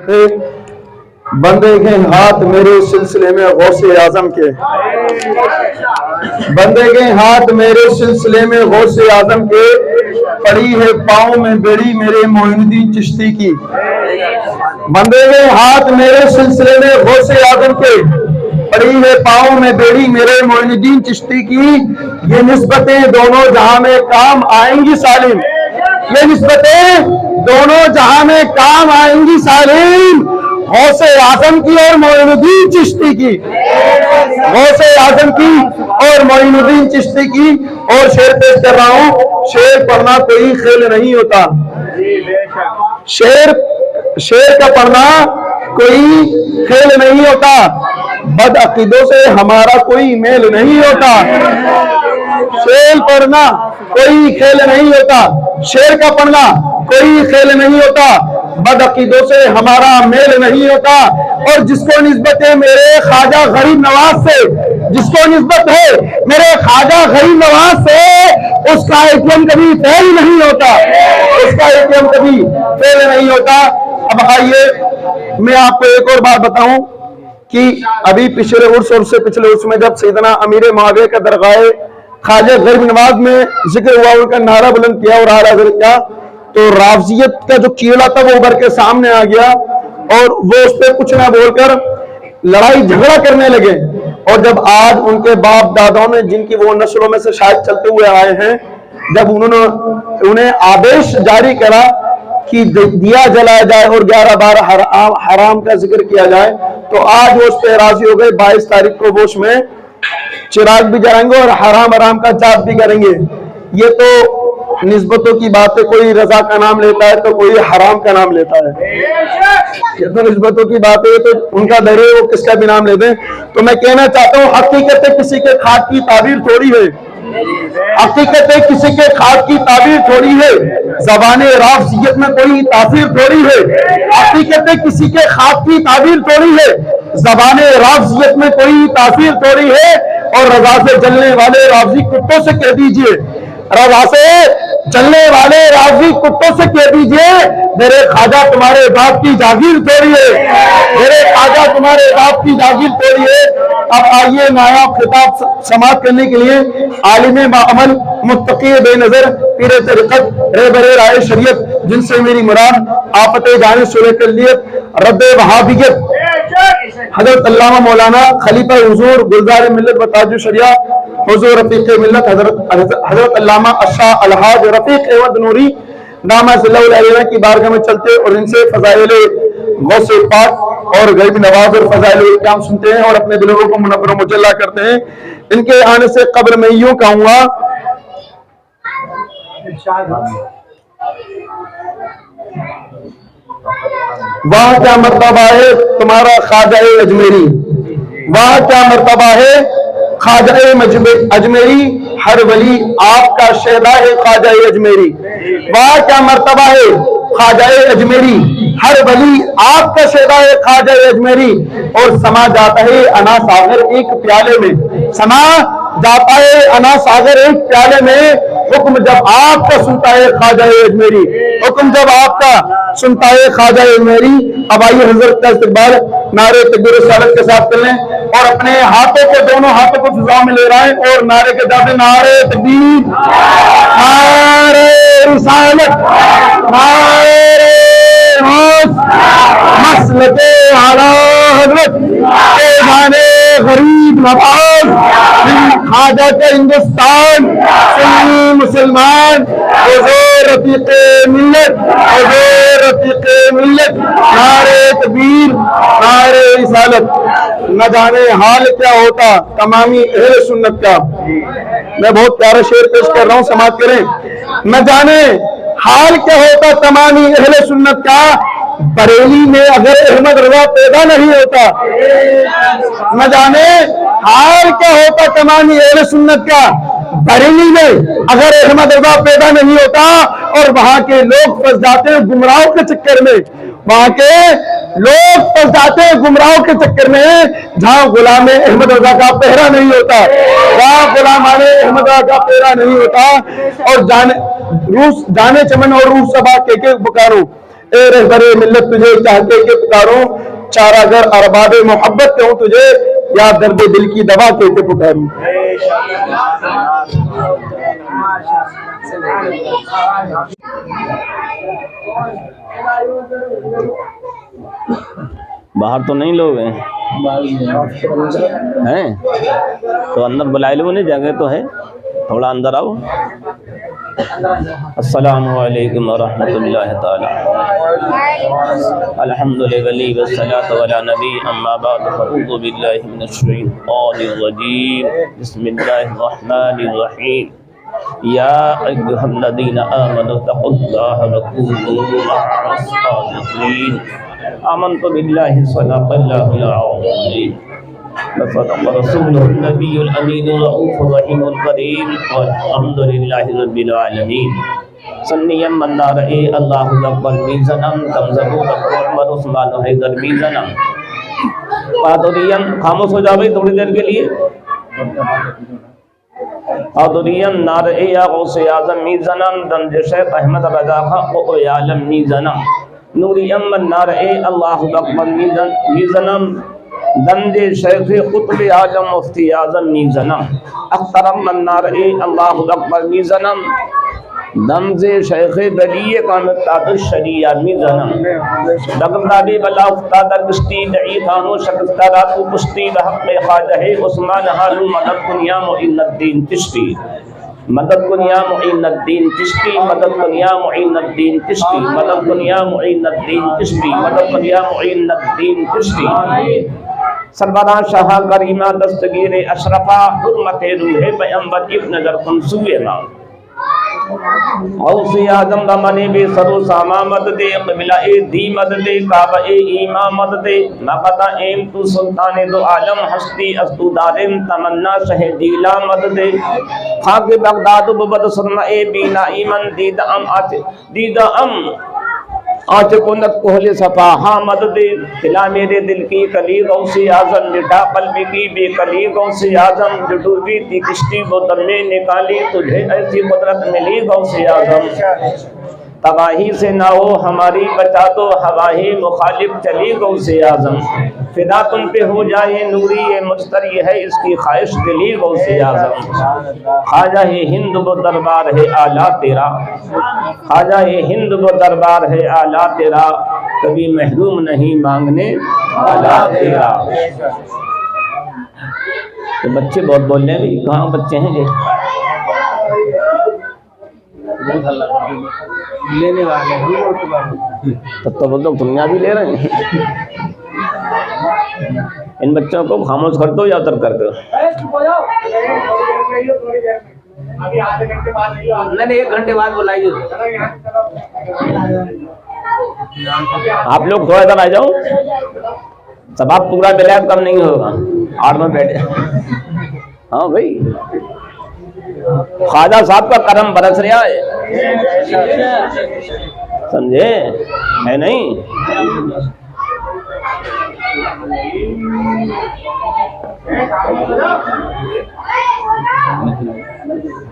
थे बंदे के हाथ मेरे सिलसिले में गौसे आजम के, बंदे के हाथ मेरे सिलसिले में गौसे आजम के, पड़ी है पाँव में बेड़ी मेरे मोइनुद्दीन चिश्ती की। बंदे के हाथ मेरे सिलसिले में गौसे आजम के, पड़ी है पाँव में बेड़ी मेरे मोइनुद्दीन चिश्ती की। ये निस्बतें दोनों जहां में काम आएंगी सालिम, ये निस्बतें दोनों जहां में काम आएंगी सालिम। गौसे आजम की और मोइनुद्दीन चिश्ती की, गौसे आजम की और मोइनुद्दीन चिश्ती की। और शेर पेश कर रहा हूं, शेर पढ़ना कोई खेल नहीं होता, शेर का पढ़ना कोई खेल नहीं होता, बदअकीदों से हमारा कोई मेल नहीं होता। शेर पढ़ना कोई खेल नहीं होता, शेर का पढ़ना कोई खेल नहीं होता, बदअकीदों से हमारा मेल नहीं होता। और जिसको निस्बत है मेरे ख्वाजा गरीब नवाज से, जिसको निस्बत है मेरे ख्वाजा गरीब नवाज से, उसका एटीएम कभी फेल नहीं होता, उसका एटीएम कभी फेल नहीं होता। अब आइए मैं आपको एक और बात बताऊं कि अभी पिछले उर्स और से पिछले उर्स में जब सैयदना अमीर मुआविया का दरगाह ख्वाजा गरीब नवाज में जिक्र हुआ, उनका नारा बुलंद किया और आला हज़रत किया, तो राफजियत का जो कीड़ा था वो उभर के सामने आ गया और वो उस पर कुछ ना बोलकर लड़ाई झगड़ा करने लगे। और जब आज उनके बाप दादाओं ने, जिनकी वो नस्लों में से शायद चलते हुए आए हैं, जब उन्होंने उन्हें आदेश जारी करा कि दिया जलाया जाए और 11 बार हराम का जिक्र किया जाए, तो आज वो उस पर राजी हो गए। 22 तारीख को वो उसमें चिराग भी जलाएंगे और हराम का जाप भी करेंगे। ये तो निस्बतों की बात है, कोई रजा का नाम लेता है तो कोई हराम का नाम लेता है, ये तो निस्बतों की बात है, तो उनका दर है वो किसका भी नाम लेते हैं। तो मैं कहना चाहता हूँ हकीकत किसी के खाक की ताबीर थोड़ी है, हकीकत किसी के खाक की ताबीर थोड़ी है, ज़बाने राफ़ज़ियत में कोई तासीर थोड़ी है। हकीकत किसी के खाक की ताबीर थोड़ी है, ज़बाने राफ़ज़ियत में कोई तासीर थोड़ी है। और रजा से जलने वाले राफ़ज़ी कुत्तों से कह दीजिए, रजा से चलने वाले राज़ी कुत्तों से कह दीजिए, मेरे ख्वाजा तुम्हारे बाप की जागीर थोड़ी है, मेरे ख्वाजा तुम्हारे बाप की जागीर थोड़ी है। अब आइए नायाब खिताब समाप्त करने के लिए आलिम बाअमल मुत्तकी बेनजर पीर तरीक़त रहबरे राय शरीयत, जिनसे मेरी मुराद आफत जाने सुलह कल्लियत रद्द वहाबियत हजरत अल्लामा मौलाना खलीफा हुजूर गुलजार मिल्लत व ताजुल शरिया हुजूर रफीक मिल्लत हजरत अल्लामा अशा अलहाज रफीक अहमद नूरी नामा सल्लल्लाहु अलैहि वसल्लम की बारगाह में चलते और इनसे फज़ाइल गौसे पाक और गरीब नवाज और फज़ाइल इल्हाम सुनते हैं और अपने दिलों को मुनव्वर मुजल्ला करते हैं। इनके आने से कब्र में यूं कहूंगा, वाह क्या मर्तबा है तुम्हारा ख्वाजा अजमेरी, वाह क्या मर्तबा है ख्वाजा अजमेरी, हर वली आपका शहदा है ख्वाजा अजमेरी। वाह क्या मर्तबा है ख्वाजा अजमेरी, हर वली आपका शहदा है ख्वाजा अजमेरी। और समा जाता है अना सागर एक प्याले में, समा जाता है अना सागर एक प्याले में, हुक्म जब आपका सुनता है ख्वाजा अजमेरी, हुक्म जब आपका सुनता है ख्वाजा अजमेरी। अब आइए हजरत का इस्तकबाल नारे तकबीर रिसालत के साथ कर लें और अपने हाथों को, दोनों हाथों को फिजा में ले रहा है और नारे के साथ नारे तकबीर, नारे रिसालत, नारे मसलके आला हज़रत ज़माने गरीब नवाज ख्वाजा के हिंदुस्तान सुन्नी मुसलमान हुजूर रफीक़े मिल्लत, हुजूर रफीक़े मिल्लत, नारे तकबीर, नारे रिसालत। न जाने हाल क्या होता तमामी अहले सुन्नत का। मैं बहुत प्यारा शेर पेश कर रहा हूँ, समाप्त करें। न जाने हाल क्या होता तमामी अहले सुन्नत का, बरेली में अगर अहमद रजा पैदा नहीं होता। न जाने हाल क्या होता तमामी अहले सुन्नत का, बरेली में अगर अहमद रजा पैदा नहीं होता। और वहां के लोग फंस जाते हैं गुमराहों के चक्कर में, वहां के लोग फंस जाते हैं गुमराहों के चक्कर में, जहां गुलाम अहमद रजा का पहरा नहीं होता, वहां गुलाम अहमद रजा का पहरा नहीं होता। और जाने चमन और रूह सबा के पुकारो, ए रहबरे मिल्लत तुझे चाहते के पुकारूं, चारागर अरबाब मोहब्बत कहूं तुझे, या दर्द दिल की दवा कहते पुकारूं। बाहर तो नहीं लोग हैं, तो अंदर बुलाए लो, नहीं जगह तो है, थोड़ा अंदर आओ। अस्सलामु अलैकुम वरहमतुल्लाहि तआला। अल्हम्दुलिल्लाहि वस्सलातु अला नबी अम्मा बाद फअऊज़ु बिल्लाहि मिनश शैतानिर रजीम। बिस्मिल्लाहिर रहमानिर रहीम। या अय्युहल्लज़ीना आमनू तक़ुल्लाहा व कूनू मअस सादिक़ीन। आमन्तु बिल्लाहि सदक़ल्लाहुल अज़ीम वसदक़ रसूलुहुन नबियुल अमीनुर रऊफ़ुर रहीमुल करीम वल्हम्दुलिल्लाहि रब्बिल आलमीन। सन्नियम मन्नार ए अल्लाहु अकबर मीज़नम तमज़बू तक़बर उस्मान हैदर मीज़नम। पादुरियन खामोश हो जाओ भाई थोड़ी देर के लिए। पादुरियन नार ए या गौसे आज़म मीज़नम दंज शेख अहमद रज़ा खां ओ आलम मीज़नम। नूरियम मन्नार ए अल्लाहु अकबर मीज़नम दंजे शेख कुतुब आजम मुफ्ती आजम मीज़नम। अख्तरम मन्नार ए अल्लाहु अकबर मीज़नम दमजे शेख बलिए कामताद शरिया मीज़नम। लगमदारी बला उस्ताद कुश्ती दई खानो शक्स्तारा तू कुश्ती हक़ ख्वाजा है उस्मान हालू मदद कुनिया मुइनुद्दीन चिश्ती। मदद कुनिया मुइनुद्दीन चिश्ती, मदद कुनिया मुइनुद्दीन चिश्ती, मदद कुनिया मुइनुद्दीन चिश्ती, मदद कुनिया मुइनुद्दीन चिश्ती। सरबरा शाह करीमा दस्तगीर अशरफा हुर्मत रूहे पैगंबर इब्न नजर कुनसुए मां गौसे आजम दमने बे सरो सामा मदद क़िबला ए दी मदद काबा ए ईमा मदद मक़ता एम तू सुल्तान दो आलम हस्ती अस्तु दारिम तमन्ना शह दीला मदद खाक बगदाद बद सुरमा ए बीना ईमन दीदा अम आज कुन्नत कोहले सफा हाँ मदद दिला मेरे दिल की कली गौसे आजम मिटा कल्बी की बेकली गौसे आजम जो डूबी थी किश्ती वो दम में निकाली तुझे ऐसी कुदरत मिली गौसे आजम। तबाही से ना हो हमारी बचा दो हवाही मुखालिफ चली गौसे आजम। फिदा तुम पे हो जाए नूरी ये मुस्तरी है इसकी ख्वाहिश दिली गौसे आजम। ख्वाजा ये हिंद वो दरबार है आला तेरा, ख्वाजा ये हिंद वो दरबार है आला तेरा, कभी महरूम नहीं मांगने वाला तेरा। तो बच्चे बहुत बोल रहे हैं भाई, कहाँ बच्चे हैं ये लेने वाले तब तो बोल दो दुनिया भी ले रहे हैं। इन बच्चों को खामोश कर दो या उतर कर दो। अभी आधे घंटे बाद नहीं 1 घंटे बाद बुलाइए। आप लोग थोड़ा इधर आ जाओ, सब आप पूरा बेलायत कम नहीं होगा। 8 में बैठे हाँ भाई, ख्वाजा साहब का करम बरस रहा है, समझे है नहीं।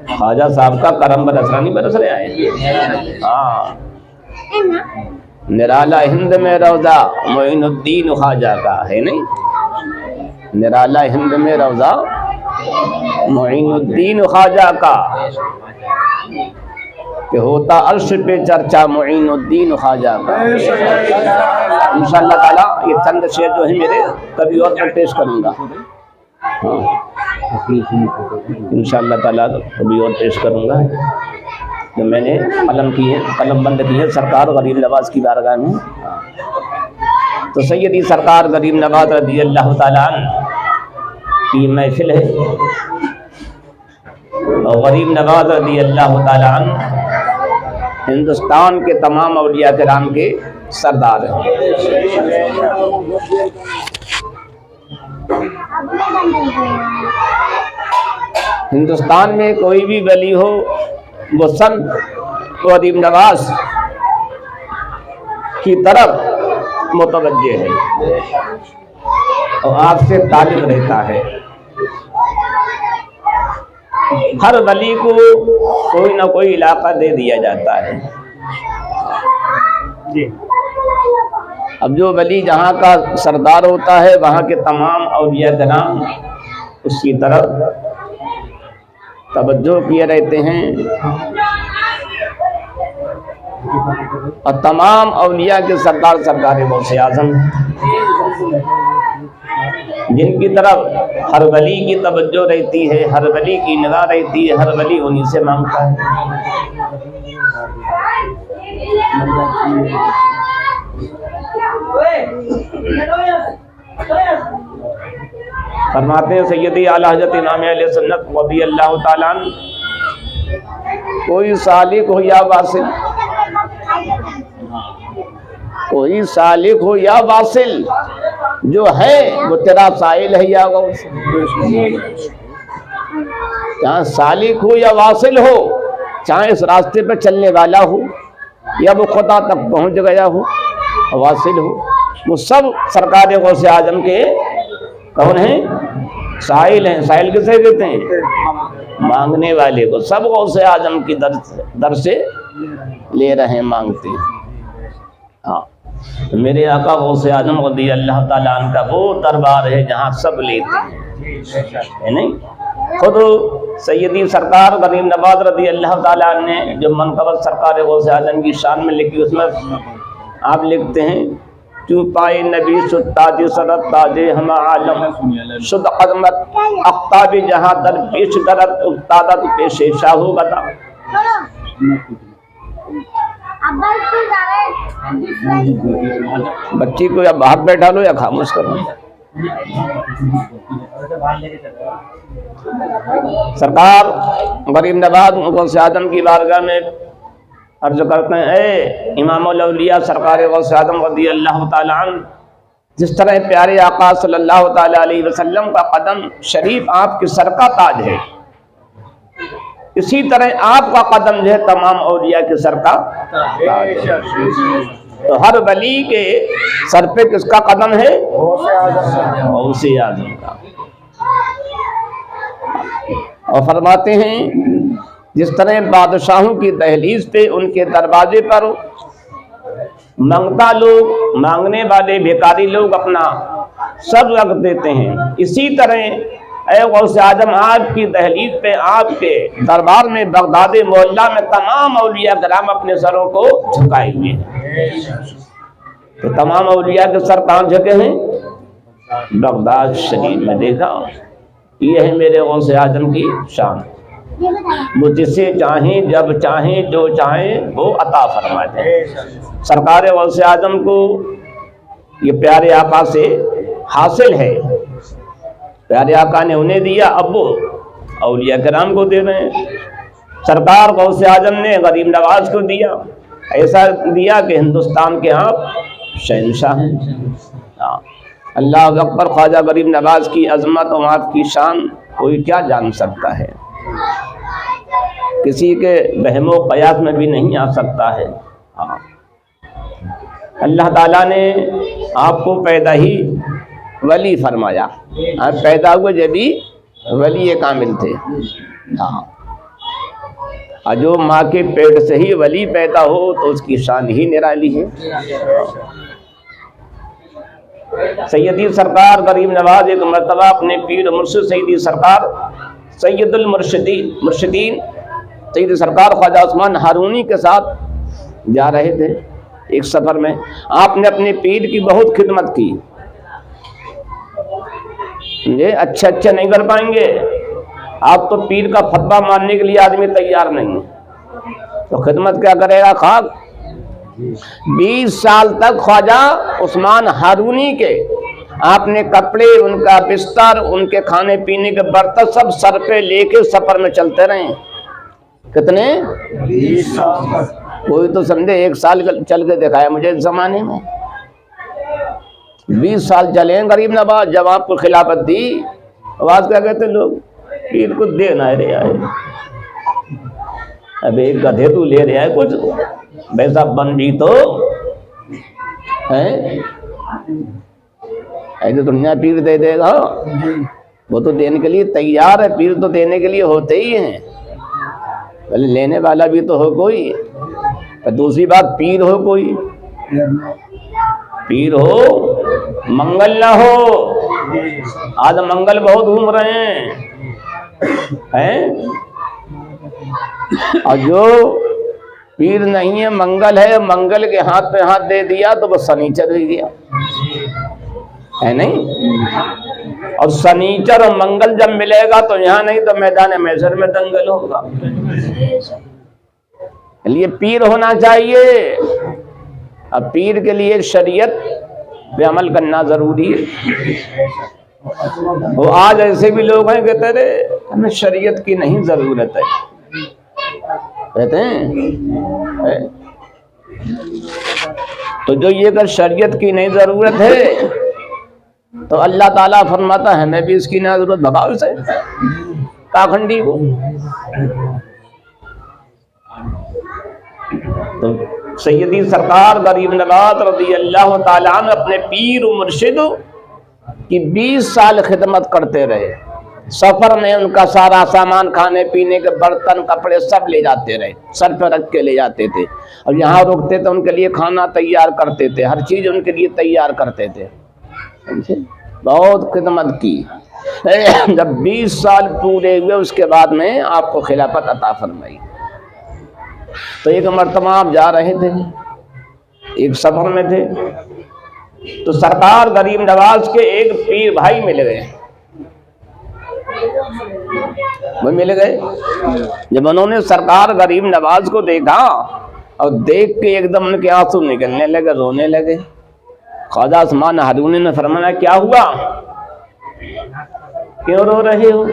ख्वाजा साहब का करम बरस रहा नहीं बरस रहा है। हाँ निराला हिंद में रौजा मोइनुद्दीन ख्वाजा का है नहीं, निराला हिंद में रौजा मोइनुद्दीन ख्वाजा का कि होता अर्श पे चर्चा मोइनुद्दीन ख्वाजा का। इंशाअल्लाह ताला ये चंद शेर जो है मेरे कभी और मैं पेश करूँगा। हाँ इंशाअल्लाह ताला कभी और पेश करूँगा। तो मैंने कलम की है, कलम बंद की है सरकार गरीब नवाज की बारगाह में। तो सैयदी सरकार गरीब नवाज रज़ी अल्लाह ताला की महफिल है और गरीब नवाज रज़ी अल्लाह ताला हिंदुस्तान के तमाम औलिया किराम के सरदार हैं। हिंदुस्तान में कोई भी वली हो वो संत गरीब नवाज की तरफ मुतवज्जे है और आपसे ताल्लुक़ रहता है। हर वली को कोई ना कोई इलाका दे दिया जाता है। जी। अब जो वली जहाँ का सरदार होता है वहाँ के तमाम औलिया कराम उसकी तरफ तवज्जो किए रहते हैं और तमाम औलिया के सरदार सरकार गौसे आज़म जिनकी तरफ हर वली की तवज्जो रहती है, हर वली की निगाह रहती है, हर वली उन्हीं से मांगता है। फरमाते हैं सैयदी आला हज़रत इमाम अहले सुन्नत रज़ियल्लाहु ताला अन्हु, कोई सालिक हो या वासिल, कोई सालिक हो या वासिल, जो है वो तेरा साइल है या गौस। चाहे सालिक हो या वासिल हो, चाहे इस रास्ते पर चलने वाला हो या वो खुदा तक पहुंच गया हो, वासिल हो, वो सब सरकार गौस आजम के कौन है? साइल हैं। साइल किसे कहते हैं? मांगने वाले को। सब गौस आजम की दर से ले रहे हैं, मांगते हैं। हाँ, तो मेरे आका गौसे आजम रज़ियल्लाहु ताला अन्हु का वो दरबार है जहाँ सब लेते हैं, है नहीं? खुद सैयदी सरकार गरीब नवाज रज़ियल्लाहु ताला अन्हु ने जो मनक़बत सरकार गौसे आजम की शान में लिखी, उसमें आप लिखते हैं, चू पाए नबी सुताज सरत ताजे हम आलम शुद्ध कदमत अख्ताबी जहाँ दर पेश करत उस्तादत पेशे शाहू बता। बच्ची को या बाहर बैठा लो या खामोश करो। सरकार गरीब नवाज गौसे आज़म की बारगाह में अर्ज करते हैं, ए इमामुल औलिया सरकार गौसे आज़म रज़ियल्लाहु ताला अन्हु, जिस तरह प्यारे आका सल्लल्लाहु ताला अलैहि वसल्लम का कदम शरीफ आपके सर का ताज है, इसी तरह आपका कदम जो है तमाम औलिया के सर का ताज है। तो हर वली के सर पे किसका कदम है? गौसे आज़म का। और फरमाते हैं, जिस तरह बादशाहों की दहलीज पे उनके दरवाजे पर मांगता लोग, मांगने वाले भिखारी लोग अपना सब रख देते हैं, इसी तरह ऐ गौसे आज़म आपकी दहलीज पे, आपके दरबार में बगदाद मोहल्ला में तमाम औलिया कराम अपने सरों को झुकाए हुए हैं। तो तमाम औलिया के सर कहाँ झुके हैं? बगदाद शरीफ में। देखा, ये है मेरे गौसे आज़म की शान। वो जिसे चाहें, जब चाहें, जो चाहें वो अता फरमाते हैं। सरकार गौसे आज़म को ये प्यारे आका से हासिल है, प्यारे आका ने उन्हें दिया, अब वो औलिया कराम को दे रहे हैं। सरकार गौसे आज़म ने गरीब नवाज को दिया, ऐसा दिया कि हिंदुस्तान के आप शहंशाह हैं। अल्लाह अकबर। ख्वाजा गरीब नवाज की अजमत और आपकी शान कोई क्या जान सकता है, किसी के बहमो कयास में भी नहीं आ सकता है। अल्लाह ताला ने आपको पैदा ही वली फरमाया, आप पैदा हुए जब भी वली कामिल थे। हाँ, और जो माँ के पेट से ही वली पैदा हो तो उसकी शान ही निराली है। सैयदी सरकार गरीब नवाज एक मरतबा अपने पीर मुर्शिद सैयदी सरकार सैयदुल मुर्शिदीन सैयदी सरकार ख्वाजा उस्मान हारूनी के साथ जा रहे थे एक सफर में। आपने अपने पीर की बहुत खिदमत की। ये अच्छा नहीं कर पाएंगे आप, तो पीर का फतवा मानने के लिए आदमी तैयार नहीं है, तो खिदमत क्या करेगा खाक। 20 साल तक ख्वाजा उस्मान हारूनी के आपने कपड़े, उनका बिस्तर, उनके खाने पीने के बर्तन सब सर पे लेके सफर में चलते रहे। कितने? 20 साल तक। कोई तो समझे 1 साल चल के दिखाया मुझे इस जमाने में। 20 साल चले गरीब नवाज। जब आपको खिलाफत दी, आवाज क्या कहते लोग, पीर को देना रे आए, अब एक गधे तू ले रहा है कुछ, वैसा बन भी तो है, ऐसे दुनिया पीर दे देगा। वो तो देने के लिए तैयार है, पीर तो देने के लिए होते ही हैं, पहले लेने वाला भी तो हो कोई। और दूसरी बात, पीर हो कोई पीर हो मंगल ना हो। आज मंगल बहुत घूम रहे हैं? और जो पीर नहीं है मंगल है, मंगल के हाथ पे हाथ दे दिया तो बस शनिचर ही गया है नहीं। और शनिचर और मंगल जब मिलेगा तो यहाँ नहीं तो मैदान मैसर में दंगल होगा। लिए पीर होना चाहिए। अब पीर के लिए शरीयत पे अमल करना जरूरी है। वो आज ऐसे भी लोग हैं कहते रे हमें शरीयत की नहीं जरूरत है, कहते हैं। तो जो ये अगर शरीयत की नहीं जरूरत है तो अल्लाह ताला फरमाता है हमें भी इसकी ना जरूरत, भगाओ से काखंडी को। तो सैयदी सरकार गरीब नवाज रज़ी अल्लाह ताला अन्हु अपने पीर मुर्शिद की 20 साल खिदमत करते रहे। सफर में उनका सारा सामान, खाने पीने के बर्तन, कपड़े सब ले जाते रहे, सर पर रख के ले जाते थे। और यहाँ रुकते थे उनके लिए खाना तैयार करते थे, हर चीज उनके लिए तैयार करते थे। बहुत खिदमत की। जब 20 साल पूरे हुए उसके बाद में आपको खिलाफत अता फरमाई। तो एक मर्तबा आप जा रहे थे, एक सफर में थे, तो सरकार गरीब नवाज के एक पीर भाई मिल गए। वो मिल गए। जब उन्होंने सरकार गरीब नवाज को देखा और देख के एकदम उनके आंसू निकलने लगे, रोने लगे। ख्वाजा उस्मान हारूनी ने फरमाया क्या हुआ, क्यों रो रहे हो?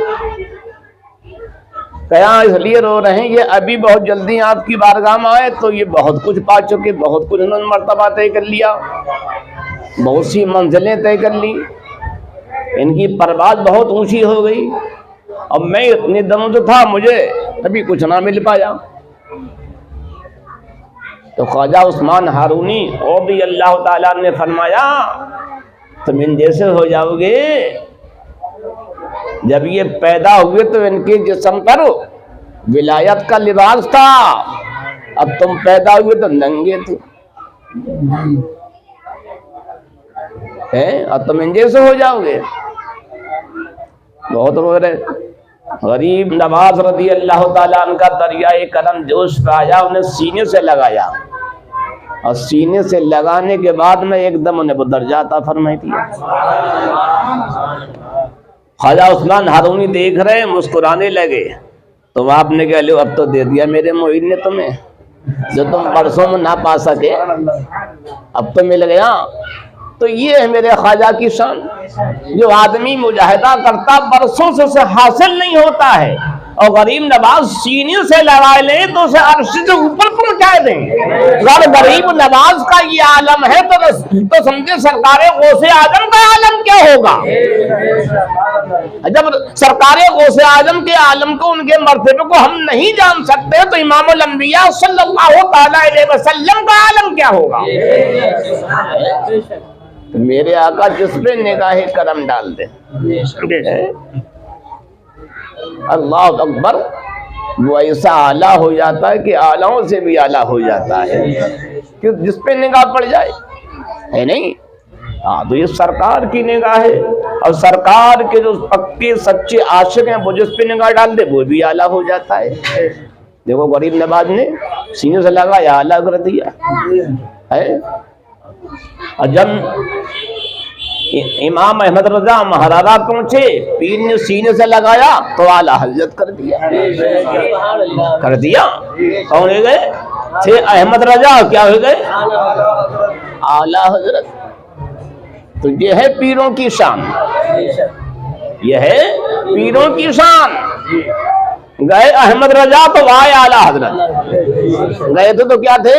क्या इसलिए रो रहे हैं, ये अभी बहुत जल्दी आपकी बारगाह में आए तो ये बहुत कुछ पा चुके, बहुत कुछ उन्होंने मर्तबा तय कर लिया, बहुत सी मंजिलें तय कर ली, इनकी परवाज़ बहुत ऊंची हो गई। अब मैं इतने दम तो था, मुझे अभी कुछ ना मिल पाया। तो ख्वाजा उस्मान हारूनी और भी अल्लाह ताला ने फरमाया तुम इन जैसे हो जाओगे। जब ये पैदा हुए तो इनके जिस्म पर विलायत का लिबास था, अब तुम पैदा हुए तो नंगे थे, हैं? अब तुम इन जैसे हो जाओगे। बहुत रो रहे। गरीब नवाज रज़ी अल्लाह ताला अन्हु का दरियाए करम जोश पे आया, उन्हें सीने से लगाया और सीने से लगाने के बाद में एकदम उन्हें वो दर्जा अता फरमाई दिया। ख्वाजा उस्मान हारूनी देख रहे हैं, मुस्कुराने लगे। तो आपने कह लो अब तो दे दिया मेरे मोइन ने तुम्हें, जो तुम बरसों में ना पा सके अब तो मिल गया। तो ये है मेरे ख्वाजा की शान। जो आदमी मुजाहिदा करता बरसों से उसे हासिल नहीं होता है, और गरीब नवाज सीने से लगा ले तो उसे अर्श से ऊपर पहुंचा देंगे। अगर गरीब नवाज का ये आलम है तो समझे सरकारे गौसे आजम का आलम क्या होगा। जब सरकारे गौसे आजम के आलम को, उनके मर्तबे को हम नहीं जान सकते तो इमामुल अंबिया सल्लल्लाहु तआला अलैहि वसल्लम का आलम क्या होगा। मेरे आका जिस पे निगाहे करम डाल दे, अल्लाह अकबर, वो ऐसा आला हो जाता है कि आलाओं से भी आला हो जाता है, कि जिस पे निगाह पड़ जाए, है नहीं। हाँ, तो ये सरकार की निगाह है, और सरकार के जो पक्के सच्चे आशिक हैं वो जिस पे निगाह डाल दे वो भी आला हो जाता है। देखो गरीब नवाज ने सीने से लगाया, आला कर दिया है। और जब इमाम अहमद रजा महाराजा पहुंचे, पीर ने सीने से लगाया तो आला हजरत कर दिया, कर दिया। कौन हो गए थे? अहमद रजा क्या हो गए? आला हजरत। तो ये है पीरों की शान, ये है पीरों की शान। गए अहमद रजा तो आए आला हजरत, गए थे तो क्या थे?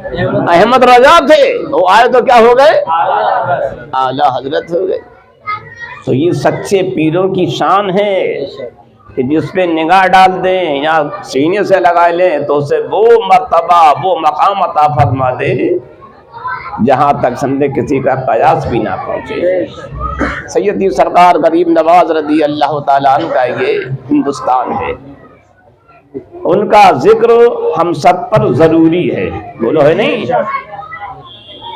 अहमद रजा थे, वो आए तो क्या हो गए? आला हजरत हो गए। तो ये सच्चे पीरों की शान है कि जिस पे निगाह डाल दें या सीने से लगा लें तो उसे वो मर्तबा, वो मकाम अता फरमा दे जहां तक समझे किसी का कयास भी ना पहुंचे। सैयदी सरकार गरीब नवाज रज़ी अल्लाह ताला अन्हु का ये हिंदुस्तान है, उनका जिक्र हम सब पर जरूरी है। बोलो है नहीं?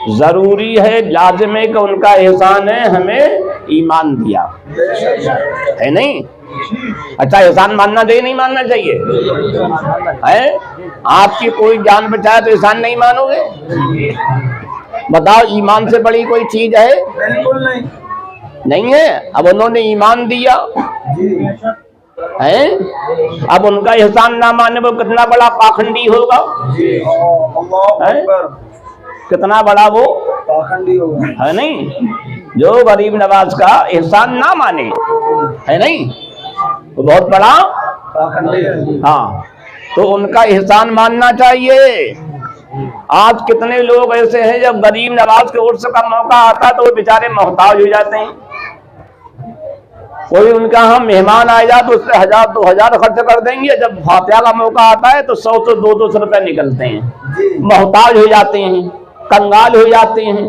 जरूरी है, लाजिम है कि उनका एहसान है हमें ईमान दिया, है नहीं? अच्छा, एहसान मानना चाहिए नहीं मानना चाहिए? है, आपकी कोई जान बचाए तो एहसान नहीं मानोगे? बताओ, ईमान से बड़ी कोई चीज है? बिल्कुल नहीं, नहीं है। अब उन्होंने ईमान दिया है, अब उनका एहसान ना माने वो कितना बड़ा पाखंडी होगा, है? कितना बड़ा वो पाखंडी होगा, है नहीं? जो गरीब नवाज का एहसान ना माने, है नहीं, वो बहुत बड़ा पाखंडी है। हाँ, तो उनका एहसान मानना चाहिए। आज कितने लोग ऐसे हैं जब गरीब नवाज के उर्स का मौका आता है तो वो बेचारे मोहताज हो जाते हैं। कोई उनका हम मेहमान आ जाए तो उससे 1000-2000 खर्च कर देंगे, जब फातिहा का मौका आता है तो 100-200 रुपए निकलते हैं, मोहताज हो जाते हैं, कंगाल हो जाते हैं।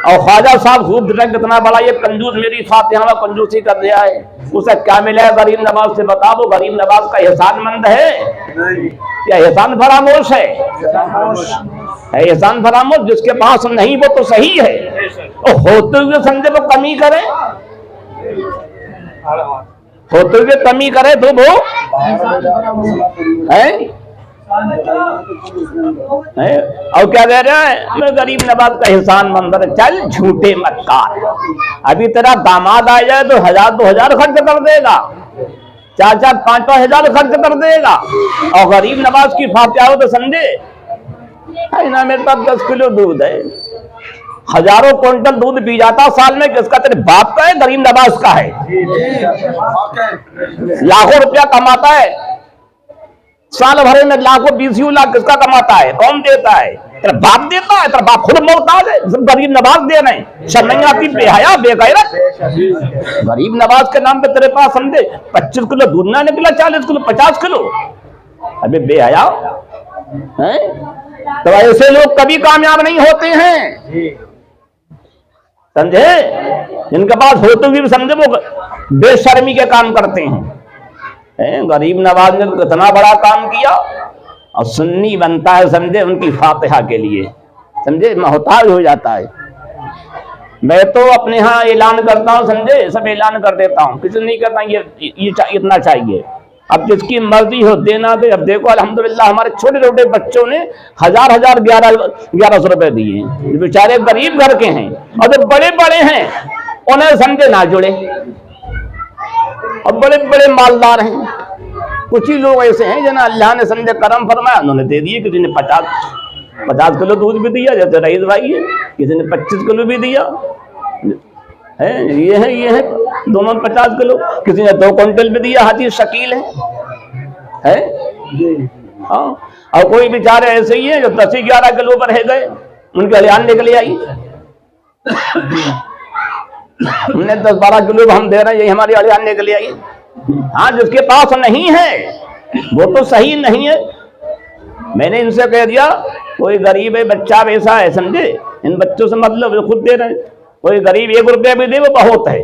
और ख्वाजा साहब खूब दिखा कितना बड़ा ये कंजूस, मेरी फातिहा में कंजूसी कर दिया है, उसे क्या मिला गरीब नवाज से? बता, वो गरीब नवाज का एहसानमंद है या एहसान फरामोश है? एहसान फरामोश। जिसके पास नहीं वो तो सही है, और होते हुए समझे वो कमी करे, होते हुए कमी करे तो वो है। और क्या कह रहा है? मैं गरीब नवाज का एहसान मंद है। चल झूठे मत कार, अभी तेरा दामाद आ जाए तो 1000-2000 खर्च कर देगा, 4-5 हजार खर्च कर देगा, और गरीब नवाज की फातिहा हो तो समझे है ना, मेरे पास 10 किलो दूध है, हजारों क्विंटल दूध पी जाता साल में, किसका? तेरे बाप का है, गरीब नवाज का है। लाखों रुपया कमाता है साल भरे में, लाखों 20 लाख किसका कमाता है? कौन देता है? तेरा बाप देता है, तेरा बाप खुद मोहताज है, सब गरीब नवाज दे रहे हैं। शर्म नहीं आती? बेहया बेगैरत। गरीब नवाज के नाम पे तेरे पास समझे 25 किलो दूध ना निकला, 40 किलो, 50 किलो, अबे बेहया है। तो ऐसे लोग कभी कामयाब नहीं होते हैं, समझे? जिनके पास होते हुए भी समझे वो बेशर्मी के काम करते हैं। गरीब नवाज ने कितना बड़ा काम किया, और सुन्नी बनता है समझे उनकी फातिहा के लिए, समझे मोहताज हो जाता है। मैं तो अपने यहाँ ऐलान करता हूँ, समझे, सब ऐलान कर देता हूँ, किसी नहीं करता ये इतना चाहिए, अब जिसकी मर्जी हो देना दे। अब देखो अल्हम्दुलिल्लाह हमारे छोटे छोटे बच्चों ने 1100 रुपए दिए, जो बेचारे गरीब घर के हैं, और जो बड़े बड़े हैं उन्हें समझे ना जुड़े, और बड़े बड़े मालदार हैं। कुछ ही लोग ऐसे हैं जिन्हें अल्लाह ने समझे करम फरमाया, उन्होंने दे दिए। किसी ने 50 किलो दूध भी दिया, जैसे रईस भाई है, किसी ने 25 किलो भी दिया है, ये है दोनों 50 किलो, किसी ने 2 क्विंटल भी दिया, हाथी शकील है। हाँ, और कोई बेचारे ऐसे ही है जो 10-11 किलो पर रह गए, उनके हलियान निकले आई, हमने 10-12 किलो हम दे रहे हैं, यही हमारी हलियान निकले आई। हाँ, जिसके पास नहीं है वो तो सही नहीं है। मैंने इनसे कह दिया, कोई गरीब है, बच्चा वैसा है, समझे, इन बच्चों से मतलब खुद दे रहे हैं। कोई गरीब 1 रुपया भी दे वो बहुत है,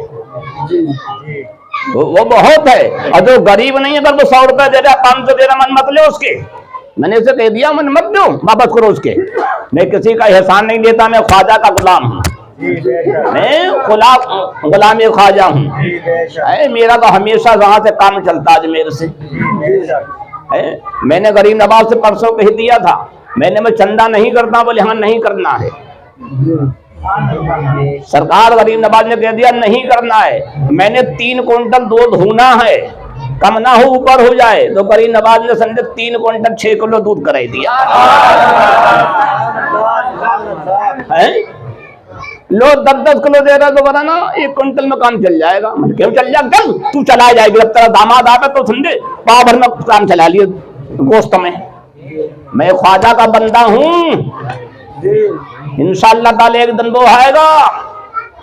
वो बहुत है। और जो गरीब नहीं है, अगर वो 100 रुपया दे रहा, 500 दे रहा, मन मत लो उसके। मैंने इसे कह दिया, मन मत दो, वापस करो उसके। मैं किसी का एहसान नहीं देता, मैं ख्वाजा का गुलाम हूँ, मैं गुलाम ख्वाजा हूँ। मेरा तो हमेशा वहां से काम चलता है मेरे से। मैंने गरीब नवाज से परसों कह दिया था, मैं चंदा नहीं करता, बोले हाँ नहीं करना है। सरकार गरीब नवाज ने कह दिया नहीं करना है। मैंने 3 क्विंटल दूध होना है, कम ना हो ऊपर हो जाए, तो गरीब नवाज ने समझे 3 क्विंटल 6 किलो दूध कराई दिया। लो 10-10 किलो दे रहा तो बता ना 1 क्विंटल में काम चल जाएगा। क्यों चल जाएगा? चल तू चला जाएगी, जब तेरा दामाद आवे तो समझे पाव भर में काम चला लिए गोश्त में। मैं ख्वाजा का बंदा हूँ, इंशाअल्लाह ताला एक दिन वो आएगा,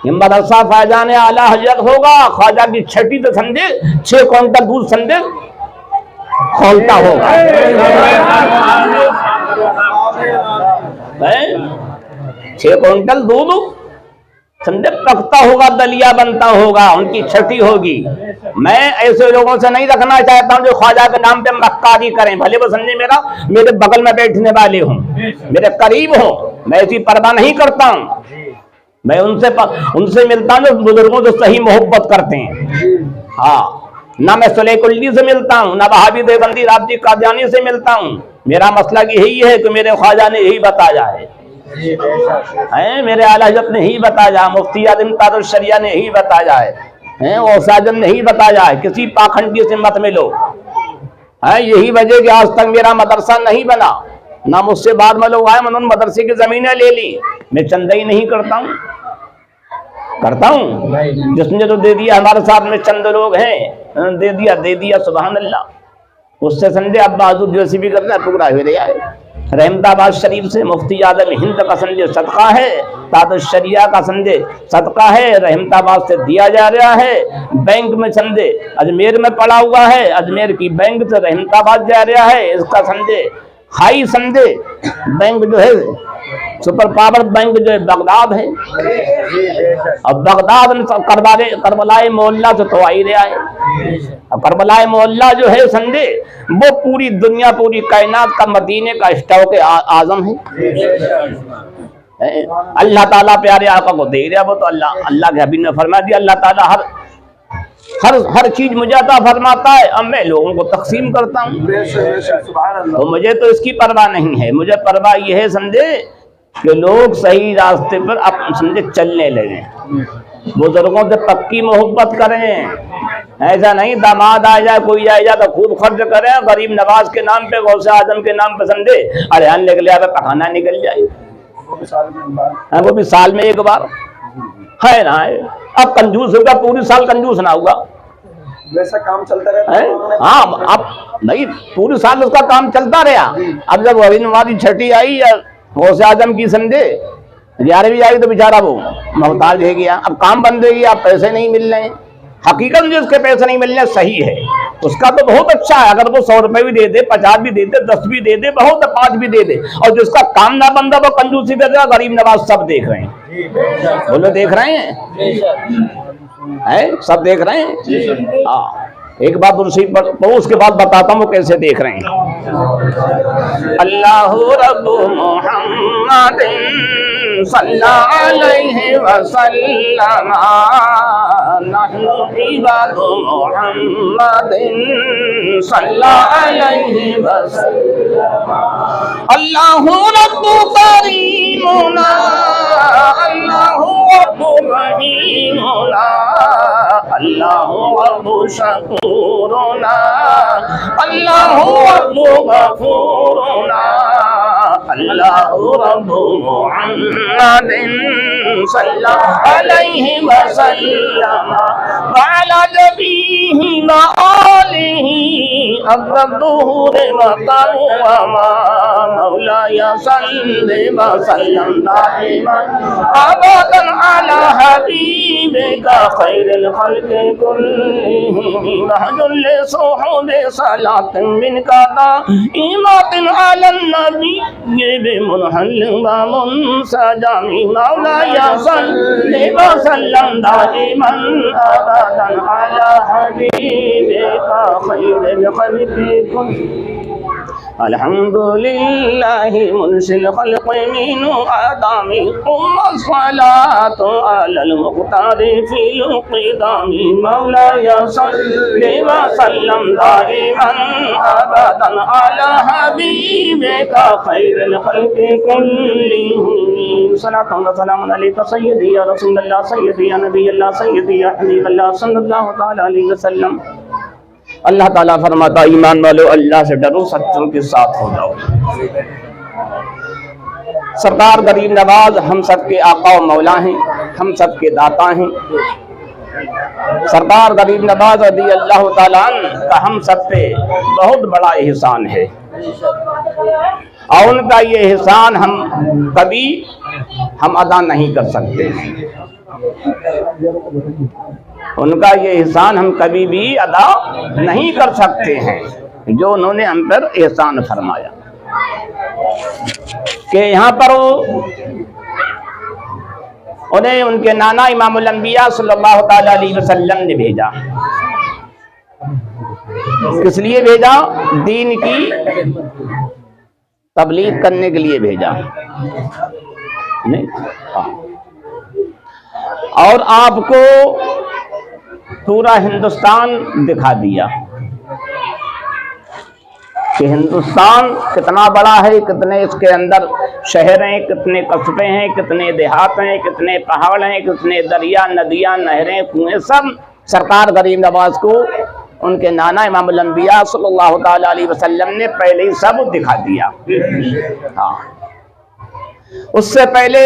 मदरसा फैजान आला हजरत होगा, ख्वाजा की छठी तो समझे 6 क्विंटल दूध समझे खोलता होगा। 6 क्विंटल दूध समझे पकता होगा, दलिया बनता होगा, उनकी छठी होगी। मैं ऐसे लोगों से नहीं रखना चाहता हूं जो ख्वाजा के नाम पे मक्कारी करें, भले वो समझे मेरे बगल में बैठने वाले हों, मेरे करीब हो, मैं ऐसी परवाह नहीं करता हूँ। मैं उनसे मिलता हूँ जो बुजुर्गों से सही मोहब्बत करते हैं। हाँ, ना मैं सुलेह कुल्ली से मिलता हूँ, ना वहाबी देवबंदी राबती कादियानी से मिलता हूँ। मेरा मसला यही है कि मेरे ख्वाजा ने यही बताया है, मेरे आला हज़रत ने यही बताया, मुफ्ती आज़म ताजुल शरिया ने यही बताया है, और साजन ने यही बताया है। किसी पाखंडी से मत मिलो। है यही वजह कि आज तक मेरा मदरसा नहीं बना, ना मुझसे बाद में लोग आए उन्होंने मदरसे की जमीनें ले ली। मैं चंदा ही नहीं करता हूँ, जिसने जो दे दिया, हमारे साथ में चंद लोग हैं, दे दिया सुभान अल्लाह। उससे संजय अब्बा हजूर जैसी भी करना टुकड़ा हुए आए। रहमताबाद शरीफ से मुफ्ती आज़म हिंद का संजय सदका है, ताजुल शरिया का संजय सदका है, रहमताबाद से दिया जा रहा है। बैंक में संजय अजमेर में पड़ा हुआ है, अजमेर की बैंक से रहमताबाद जा रहा है। इसका संजय हाई संजय बैंक जो है, सुपर पावर बैंक जो है बगदाद है, अब बगदाद में करबलाए मोहल्ला से तो आ ही रहा है। अब करबलाए मोहल्ला जो है संजय, वो पूरी दुनिया, पूरी कायनात का मदीने का स्टॉक आजम है। अल्लाह ताला प्यारे आका को दे रहा, वो तो अल्लाह के हबीब ने फरमा दिया, अल्लाह ताला हर चीज मुझे अता फरमाता है, अब मैं लोगों को तकसीम करता हूँ। तो मुझे तो इसकी परवाह नहीं है, मुझे परवाह यह है समझे कि लोग सही रास्ते पर अब समझे चलने लगे, बुजुर्गों से पक्की मोहब्बत करें। ऐसा नहीं दामाद आ जाए, कोई आ जाए तो खूब खर्च करें, गरीब नवाज के नाम पे, गौसे आजम के नाम पे समझे अरेहान निकल जाए, पखाना निकल जाए, वो भी साल में एक बार है ना। अब कंजूस होगा, पूरी साल कंजूस ना होगा, वैसा काम चलता रहता है। हाँ, अब नहीं पूरी साल उसका काम चलता रहा। अब जब नवाज छठी आई या गौसे आजम की समझे 11वीं आई तो बेचारा वो मोहताज है गया, अब काम बंद है गया, पैसे नहीं मिल रहे हैं। हकीकत में जिसके पैसे नहीं मिलने सही है, उसका तो बहुत अच्छा है, अगर वो 100 रुपए भी दे दे, 50 भी दे दे, 10 भी दे दे, बहुत 5 भी दे दे। और जिसका काम ना बंदा वो कंजूसी दे दे, गरीब नवाज सब देख रहे हैं, बोलो देख रहे हैं, सब देख रहे हैं। हाँ, एक बात उसके बाद बताता हूँ वो कैसे देख रहे हैं। अल्लाह रब्बु मुहम्मद सल्लल्लाहु अलैहि वसल्लम, नहनु इबादु मुहम्मद सल्लल्लाहु अलैहि वसल्लम। अल्लाहु रब्बु करीमुना, अल्लाहु रब्बु रहीमुना, अल्लाहु रब्बु शकूरुना, अल्लाहु रब्बु गफूरुना, अल्लाहु रब्बु मुहम्मदिन सल्लल्लाहु अलैहि वसल्लम व अला नबीही व आलिही अफ़दलुहुर मक़ामा मौलाया सल्लि व सल्लम दाइमन अबदन अला हबीबिका खैरुल खल्क़ि कुल्लिहिम महजुल सुहूब सलातिन मिनका दाइमतिन अलन नबी बिमुनहल व मुनसजमी मौलाया सल्लि व सल्लम दाइमन अबदन अला हबीबिका खैरुल खल्क़ि कुल्लिहिम। अल्हम्दुलिल्लाहि मुनशिल खल्क़ि मिन आदमी उम्मा सलातु अलल मुख्तारि फिल क़िदामी मौलाया सल्लि व सल्लम दाइमन अबदन अला हबीबिका खैरुल खल्क़ि कुल्लिहिम। सलातु व सलामुन अलैका सय्यदी या रसूलल्लाह, सय्यदी या नबी अल्लाह, सय्यदी या हबीब अल्लाह सल्लल्लाहु तआला अलैहि वसल्लम। अल्लाह ताला फरमाता ईमान वालो अल्लाह से डरो, सच्चों के साथ हो जाओ। सरकार गरीब नवाज हम सबके आका और मौला हैं, हम सबके दाता हैं। सरकार गरीब नवाज रज़ी अल्लाह ताला का हम सब पे बहुत बड़ा एहसान है, और उनका ये एहसान हम अदा नहीं कर सकते। उनका ये एहसान हम कभी भी अदा नहीं कर सकते हैं जो उन्होंने हम पर एहसान फरमाया। कि यहाँ पर उन्हें उनके नाना इमामुल अंबिया सल्लल्लाहु ताला अलैहि वसल्लम ने भेजा। किस लिए भेजा? दीन की तबलीग करने के लिए भेजा। नहीं। हाँ। और आपको पूरा हिंदुस्तान दिखा दिया कि हिंदुस्तान कितना बड़ा है, कितने इसके अंदर शहर हैं, कितने कस्बे हैं, कितने देहात हैं, कितने पहाड़ हैं, कितने दरिया नदियां नहरें कुएं, सब सरकार गरीब नवाज को उनके नाना इमामुल अंबिया सल्लल्लाहु ताला अलैहि वसल्लम ने पहले ही सब दिखा दिया। हाँ, उससे पहले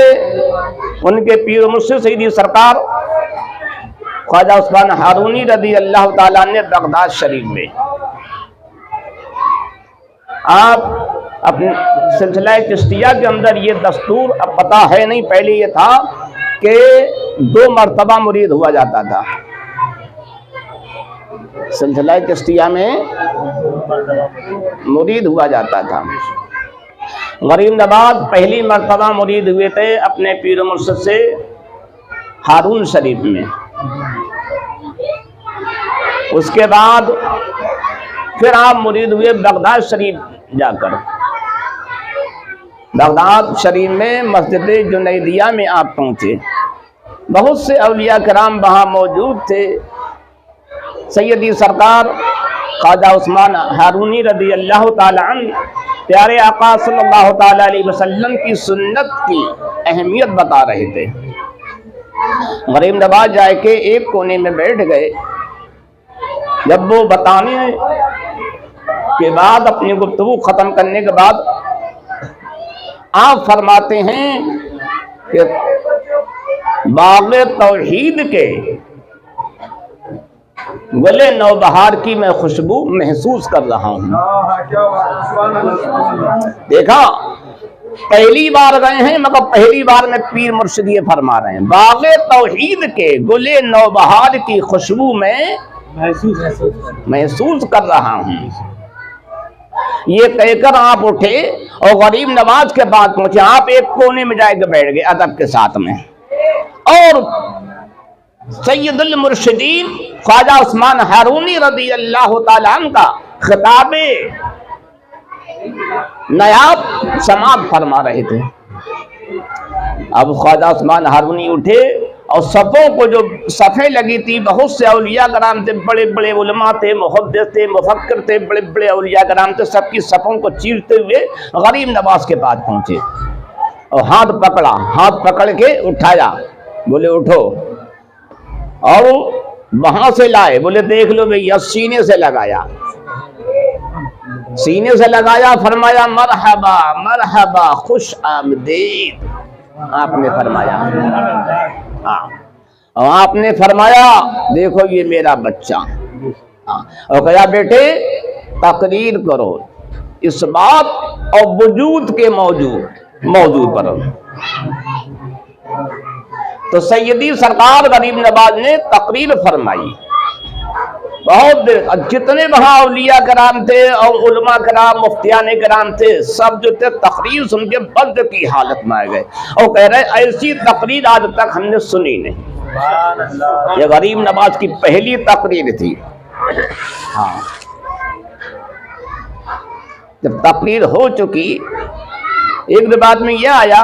उनके पीर मुर्शिद सईदी सरकार ख्वाजा उस्मान हारूनी रदी अल्लाह ताला ने बगदाद शरीफ में, आप अपने सिलसिला चिश्तिया के अंदर ये दस्तूर अब पता है नहीं, पहले ये था कि 2 मरतबा मुरीद हुआ जाता था। सिलसिला चिश्तिया में मुरीद हुआ जाता था। गरीब नवाज पहली मरतबा मुरीद हुए थे अपने पीर मुर्शिद से हारून शरीफ में। उसके बाद फिर आप मुरीद हुए बगदाद शरीफ जाकर। बगदाद शरीफ में मस्जिद जुनैदिया में आप पहुंचे। बहुत से औलिया कराम वहां मौजूद थे। सैयदी सरकार ख्वाजा उस्मान हारूनी रदी अल्लाह ताला अन्हु प्यारे आका सल्लल्लाहु ताला अलैहि वसल्लम की सुन्नत की अहमियत बता रहे थे। गरीब नवाज जाके एक कोने में बैठ गए। जब वो बताने के बाद, अपनी गुफ्तगू खत्म करने के बाद, आप फरमाते हैं कि बाग़े तौहीद के गले नौबहार की मैं खुशबू महसूस कर रहा हूँ। देखा, पहली बार गए हैं मगर पहली बार में पीर मुर्शिद ये फरमा रहे हैं, बाग़े तौहीद के गुले नौबहार की खुशबू में महसूस कर रहा हूँ। ये कहकर आप उठे और गरीब नवाज के पास पहुंचे। आप एक कोने में जाकर बैठ गए अदब के साथ में, और सैयदुल मुर्शिदीन ख्वाजा उस्मान हारूनी रदी अल्लाह ताला अन्हु का खिताबे नायाब समाप्त फरमा रहे थे। अब ख्वाजा उस्मान हारूनी उठे और सफ़ों को, जो सफ़े लगी थी, बहुत से औलिया कराम थे, बड़े बड़े उलमा थे, मुहद्दिस थे, मुफक्किर थे, बड़े बड़े औलिया कराम थे, सबकी सफ़ों को चीरते हुए गरीब नवाज के पास पहुंचे और हाथ पकड़ा। हाथ पकड़ के उठाया, बोले उठो, और वहां से लाए। बोले देख लो भैया, सीने से लगाया, सीने से लगाया। फरमाया मरहबा मरहबा खुश आमदीद, आपने फरमाया। हाँ, और आपने फरमाया देखो ये मेरा बच्चा। हाँ, और कहा बेटे तकरीर करो इस बात और वजूद के मौजूद पर। तो सैयदी सरकार गरीब नवाज ने तकरीर फरमाई। बहुत देर जितने वहां औलिया कराम थे और उलमा कराम, मुफ्तियाने कराम थे, सब जो थे तकरीर सुन के बल्द की हालत में आ गए और कह रहे ऐसी तकरीर आज तक हमने सुनी नहीं। ये गरीब नवाज की पहली तकरीर थी। हाँ, जब तकरीर हो चुकी, एक रिवायत में यह आया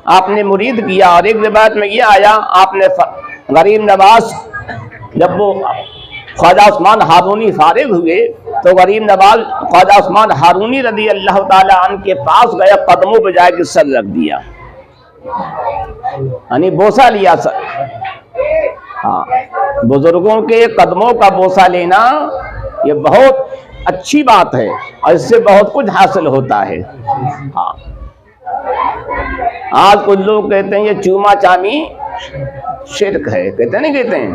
आपने मुरीद किया, और एक रिवायत में यह आया आपने गरीब नवाज, जब वो ख्वाजा उस्मान हारूनी फारिग हुए तो गरीब नवाज ख्वाजा उस्मान हारूनी रदी अल्लाह ताला अन्हु के पास गया, कदमों पे जाके सर रख दिया, यानी बोसा लिया सर। हाँ, बुजुर्गों के कदमों का बोसा लेना ये बहुत अच्छी बात है और इससे बहुत कुछ हासिल होता है। हाँ, आज कुछ लोग कहते हैं ये चूमा चामी शिर्क है, कहते नहीं कहते हैं,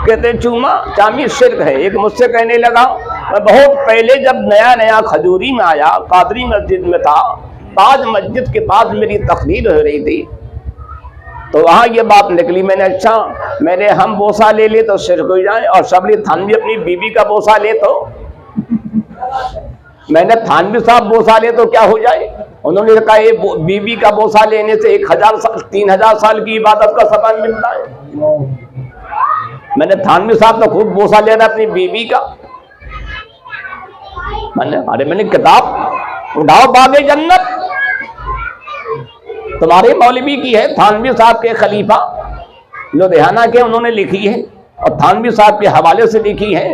कहते हैं चूमा चामी शिर्क है। एक मुझसे कहने लगा, मैं बहुत पहले जब नया नया खजूरी में आया, कादरी मस्जिद में था, ताज मस्जिद के पास मेरी तकरीर हो रही थी, तो वहाँ ये बात निकली। मैंने अच्छा, मैंने हम बोसा ले ले तो शिर्क हो जाए, और सबली थानवी अपनी बीबी का बोसा ले तो, मैंने थानवी साहब बोसा ले तो क्या हो जाए? उन्होंने कहा ये बीबी का बोसा लेने से 1000 साल 3000 साल की इबादत का सबब मिलता है। मैंने थानवी साहब तो खूब बोसा लेना अपनी बीबी का। मैंने किताब उठाओ बागे जन्नत, तुम्हारे मौलवी की है, थानवी साहब के खलीफा लुधियाना के, उन्होंने लिखी है और थानवी साहब के हवाले से लिखी है,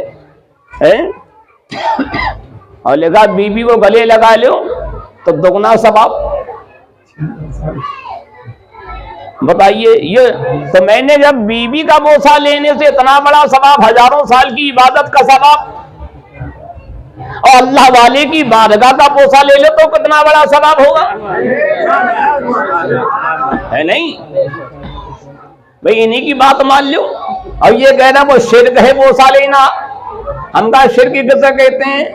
और लिखा बीबी को गले लगा लो तो दुगना सवाब। बताइए ये तो मैंने जब बीबी का बोसा लेने से इतना बड़ा सवाब, हजारों साल की इबादत का सवाब, और अल्लाह वाले की बारगाह का बोसा ले ले तो कितना बड़ा सवाब होगा, है नहीं भाई? इन्हीं की बात मान लो। और ये कहना वो शिर्क है बोसा लेना। हम कहा शिर्क किसे कहते हैं?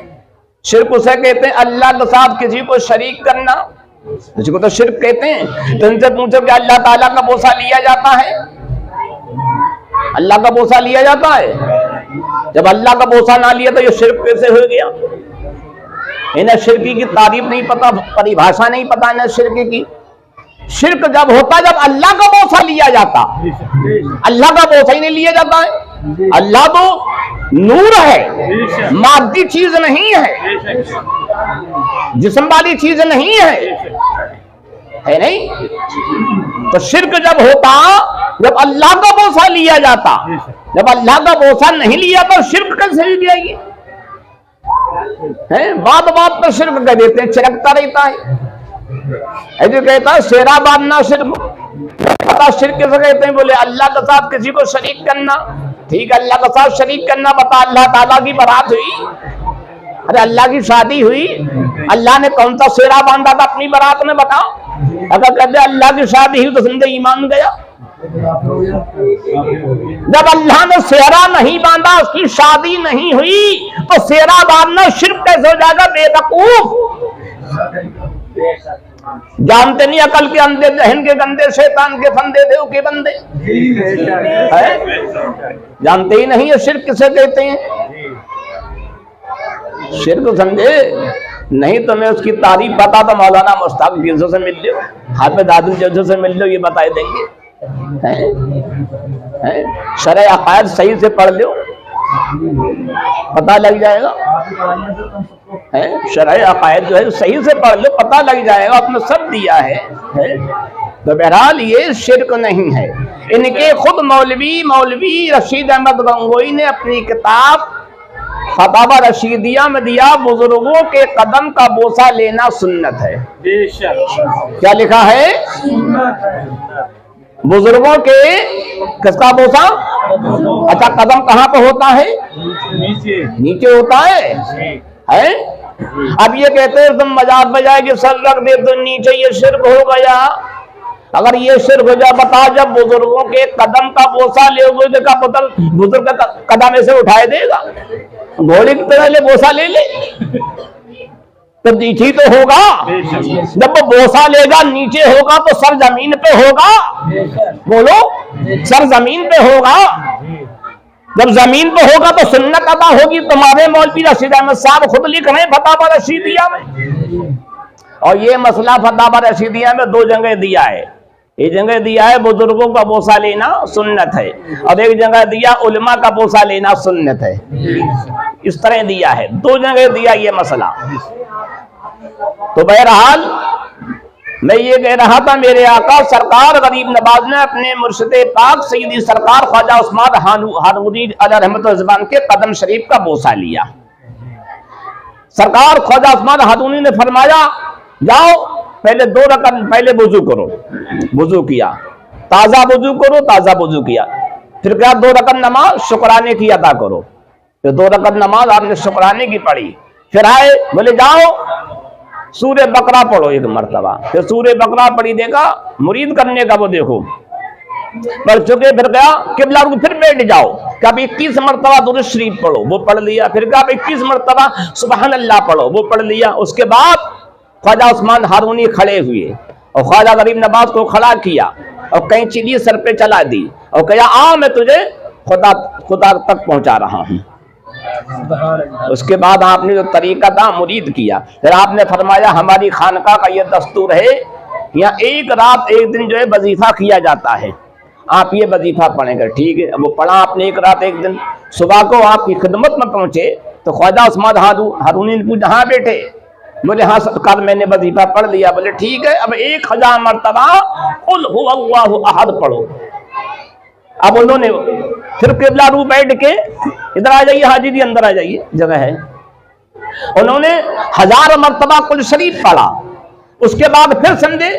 शिर्क उसे कहते हैं अल्लाह के साथ किसी को शरीक करना, इसको तो शिर्क कहते हैं। तो इनसे पूछो कि अल्लाह ताला का बोसा लिया जाता है? अल्लाह का बोसा लिया जाता है? जब अल्लाह का बोसा ना लिया तो ये शिर्क कैसे हो गया? इन्हें शिर्क की तारीफ नहीं पता, परिभाषा नहीं पता इन्हें शिर्क की। शिर्क जब होता जब अल्लाह का बोसा लिया जाता, अल्लाह का बोसा ही नहीं लिया जाता है। अल्लाह तो नूर है, मादी चीज नहीं है, जिस्म वाली चीज नहीं है नहीं? तो शिर्क जब होता जब अल्लाह का बोसा लिया जाता, जब अल्लाह का बोसा नहीं लिया तो शिर्क कैसे ली जाएगी? बात बात पर शिर्क कह देते हैं, चिरकता रहता है। ऐसे कहता है शेरा बांधना शिर्क, पता शिर्क किसे कहते हैं? बोले अल्लाह के साथ किसी को शरीक करना। ठीक है, अल्लाह के साथ शरीक करना। बता अल्लाह ताला की बारात हुई, अरे अल्लाह की शादी हुई, अल्लाह ने कौन सा शेरा बांधा था अपनी बारात में? बताओ। अगर कहते अल्लाह की शादी हुई तो समझे ईमान गया। जब अल्लाह ने सेहरा नहीं बांधा, उसकी शादी नहीं हुई, तो सेहरा बांधना शिर्क कैसे हो जाएगा? बेवकूफ, जानते नहीं अकल के अंधे, जहन के गंदे, शैतान के फंदे, देव के बंदे है? जानते ही नहीं है शिर्क किसे कहते हैं। शिर्क समझे नहीं? तुम्हें उसकी तारीफ पता तो मौलाना मुश्ताक जैसे से मिल लो, हाफिज आदिल जैसे से मिल लो, ये बता देंगे। शरअ अक़ायद सही से पढ़ लो, पता लग जाएगा। शरअ अक़ायद जो है सही से पढ़ लो, पता लग जाएगा, आपने सब दिया है। तो बहरहाल ये शिर्क नहीं है। इनके खुद मौलवी रशीद अहमद गंगोई ने अपनी किताब फतावा रशीदिया में दिया, बुजुर्गों के कदम का बोसा लेना सुन्नत है। क्या लिखा है? बुजुर्गों के किसका बोसा? अच्छा, कदम कहाँ पे होता है? नीचे होता है? अब ये कहते हैं तुम मजाक बजाएगी सर रख दे तो नीचे, ये शिर्क हो गया। अगर ये शिर्क हो जाए, बता जब बुजुर्गों के कदम का बोसा ले, देखा पुत्र बुजुर्ग का कदम ऐसे उठाए देगा, घोड़े की तरह ले बोसा ले ले तो नीचे तो होगा। जब वो बोसा लेगा नीचे होगा तो सर जमीन पे होगा। बोलो, सर जमीन पे होगा। जब जमीन पे होगा तो सुन्नत अदा होगी। तुम्हारे मौलवी रशीद अहमद साहब खुद लिख रहे हैं फतावा रशीदिया में, और ये मसला फतावा रशीदिया में 2 जगह दिया है। एक जगह दिया है बुजुर्गों का बोसा लेना सुन्नत है, और एक जगह दिया उलमा का बोसा लेना सुन्नत है। इस तरह दिया है, 2 जगह दिया ये मसला। तो बहरहाल मैं ये कह रहा था, मेरे आका सरकार गरीब नवाज ने अपने मुर्शिद पाक सईदी सरकार ख्वाजा उस्मान हारूनी अलैहिर्रहमत के कदम शरीफ का बोसा लिया। सरकार ख्वाजा उस्मान हारूनी ने फरमाया, जाओ पहले 2 रकअत पहले वुजू करो। वुजू किया, ताजा वुजू करो, ताजा वुजू किया। फिर क्या 2 रकअत नमाज शुक्राने की अदा करो। फिर 2 रकअत नमाज आपने शुक्राने की पढ़ी। फिर आए, बोले जाओ सूर्य बकरा पढ़ो 1 मरतबा। फिर सूर्य बकरा पढ़ी, देखा मुरीद करने का वो देखो पढ़ चुके। फिर गया किबला, फिर बैठ जाओ, कब 21 मरतबा दुरूद शरीफ पढ़ो, वो पढ़ लिया। फिर कब 21 मरतबा सुबहान अल्लाह पढ़ो, वो पढ़ लिया। उसके बाद ख्वाजा उस्मान हारूनी खड़े हुए और ख्वाजा गरीब नवाज को खड़ा किया और कैंची ली सर पे चला दी और कहा, आ मैं तुझे खुदा तक पहुंचा रहा हूं। उसके बाद आपने जो तरीका था मुरीद किया। फिर आपने फरमाया, हमारी खानका का यह दस्तूर है, यहाँ 1 रात 1 दिन जो है वजीफा किया जाता है, आप ये वजीफा पढ़ेंगे। ठीक है, वो पढ़ा आपने 1 रात 1 दिन। सुबह को आपकी खिदमत में पहुंचे तो ख्वाजा उस्मान हारूनी ने पूछा, हाँ बेटे बोले हाँ सरकार मैंने वजीफा पढ़ लिया। बोले ठीक है, अब 1000 मरतबा कुल हुवल्लाहु अहद पढ़ो। अब उन्होंने फिर किबला रू बैठ के, इधर आ जाइए हाजी जी, अंदर आ जाइए, जगह है। उन्होंने 1000 मरतबा कुल शरीफ पढ़ा। उसके बाद फिर समझे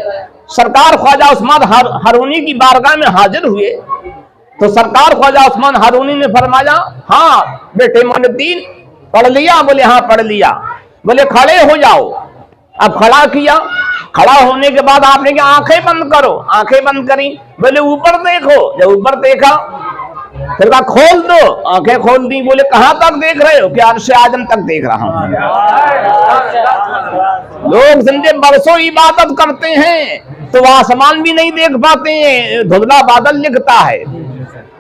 सरकार ख्वाजा उस्मान हारूनी की बारगाह में हाजिर हुए तो सरकार ख्वाजा उस्मान हारूनी ने फरमाया, हाँ बेटे मोइनुद्दीन पढ़ लिया? बोले हाँ पढ़ लिया। बोले खड़े हो जाओ। अब खड़ा किया। खड़ा होने के बाद आपने क्या, आंखें बंद करो। आंखें बंद करी। बोले ऊपर देखो। जब ऊपर देखा फिर कहा खोल दो। आंखें खोल दी। बोले कहां तक देख रहे हो? क्या अर्श आजम तक देख रहा हूं। लोग समझे बरसों इबादत करते हैं तो आसमान भी नहीं देख पाते हैं, धुंधला बादल लिखता है।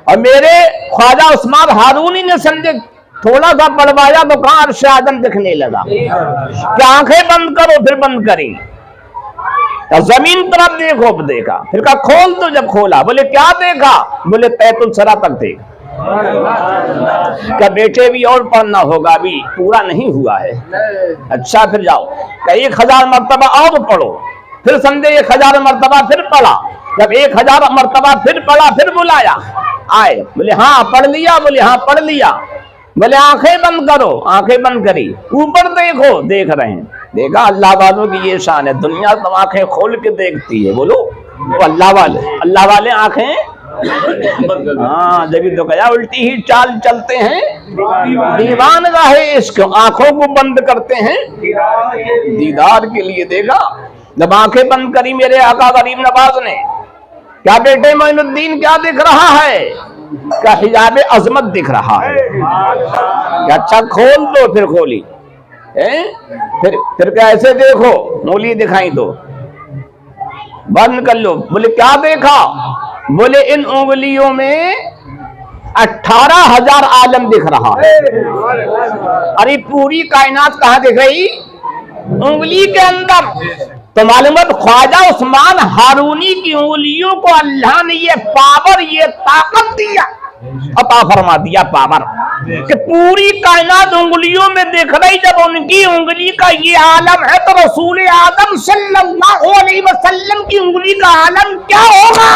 और मेरे ख्वाजा उस्मान हारूनी ने समझे थोड़ा सा पढ़वाया तो कहां अर्श आजम दिखने लगा। क्या आंखें बंद करो? फिर बंद करी। जमीन तरफ देखो। देखा। फिर कहा खोल दो। जब खोला बोले क्या देखा? बोले तैतुल सरा तक देखा। क्या बेटे भी और पढ़ना होगा, अभी पूरा नहीं हुआ है। अच्छा फिर जाओ। क्या 1000 मरतबा और पढ़ो। फिर समझे 1000 मरतबा फिर पढ़ा। जब 1000 मरतबा फिर पढ़ा फिर बुलाया। आए। बोले हाँ पढ़ लिया? बोले हाँ पढ़ लिया। बोले आंखें बंद करो। आंखें बंद करी। ऊपर देखो। देख रहे हैं। देखा अल्लाह वालों की ये शान है, दुनिया तो आंखें खोल के देखती है। बोलो तो अल्लाह वाले आंखें हाँ जब तो कहा उल्टी ही चाल चलते हैं दीवान रहे इश्क, आंखों को बंद करते हैं दीदार के लिए। देखा जब आंखें बंद करी मेरे आका गरीब नवाज ने, क्या बेटे मोइनुद्दीन क्या दिख रहा है? क्या हिजाब अजमत दिख रहा है। क्या अच्छा खोल दो। फिर खोली। फिर क्या ऐसे देखो, उंगली दिखाई दो। बंद कर लो। बोले क्या देखा? बोले इन उंगलियों में 18,000 आलम दिख रहा है। अरे पूरी कायनात कहां दिख रही? उंगली के अंदर। तो मालूमत ख्वाजा उस्मान हारूनी की उंगलियों को अल्लाह ने ये पावर, ये ताकत दिया, अता फरमा दिया पावर कि पूरी कायनात उंगलियों में देख रही। जब उनकी उंगली का ये आलम है तो रसूल आदम सल्लल्लाहु अलैहि वसल्लम की उंगली का आलम क्या होगा?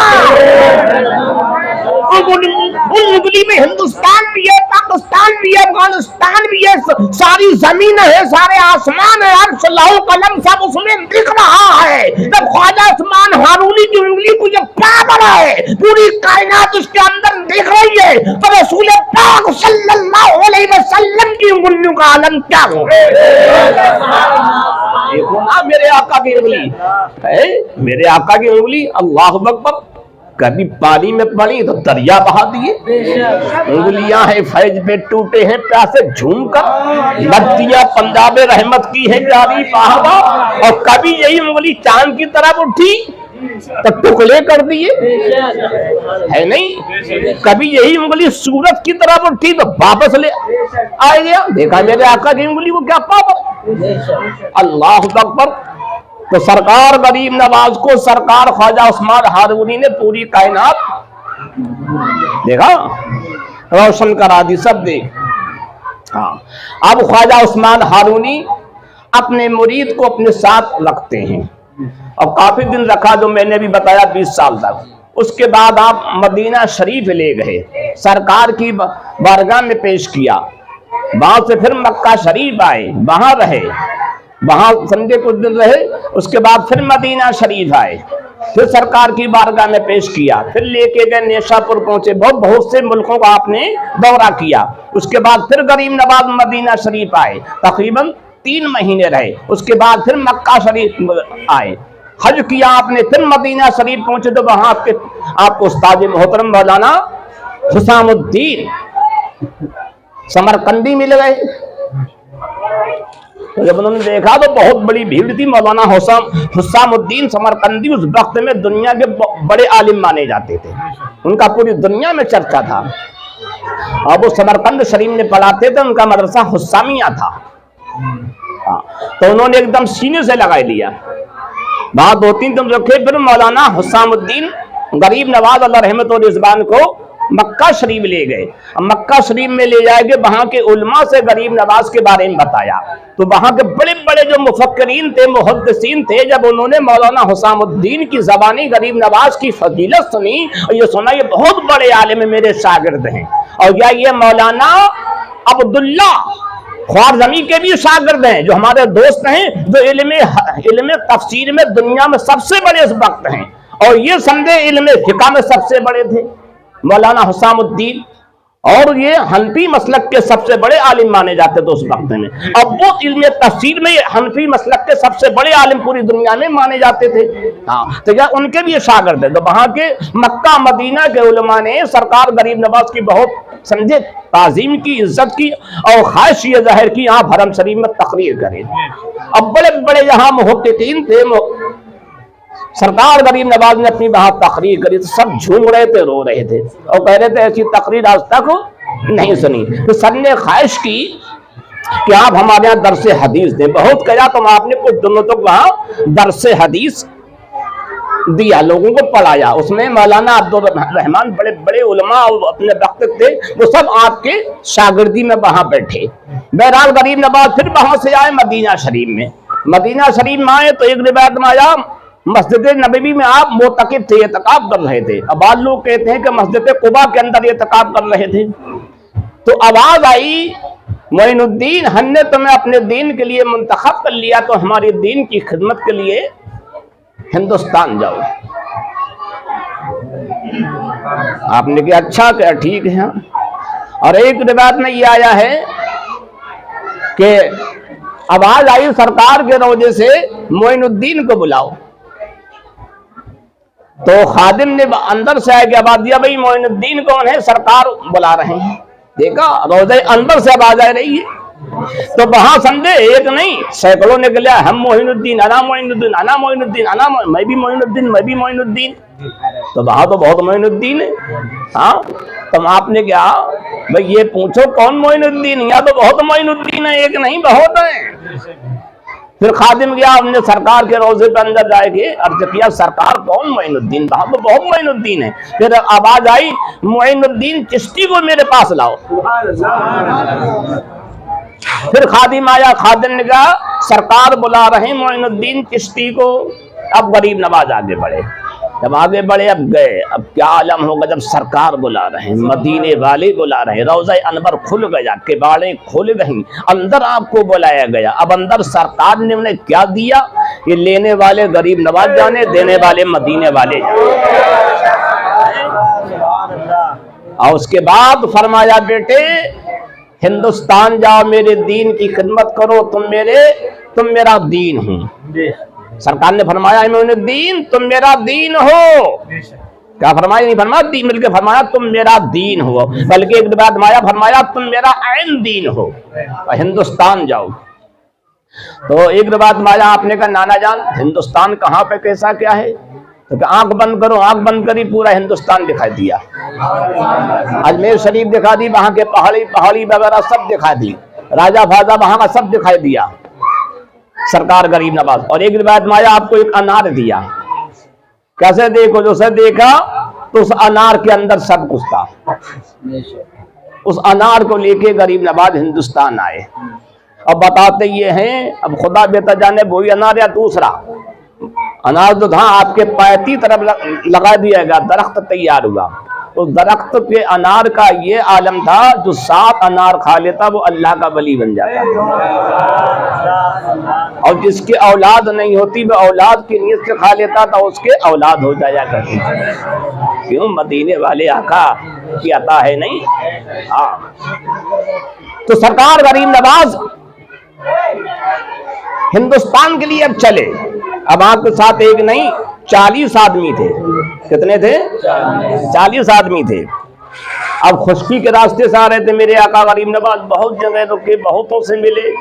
उंगली में हिंदुस्तान भी है, पाकिस्तान भी है, अफगानिस्तान भी है, सारी जमीन है, सारे आसमान है, अर्श लौह कलम सब उसमें दिख रहा है। जब ख्वाजा उस्मान हारूनी की उंगली को जब पावर है, पूरी कायनात उसके अंदर देख रही है तो रसूल पाक सल्लल्लाहु अलैहि वसल्लम की उंगलियों का आलम क्या हो? देखो ना मेरे आका की उंगली है, मेरे आका की उंगली। अल्लाह अकबर। कभी पानी में पड़ी तो दरिया बहा दिए। उंगलियां हैं फैज पे टूटे हैं प्यासे झूम कर, नदियां पंजाब रहमत की है जारी बहावा। और कभी यही उंगली चांद की तरफ उठी तो टुकड़े कर दिए, है नहीं? कभी यही उंगली सूरज की तरफ उठी तो वापस ले आ गया। देखा मेरे आका की उंगली को क्या पावर। अल्लाह अकबर। तो सरकार गरीब नवाज को सरकार ख्वाजा उस्मान हारूनी ने पूरी कायनात देखा रोशन करा दी, सब देख। हाँ अब ख्वाजा उस्मान हारूनी अपने मुरीद को अपने साथ रखते हैं और काफी दिन रखा, जो मैंने भी बताया 20 साल तक। उसके बाद आप मदीना शरीफ ले गए, सरकार की बारगाह में पेश किया। वहां से फिर मक्का शरीफ आए, वहां रहे, वहां समझे कुछ दिन रहे। उसके बाद फिर मदीना शरीफ आए, फिर सरकार की बारगाह में पेश किया, फिर लेके गए नेशापुर पहुंचे। बहुत से मुल्कों का आपने दौरा किया। उसके बाद फिर गरीब नवाज मदीना शरीफ आए, तकरीबन 3 महीने रहे। उसके बाद फिर मक्का शरीफ आए, हज किया आपने, फिर मदीना शरीफ पहुंचे तो वहां आपको उस्ताद मोहतरम मौलाना हुसामुद्दीन समरकंदी मिल गए। तो जब उन्होंने देखा तो बहुत बड़ी भीड़ थी। मौलाना हुसामुद्दीन समरकंदी उस वक्त में दुनिया के बड़े आलिम माने जाते थे, उनका पूरी दुनिया में चर्चा था। अब वो समरकंद शरीफ में पढ़ाते थे, उनका मदरसा हुसामिया था। तो उन्होंने एकदम सीने से लगा लिया। वहां 2-3 दिन रखे, फिर मौलाना हुसामुद्दीन गरीब नवाज अल्लाह रहमत और रिजवान को मक्का शरीफ ले गए। मक्का शरीफ में ले जाएंगे, वहां के उलमा से गरीब नवाज के बारे में बताया। तो वहां के बड़े बड़े जो मुफक्किरीन थे, मुहद्दिसीन थे, जब उन्होंने मौलाना हुसामुद्दीन की ज़बानी गरीब नवाज की फजीलत सुनी और ये सुना ये बहुत बड़े आलिम मेरे शागिर्द हैं, और या ये मौलाना अब्दुल्ला ख्वारज़मी के भी शागिर्द हैं, जो हमारे दोस्त हैं, जो इल्म तफसीर में दुनिया में सबसे बड़े इस वक्त हैं, और ये समझे इल्म फिक़ह में सबसे बड़े थे मौलाना हुसामुद्दीन, और ये हनफी मसलक के सबसे बड़े आलिम माने जाते थे उस वक्त में। अब वो इल्म तफसीर में हनफी मसलक के सबसे बड़े आलिम पूरी दुनिया में माने जाते थे। हाँ, तो क्या उनके भी शागिर्द थे। तो वहां के मक्का मदीना के उलमा ने सरकार गरीब नवाज की बहुत समझे ताजीम की, इज्जत की, और ख्वाहिश ये जाहिर की यहाँ हरम शरीफ में तकरीर करें। अब बड़े बड़े यहाँ मुहक्किकीन थे, सरकार गरीब नवाज ने अपनी वहां तकरीर करी तो सब झूम रहे थे, रो रहे थे, और कह रहे थे ऐसी तकरीर आज तक नहीं सुनी। तो सर ने ख्वाहिश की कि आप हमारे यहाँ दरसे हदीस दें। बहुत कहा तो आपने कुछ दिनों तक वहां दरसे हदीस दिया, लोगों को पढ़ाया। उसमें मौलाना अब्दुल रहमान बड़े बड़े उलमा और अपने वक्त थे, वो सब आपके शागिर्दी में वहां बैठे। बहरहाल गरीब नवाज फिर वहां से आए मदीना शरीफ में। मदीना शरीफ में आए तो एक रिवायत में आया मस्जिद नबवी में आप मोतकिफ थे, एतकाब कर रहे थे। अब बाद लोग कहते हैं कि मस्जिद कुबा के अंदर एतकाब कर रहे थे। तो आवाज आई, मोइनुद्दीन, हमने तुम्हें अपने दीन के लिए मुंतखब कर लिया, तो हमारे दीन की खिदमत के लिए हिंदुस्तान जाओ। आपने कहा अच्छा, क्या ठीक है। और एक रिवायत में ये आया है कि आवाज आई सरकार के रोजे से मोइनुद्दीन को बुलाओ। तो खादिम ने अंदर से आके आवाज दिया, भाई मोइनुद्दीन कौन है, सरकार बुला रहे हैं। देखा रोजे अंदर से आवाज आ रही है। तो वहां समझे एक नहीं सैकड़ों निकले, हम मोइनुद्दीन, अना मोइनुद्दीन, अना मोइनुद्दीन, मैं भी मोइनुद्दीन, मैं भी मोइनुद्दीन। तो वहां तो बहुत मोइनुद्दीन है। हाँ, तो आपने क्या भाई ये पूछो कौन मोइनुद्दीन, या तो बहुत मोइनुद्दीन है, एक नहीं बहुत है। फिर खादिम गया, हमने सरकार के रोजे पे अंदर जाके अर्ज किया, सरकार कौन मोइनुद्दीन, वहां तो बहुत मोइनुद्दीन है। फिर आवाज आई, मोइनुद्दीन चिश्ती को मेरे पास लाओ। फिर खादिम आया, खादिम ने कहा सरकार बुला रहे मोइनुद्दीन चिश्ती को। अब गरीब नवाज आगे बढ़े, जब आगे बढ़े अब गए, अब क्या आलम होगा जब सरकार बुला रहे हैं, मदीने वाले बुला रहे हैं, रोज़ा अनवर खुल गया, किबाड़ें खुल गई, अंदर आपको बुलाया गया। अब अंदर सरकार ने उन्हें क्या दिया, ये लेने वाले गरीब नवाज जाने, देने वाले मदीने वाले जाने। और उसके बाद फरमाया, बेटे हिंदुस्तान जाओ, मेरे दीन की खिदमत करो, तुम मेरा दीन हो। सरकार ने फरमाया, मोइनुद्दीन तुम मेरा दीन हो। क्या फरमाया, नहीं फरमाया दीन, बल्कि फरमाया तुम मेरा दीन हो। बल्कि एक बात माया फरमाया, तुम मेरा ऐन दीन हो, हिंदुस्तान जाओ। तो एक बात माया आपने कहा, नाना जान हिंदुस्तान कहाँ पे कैसा क्या है। तो आंख बंद करो, आंख बंद करी, पूरा हिंदुस्तान दिखाई दिया। अजमेर शरीफ दिखा दी, वहां के पहाड़ी वगैरह सब दिखा दी, राजा फाजा वहां का सब दिखाई दिया सरकार गरीब नवाज। और एक रिवायत में आया, आपको एक अनार दिया, कैसे देखो, जो से देखा तो उस अनार के अंदर सब कुछ था। उस अनार को लेके गरीब नवाज हिंदुस्तान आए। अब बताते ये हैं, अब खुदा बेहतर जाने वही अनार या दूसरा अनार जो था आपके पैती तरफ लगा दिया गया, दरख्त तैयार हुआ। उस दरख्त के अनार का ये आलम था, जो 7 अनार खा लेता वो अल्लाह का वली बन जाता, और जिसकी औलाद नहीं होती वो औलाद की नीयत से खा लेता था, उसके औलाद हो जाया करती। क्यों, मदीने वाले आका की अता है नहीं। हाँ, तो सरकार गरीब नवाज हिंदुस्तान के लिए अब चले। अब आपके साथ एक नहीं 40 आदमी थे। कितने थे? 40 आदमी थे। अब खुशकी के रास्ते से आ रहे थे मेरे आका गरीब नवाज, बहुत जगह रुके, बहुतों से मिले,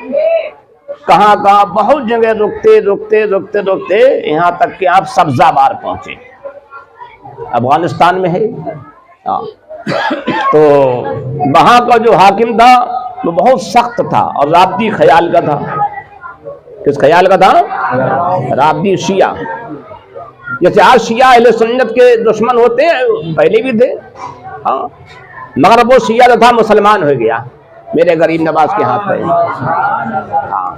कहाँ कहाँ बहुत जगह रुकते रुकते रुकते रुकते यहाँ तक कि आप सब्जाबार पहुंचे, अफगानिस्तान में है। तो वहां का जो हाकिम था वो बहुत सख्त था और राबती ख्याल का था। किस ख्याल का था? राबती शिया। जैसे आज शिया अहले सुन्नत के दुश्मन होते हैं, पहले भी थे। हाँ, मगर वो शिया जो था मुसलमान हो गया मेरे गरीब नवाज के हाथ पे। हाँ,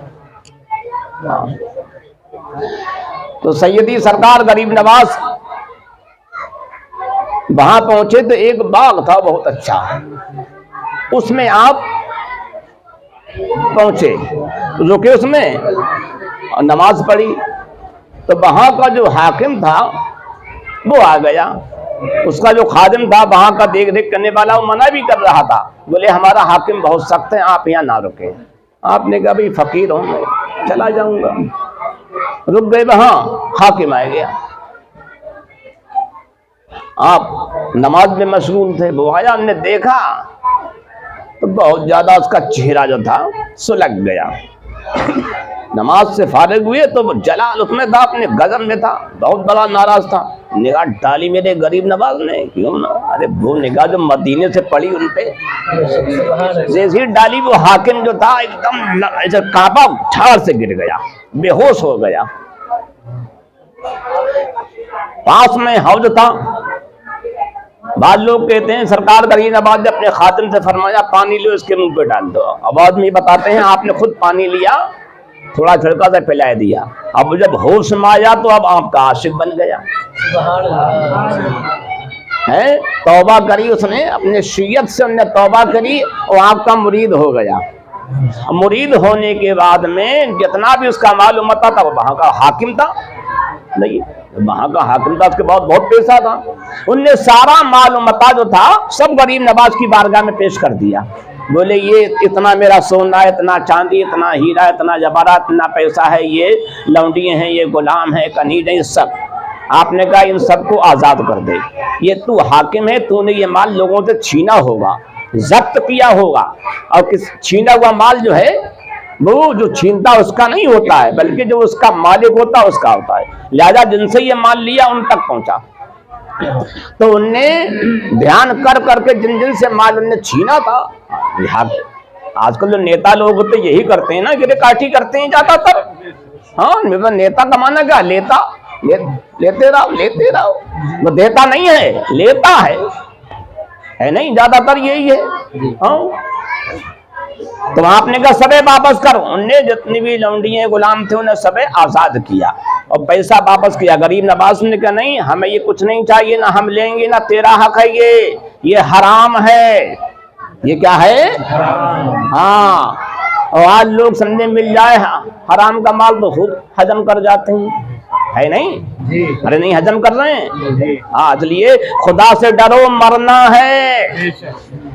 हाँ। तो सैयदी सरकार गरीब नवाज वहां पहुंचे तो एक बाग था बहुत अच्छा, उसमें आप पहुंचे, रुके उसमें और नमाज पढ़ी। तो वहां का जो हाकिम था वो आ गया, उसका जो खादिम था वहां का देख रेख करने वाला, वो मना भी कर रहा था, बोले हमारा हाकिम बहुत सख्त है, आप यहाँ ना रुके। आपने कहा भाई फकीर हूं मैं, चला जाऊंगा। रुक गए वहां, हाकिम आ गया, आप नमाज में मशगूल थे। वो आया, हमने देखा तो बहुत ज्यादा उसका चेहरा जो था सुलग गया। नमाज से फारिग हुए तो वो जलाल उसमें था, अपने गजब में था, बहुत बड़ा नाराज था। निगाह डाली मेरे गरीब नवाज ने, क्यों ना, अरे वो निगाह जो मदीने से पड़ी उन पे, जैसी डाली वो हाकिम जो था एकदम ऐसे कांपा, झाड़ से गिर गया, बेहोश हो गया। पास में हौज था। बाद लोग कहते हैं सरकार गरीब नवाज ने अपने खातिम से फरमाया पानी लो इसके मुंह पे डाल दो। अब आदमी बताते हैं आपने खुद पानी लिया, थोड़ा छिड़का से पिला दिया। अब जब होश में आया तो अब आपका आशिक बन गया है। तौबा करी उसने, अपने शियत से उसने तौबा करी और आपका मुरीद हो गया। मुरीद होने के बाद में जितना भी उसका मालूम था वो वहां का हाकिम था, नहीं वहां का हाकिम था, उसके बाद बहुत पैसा था। उनने सारा मालूमता जो था सब गरीब नवाज की बारगाह में पेश कर दिया। बोले ये इतना मेरा सोना, इतना चांदी, इतना हीरा, इतना जवाहरात, इतना पैसा है, ये लौंडिये हैं, ये गुलाम है, कनीज है, सब। आपने कहा इन सबको आजाद कर दे। ये तू हाकिम है, तूने ये माल लोगों से छीना होगा, जब्त किया होगा, और किस छीना हुआ माल जो है वो जो छीनता उसका नहीं होता है, बल्कि जो उसका मालिक होता है उसका होता है। लिहाजा जिनसे ये माल लिया उन तक पहुंचा। तो उनने ध्यान कर करके जिन जिन से माल उनने छीना था, आजकल जो नेता लोग होते यही करते हैं ना, गिरे काठी करते हैं ज्यादातर। हाँ, नेता का माना क्या, लेते रहो, वो देता नहीं है, लेता है नहीं, ज्यादातर यही है। हाँ, तो आपने कहा सबे वापस करो। उनने जितनी भी लौंडिये गुलाम थे उन्हें सबे आजाद किया और पैसा वापस किया। गरीब नवाज ने कहा नहीं, हमें ये कुछ नहीं चाहिए, ना हम लेंगे, ना तेरा हक है, ये हराम है। ये क्या है? हाँ, और आज लोग संडे मिल जाए हराम का माल तो खूब हजम कर जाते हैं, है नहीं? अरे नहीं हजम कर रहे हैं। हाँ, इसलिए खुदा से डरो, मरना है।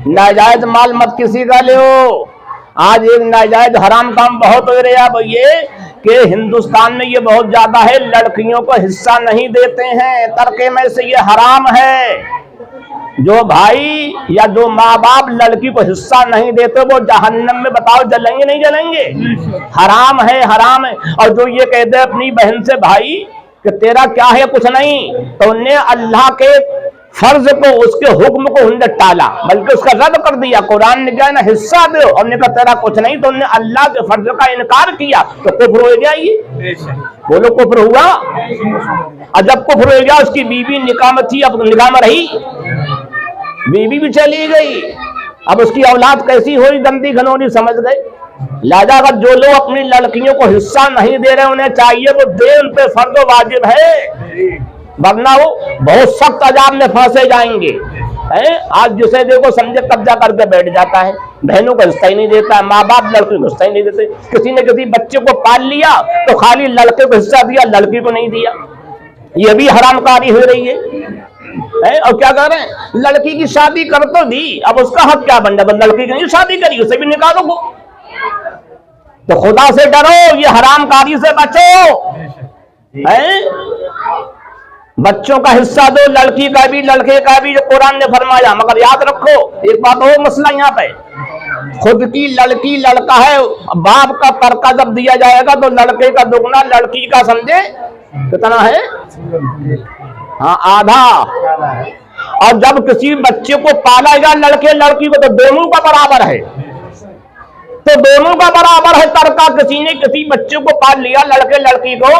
नाजायज माल मत किसी का लो। आज एक नाजायज हराम काम बहुत हो रहा है ये कि हिंदुस्तान में ये बहुत ज्यादा है, लड़कियों को हिस्सा नहीं देते हैं, तरके में से ये हराम है। जो भाई या जो माँ बाप लड़की को हिस्सा नहीं देते वो जहन्नम में बताओ जलेंगे नहीं जलेंगे? हराम है, हराम है। और जो ये कहते हैं अपनी बहन से भाई कि तेरा क्या है, कुछ नहीं, तो उन्हें अल्लाह के फर्ज को, उसके हुक्म को उन्हें टाला, बल्कि उसका रद्द कर दिया। कुरान ने क्या है ना, हिस्सा दो, और ने कहा तेरा कुछ नहीं, तो उन्हें अल्लाह के फर्ज का इनकार किया, तो कुफ्र हो गया। ये बोलो कुफ्र हुआ। और जब कुफ्र हो गया, उसकी बीवी निकाह में थी, अब निकाह में रही, बीवी भी चली गई, अब उसकी औलाद कैसी हुई, गंदी घनौनी, समझ गए। लिहाजा अगर जो लोग अपनी लड़कियों को हिस्सा नहीं दे रहे, उन्हें चाहिए वो दे, उन पे फर्ज वाजिब है, वरना वो बहुत सख्त अजाब में फंसे जाएंगे। आज जिसे देखो समझे कब्जा करके बैठ जाता है, बहनों को हिस्सा ही नहीं देता है, माँ बाप लड़की को हिस्सा ही नहीं देते। किसी ने किसी बच्चे को पाल लिया तो खाली लड़के को हिस्सा दिया, लड़की को नहीं दिया, ये भी हरामकारी हो रही है। और क्या कर रहे हैं, लड़की की शादी कर तो दी, अब उसका हक क्या बन जाता, लड़की की नहीं शादी करी, उसे भी निकालो को। तो खुदा से डरो, ये हरामकारी से बचो। बच्चों का हिस्सा दो, लड़की का भी लड़के का भी, जो कुरान ने फरमाया। मगर याद रखो एक बात और मसला यहाँ पे, खुद की लड़की लड़का है, बाप का तरका जब दिया जाएगा तो लड़के का दुगना, लड़की का समझे कितना है, हाँ आधा। और जब किसी बच्चे को पालेगा लड़के लड़की को, तो दोनों का बराबर है, तो दोनों का बराबर है तरका। किसी ने किसी बच्चे को पाल लिया, लड़के लड़की को,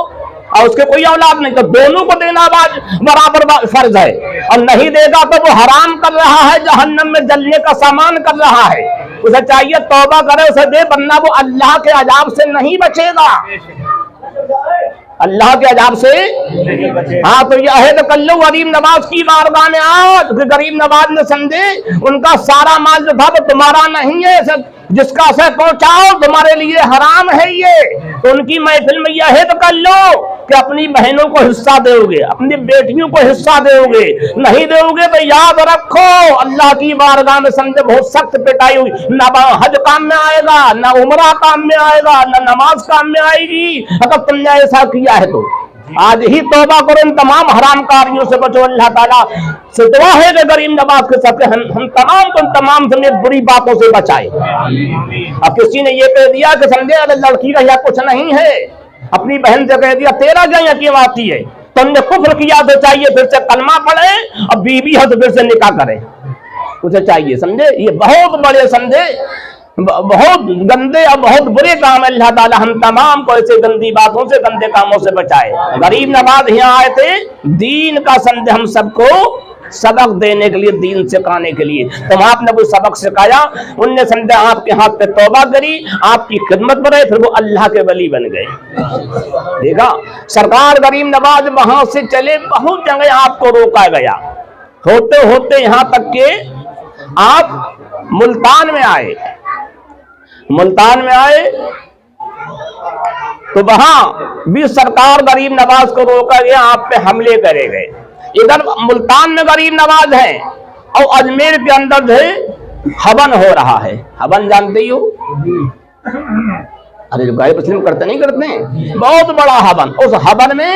और उसके कोई औलाद नहीं, तो दोनों को देना बराबर फर्ज है। और नहीं देगा तो वो हराम कर रहा है, जहन्नम में जलने का सामान कर रहा है। उसे चाहिए तौबा करे, उसे दे, वरना वो अल्लाह के अजाब से नहीं बचेगा, अल्लाह के अजाब से। हाँ, तो यह है तो कल्लू गरीब नवाज की बारगाह में आओ। तो गरीब नवाज ने समझे उनका सारा माल जो था वो तुम्हारा नहीं है, जिसका असर पहुंचाओ तुम्हारे लिए हराम है ये। तो उनकी महफिल में यह है तो कर लो कि अपनी बहनों को हिस्सा दोगे, अपनी बेटियों को हिस्सा दोगे, नहीं दोगे तो याद रखो अल्लाह की बारगाह में समझे बहुत सख्त पिटाई हुई। ना हज काम में आएगा, ना उमरा काम में आएगा, ना नमाज काम में आएगी अगर तुमने ऐसा किया है तो। आज ही तौबा करो, इन तमाम हरामकारियों से बचो। अल्लाह ताला से दुआ है कि गरीब नवाज के सबके हम तमाम से बुरी बातों से बचाए। अब किसी ने ये कह दिया कि समझे अरे लड़की का यहाँ कुछ नहीं है, अपनी बहन से कह दिया तेरा क्या यहाँ क्यों आती है, तुमने कुफ्र किया तो चाहिए फिर से कलमा पढ़े, और बीवी है तो फिर से निकाह करे, उसे चाहिए समझे। ये बहुत बड़े समझे बहुत गंदे और बहुत बुरे काम। अल्लाह ताला हम तमाम को ऐसे गंदी बातों से, गंदे कामों से बचाए। गरीब नवाज यहाँ आए थे दीन का संदेश हम सबको सबक देने के लिए, दीन सिखाने के लिए। तो आपने वो सबक सिखाया, उनने समझा आपके हाथ पे तौबा करी, आपकी खिदमत बढ़े, फिर वो अल्लाह के वली बन गए। देखा सरकार गरीब नवाज वहां से चले, बहुत जगह आपको रोका गया, होते होते यहाँ तक के आप मुल्तान में आए। मुल्तान में आए तो वहां भी सरकार गरीब नवाज को रोका गया, आप पे हमले करे गए। इधर मुल्तान में गरीब नवाज है और अजमेर के अंदर जो है हवन हो रहा है। हवन जानते ही हो, अरे जो गाय मुस्लिम करते नहीं करते हैं, बहुत बड़ा हवन। उस हवन में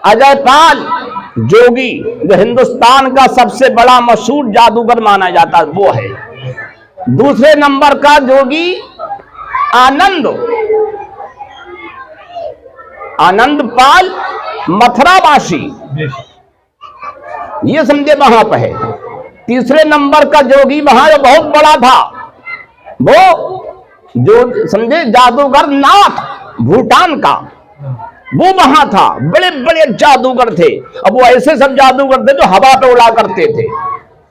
अजय पाल जोगी जो हिंदुस्तान का सबसे बड़ा मशहूर जादूगर माना जाता है वो है। दूसरे नंबर का जोगी आनंद पाल मथुरावासी, ये समझे वहां पर है। तीसरे नंबर का जोगी वहां जो बहुत बड़ा था, वो जो समझे जादूगर नाथ भूटान का, वो वहां था। बड़े बड़े जादूगर थे, अब वो ऐसे सब जादूगर थे जो हवा पे उड़ा करते थे,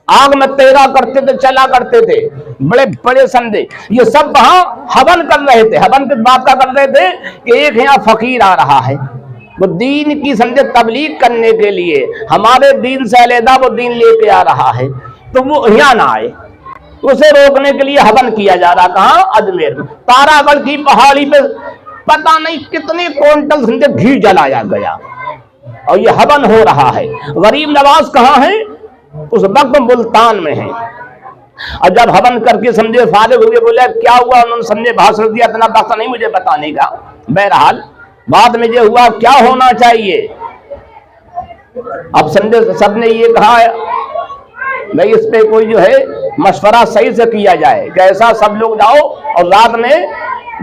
आग में तैरा करते थे, चला करते थे, बड़े बड़े संदे। ये सब वहां हवन कर रहे थे। हवन की बात कर रहे थे कि एक यहाँ फकीर आ रहा है, वो दीन की समझे तबलीग करने के लिए, हमारे दीन से अलहदा वो दीन लेके आ रहा है, तो वो यहाँ ना आए, उसे रोकने के लिए हवन किया जा रहा। कहाँ? अजमेर में तारागढ़ की पहाड़ी पे पता नहीं कितने क्विंटल समझे घी जलाया गया और ये हवन हो रहा है। गरीब नवाज कहाँ है? उस वक्त मुल्तान में है। और जब हवन करके समझे फारिग हुए, बोले क्या हुआ, उन्होंने समझे भाषण दिया, इतना वक्त नहीं मुझे बताने का। बहरहाल बाद में ये हुआ क्या होना चाहिए। अब समझे सबने ये कहा भाई इस पे कोई जो है मशवरा सही से किया जाए, कैसा सब लोग जाओ और रात में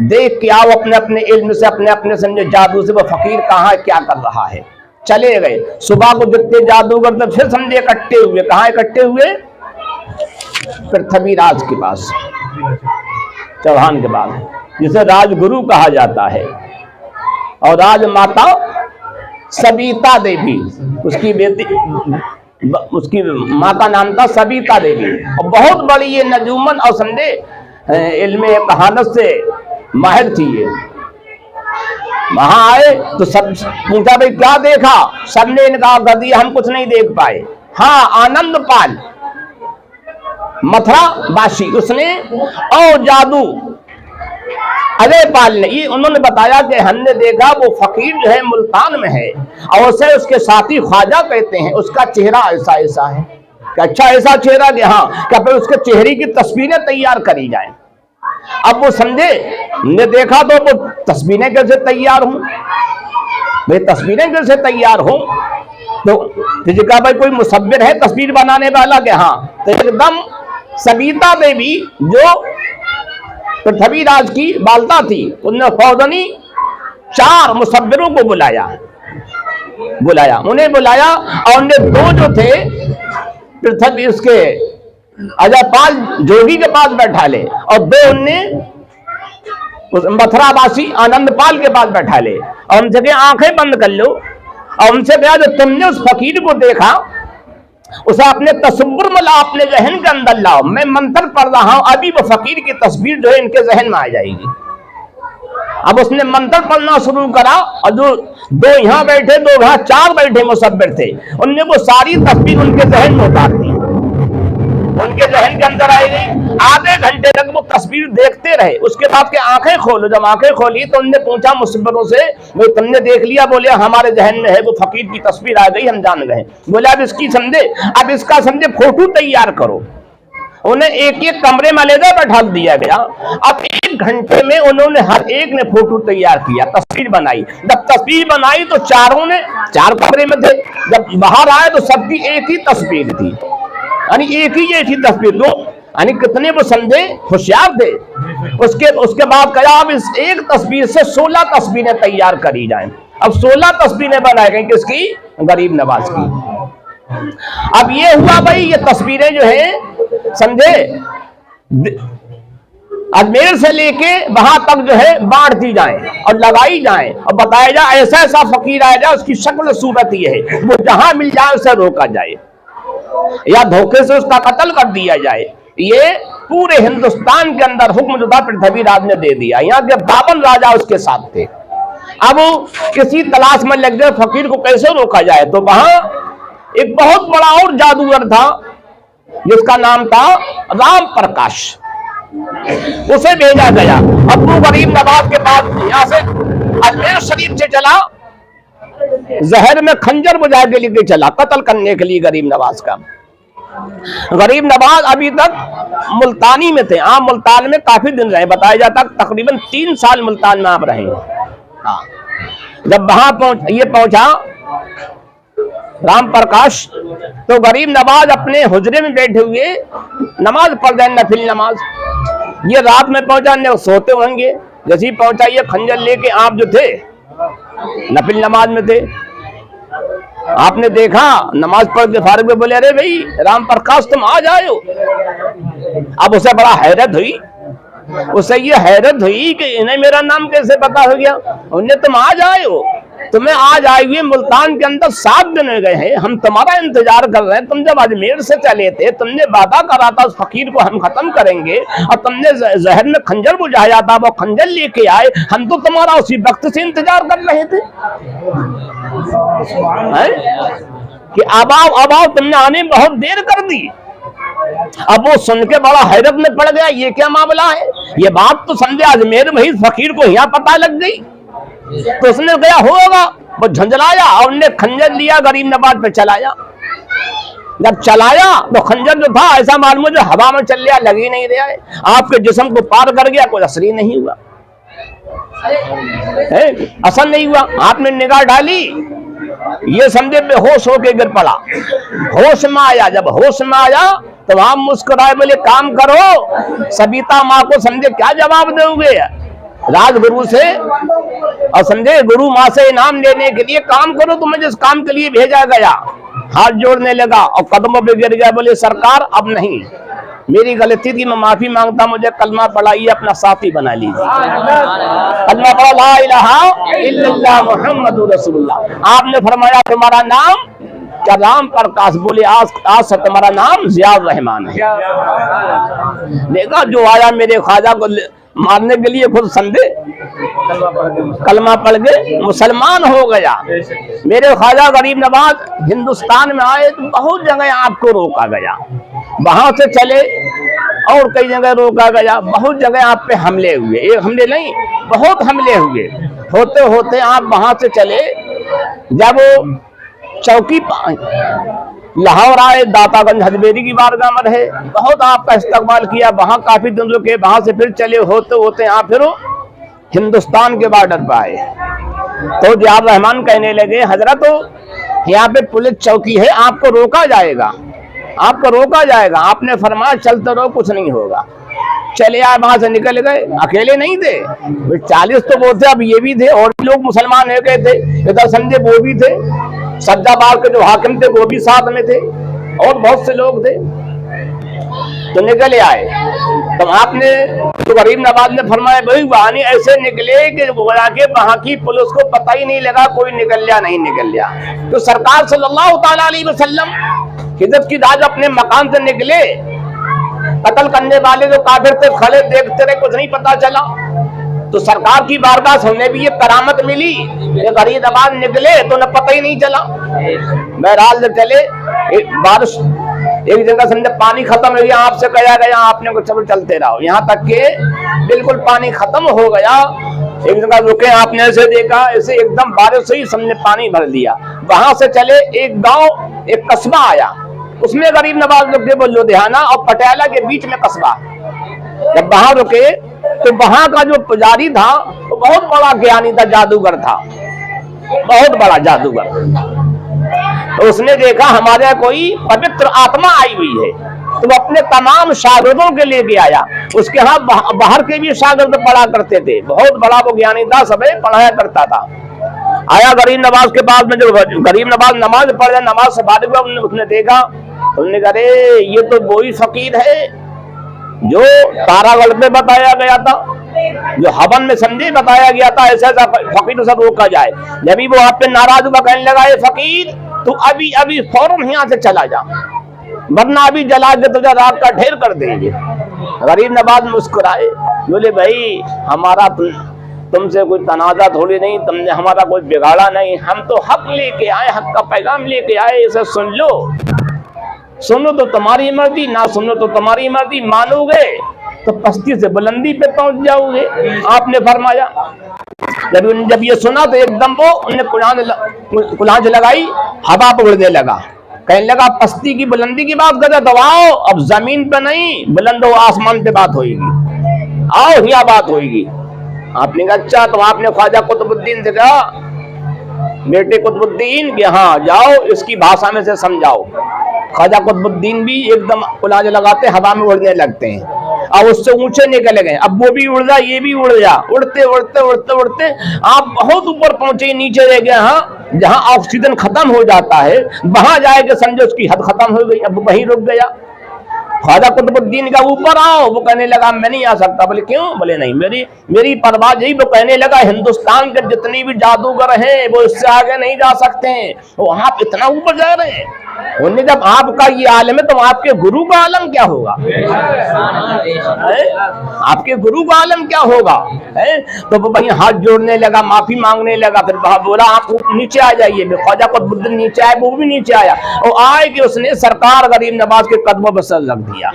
देख के आओ अपने अपने इल्म से, अपने अपने समझे जादू से वो फकीर कहाँ क्या कर रहा है। चले गए। सुबह को जितने जादूगर थे फिर समझे इकट्ठे हुए। कहाँ इकट्ठे हुए? पृथ्वीराज के पास, चौहान के पास, जिसे राजगुरु कहा जाता है। और राजमाता सविता देवी, उसकी बेटी, उसकी माँ का नाम था सविता देवी, और बहुत बड़ी ये नजूमन और समझे इल्मे कहानत से माहिर थी ये। वहां आए तो सब पूछा भाई क्या देखा, सबने इनका कर दिया हम कुछ नहीं देख पाए। हाँ, आनंद पाल मथुरा वासी उसने, और जादू अजय पाल ने, ये उन्होंने बताया कि हमने देखा वो फकीर जो है मुल्तान में है और उसे उसके साथी ख्वाजा कहते हैं, उसका चेहरा ऐसा ऐसा है। अच्छा ऐसा चेहरा कि हाँ, क्या फिर उसके चेहरे की तस्वीरें तैयार करी जाए। अब वो समझे ने देखा तो वो तस्वीरें कैसे तैयार हों, भाई तस्वीरें कैसे तैयार हों। तो कहा भाई कोई मुसव्विर है तस्वीर बनाने वाला के? हाँ, तो एकदम सविता देवी जो पृथ्वीराज की बालता थी, उन्होंने फौजनी 4 मुसव्विरों को बुलाया, उन्हें बुलाया और उन्हें 2 जो थे पृथ्वी उसके अजय पाल जोगी के पास बैठा ले और 2 उनने उस मथुरावासी आनंदपाल के पास बैठा ले और उनसे कहा आंखें बंद कर लो और उनसे कहा जो तुमने उस फकीर को देखा उसे अपने तस्वुर में लाओ, अपने जहन के अंदर लाओ, मैं मंत्र पढ़ रहा हूं, अभी वो फकीर की तस्वीर जो है इनके जहन में आ जाएगी। अब उसने मंत्र पढ़ना शुरू करा और जो दो यहाँ बैठे, दो यहाँ, चार बैठे मुसव्विर थे, उनने वो सारी तस्वीर उनके जहन में उतार दी, उनके जहन के अंदर आई गई। आधे घंटे तक वो तस्वीर देखते रहे। उसके बाद के आंखें खोलो, जब आंखें खोली तो उनने पूछा मुसव्विरों से, भाई तुमने देख लिया? बोले हमारे जहन में है, वो फकीर की तस्वीर आ गई, हम जान गए। बोले अब इसकी समझे, अब इसका समझे फोटो तैयार करो। उन्हें एक एक कमरे में लेकर बैठा दिया गया। अब 1 घंटे में उन्होंने हर एक ने फोटो तैयार किया, तस्वीर बनाई। जब तस्वीर बनाई तो चारों ने, 4 कमरे में थे, जब बाहर आए तो सबकी एक ही तस्वीर थी, यानी एक ही तस्वीर। दो यानी कितने वो समझे होशियार थे। उसके बाद कहा अब इस एक तस्वीर से 16 तस्वीरें तैयार करी जाएं। अब 16 तस्वीरें बनाई गई, किसकी? गरीब नवाज की। अब ये हुआ भाई, ये तस्वीरें जो है समझे अजमेर से लेके वहां तक जो है बांट दी जाए और लगाई जाए और बताया जाए ऐसा ऐसा फकीर आया जाए, उसकी शक्ल सूरत ये है, वो जहां मिल जाए उसे रोका जाए या धोखे से उसका कत्ल कर दिया जाए। ये पूरे हिंदुस्तान के अंदर हुक्म जो था पृथ्वीराज ने दे दिया। यहाँ के 52 राजा उसके साथ थे। अब किसी तलाश में लग गए फकीर को कैसे रोका जाए, तो वहां एक बहुत बड़ा और जादूगर था जिसका नाम था राम प्रकाश, उसे भेजा गया। अब वो गरीब नवाज के पास यहाँ से अजमेर शरीफ से चला, जहर में खंजर बुझा के लेके चला कत्ल करने के लिए गरीब नवाज का। गरीब नवाज अभी तक मुल्तानी में थे। आप मुल्तान में काफी दिन रहे, बताया जाता तकरीबन 3 साल मुल्तान में आप रहे। हाँ, जब वहां पहुंचा राम प्रकाश तो गरीब नवाज अपने हुजरे में बैठे हुए नमाज पढ़ रहे, नफिल नमाज। ये रात में पहुंचा, ने सोते होंगे। जैसे ही पहुंचा ये खंजर लेके आप जो थे नफिल नमाज में थे, आपने देखा नमाज पढ़ के फारिग में बोले अरे भाई राम प्रकाश तुम आ जाओ। अब उसे बड़ा हैरत हुई, उसे ये हैरत हुई कि इन्हें मेरा नाम कैसे पता हो गया। उन्हें तुम आ जाओ, तुम्हें आज आए हुए मुल्तान के अंदर 7 दिन हो गए हैं, हम तुम्हारा इंतजार कर रहे हैं। तुम जब अजमेर से चले थे, तुमने वादा करा था उस फकीर को हम खत्म करेंगे और तुमने जहर में खंजर बुझाया था, वो खंजर लेके आए, हम तो तुम्हारा उसी वक्त से इंतजार कर रहे थे कि अब आओ, तुमने आने में बहुत देर कर दी। अब वो सुन के बड़ा हैरत में पड़ गया, ये क्या मामला है। ये बात तो समझे अजमेर में ही फकीर को यहाँ पता लग गई, तो उसने गया होगा, वो झंझलाया और उनने खंजर लिया गरीब नवाज पे चलाया। जब चलाया तो खंजर जो था ऐसा मालूम जो हवा में चल रहा, लग ही नहीं रहा है, आपके जिस्म को पार कर गया, कोई असर ही नहीं हुआ, असर नहीं हुआ। आपने निगाह डाली, ये समझे बेहोश होके गिर पड़ा। होश में आया, जब होश में आया तो आप मुस्कुराए, बोले काम करो। सबिता माँ को समझे क्या जवाब दोगे राजगुरु से, और समझे गुरु माँ से इनाम लेने के लिए काम करो, तुम्हें जिस काम के लिए भेजा गया। हाथ जोड़ने लगा और कदमों पे गिर गया, बोले सरकार अब नहीं, मेरी गलती थी, मैं माफी मांगता, मुझे कलमा पढ़ाइए, अपना साथी बना लीजिए। कलमा पढ़ा ला इलाहा इल्लल्लाह मुहम्मदुर रसूलुल्लाह। आपने फरमाया तुम्हारा नाम क्या? राम प्रकाश। बोले आज से तुम्हारा नाम जियाउर रहमान है। देखा जो आया मेरे ख्वाजा को मारने के लिए खुद समझे कलमा पढ़ के मुसलमान हो गया। मेरे ख्वाजा गरीब नवाज हिंदुस्तान में आए तो बहुत जगह आपको रोका गया, वहां से चले और कई जगह रोका गया, बहुत जगह आप पे हमले हुए, एक हमले नहीं बहुत हमले हुए। होते होते आप वहां से चले, जब चौकी लाहौर आए, दातागंज हजबेरी की बारगाह में रहे, बहुत आपका इस्तकबाल किया, वहां काफी दिन रुके, वहां से फिर चले, होते होते आप फिर हिंदुस्तान के बॉर्डर पर आए। तो जियाउर रहमान कहने लगे हजरत यहाँ पे पुलिस चौकी है, आपको रोका जाएगा, आपको रोका जाएगा। आपने फरमाया चलते रहो, कुछ नहीं होगा। चले आए, वहां से निकल गए। अकेले नहीं थे, 40 तो वो थे, अब ये भी थे, और भी लोग मुसलमान हो गए थे। इधर समझे वो भी थे, सज्जाबाद के जो हाकिम थे वो भी साथ में थे, और बहुत से लोग थे। तो निकले आए, तो आपने तो गरीब नवाज ने फरमाया भाई वाहनी ऐसे निकले कि वहां की पुलिस को पता ही नहीं लगा कोई निकल लिया नहीं निकल लिया। तो सरकार सल्लल्लाहु ताला अलैहि वसल्लम हिजरत की रात अपने मकान से निकले, कत्ल करने वाले जो काफिर थे खड़े देखते रहे, कुछ नहीं पता चला। तो सरकार की बारगाह से हमें भी ये करामत मिली, ये गरीब नवाज निकले तो न पता ही नहीं चला। बहरहाल जब चले बारिश एक जगह समझे पानी खत्म हो गया, आपसे कहा गया आपने कुछ चलते रहो, यहाँ तक के बिल्कुल पानी खत्म हो गया। एक जगह रुके, आपने ऐसे देखा ऐसे एकदम बारिश से ही समझे पानी भर लिया। वहां से चले एक गांव एक कस्बा आया, उसमें गरीब नवाज लोग थे, वो लुधियाना और पटियाला के बीच में कस्बा। जब वहां रुके तो वहां का जो पुजारी था वो बहुत बड़ा ज्ञानी था, जादूगर था, बहुत बड़ा जादूगर। तो उसने देखा हमारे यहाँ कोई पवित्र आत्मा आई हुई है, तो वो अपने तमाम शागिर्दों के लेके आया। उसके यहाँ बाहर के भी शागिर्द पढ़ा करते थे, बहुत बड़ा वो ज्ञानी था, सबे पढ़ाया करता था। आया गरीब नवाज के पास में, जब गरीब नवाज नमाज पढ़ रहे, नमाज से बाद में उसने देखा, उसने कहा अरे ये तो वही फकीर है जो तारागढ़ में बताया गया था, जो हवन में समझे बताया गया था ऐसा ऐसा फकीर से रोका जाए। जब भी वो आप पे नाराज हुआ कहने लगा ये फकीर तू अभी अभी फौरन यहाँ से चला जा, वरना अभी जला के तुझे रात का ढेर कर देंगे। गरीब नवाज मुस्कुराए, बोले भाई हमारा तुमसे कोई तनाजा थोड़ी नहीं, तुमने हमारा कोई बिगाड़ा नहीं, हम तो हक लेके आए, हक का पैगाम लेके आए, इसे सुन लो। सुनो तो तुम्हारी मर्जी, ना सुनो तो तुम्हारी मर्जी, मानोगे तो पस्ती से बुलंदी पे पहुंच जाओगे। आपने फरमाया जब ये सुना तो एकदम वो उन्हें कुलांच लगाई, हवा पे उड़ने लगा, कहने लगा पस्ती की बुलंदी की बात कर दबाओ, अब जमीन पे नहीं बुलंद हो आसमान पे बात होगी, आओ यहाँ बात होगी। आपने कहा अच्छा, तो आपने ख्वाजा कुतुबुद्दीन से कहा बेटे कुतुबुद्दीन कि हाँ जाओ इसकी भाषा में से समझाओ। ख्वाजा कुतुबुद्दीन भी एकदम कुलांच लगाते हवा में उड़ने लगते हैं, अब उससे ऊंचे निकल गए, अब वो भी उड़ जा ये भी उड़ जा, उड़ते उड़ते उड़ते उड़ते आप बहुत ऊपर पहुंचे, नीचे रह गए। हाँ जहाँ ऑक्सीजन खत्म हो जाता है वहां जाएगा समझो उसकी हद खत्म हो गई, अब वहीं रुक गया। ख्वाजा कुतुबुद्दीन का ऊपर आओ, वो कहने लगा मैं नहीं आ सकता। बोले क्यों? बोले नहीं मेरी परवाह यही। वो कहने लगा हिंदुस्तान के जितने भी जादूगर हैं वो इससे आगे नहीं जा सकते हैं, वो आप इतना ऊपर जा रहे हैं। उन्हें जब आपका ये आलम है तो आपके गुरु का आलम क्या होगा? आपके गुरु का आलम क्या होगा? तो वो वहीं हाथ जोड़ने लगा, माफी मांगने लगा, फिर बोला आप नीचे आ जाइए। ख्वाजा कुतुबुद्दीन नीचे आए, वो भी नीचे आया और आए कि उसने सरकार गरीब नवाज के कदमों पर सर रख दिया,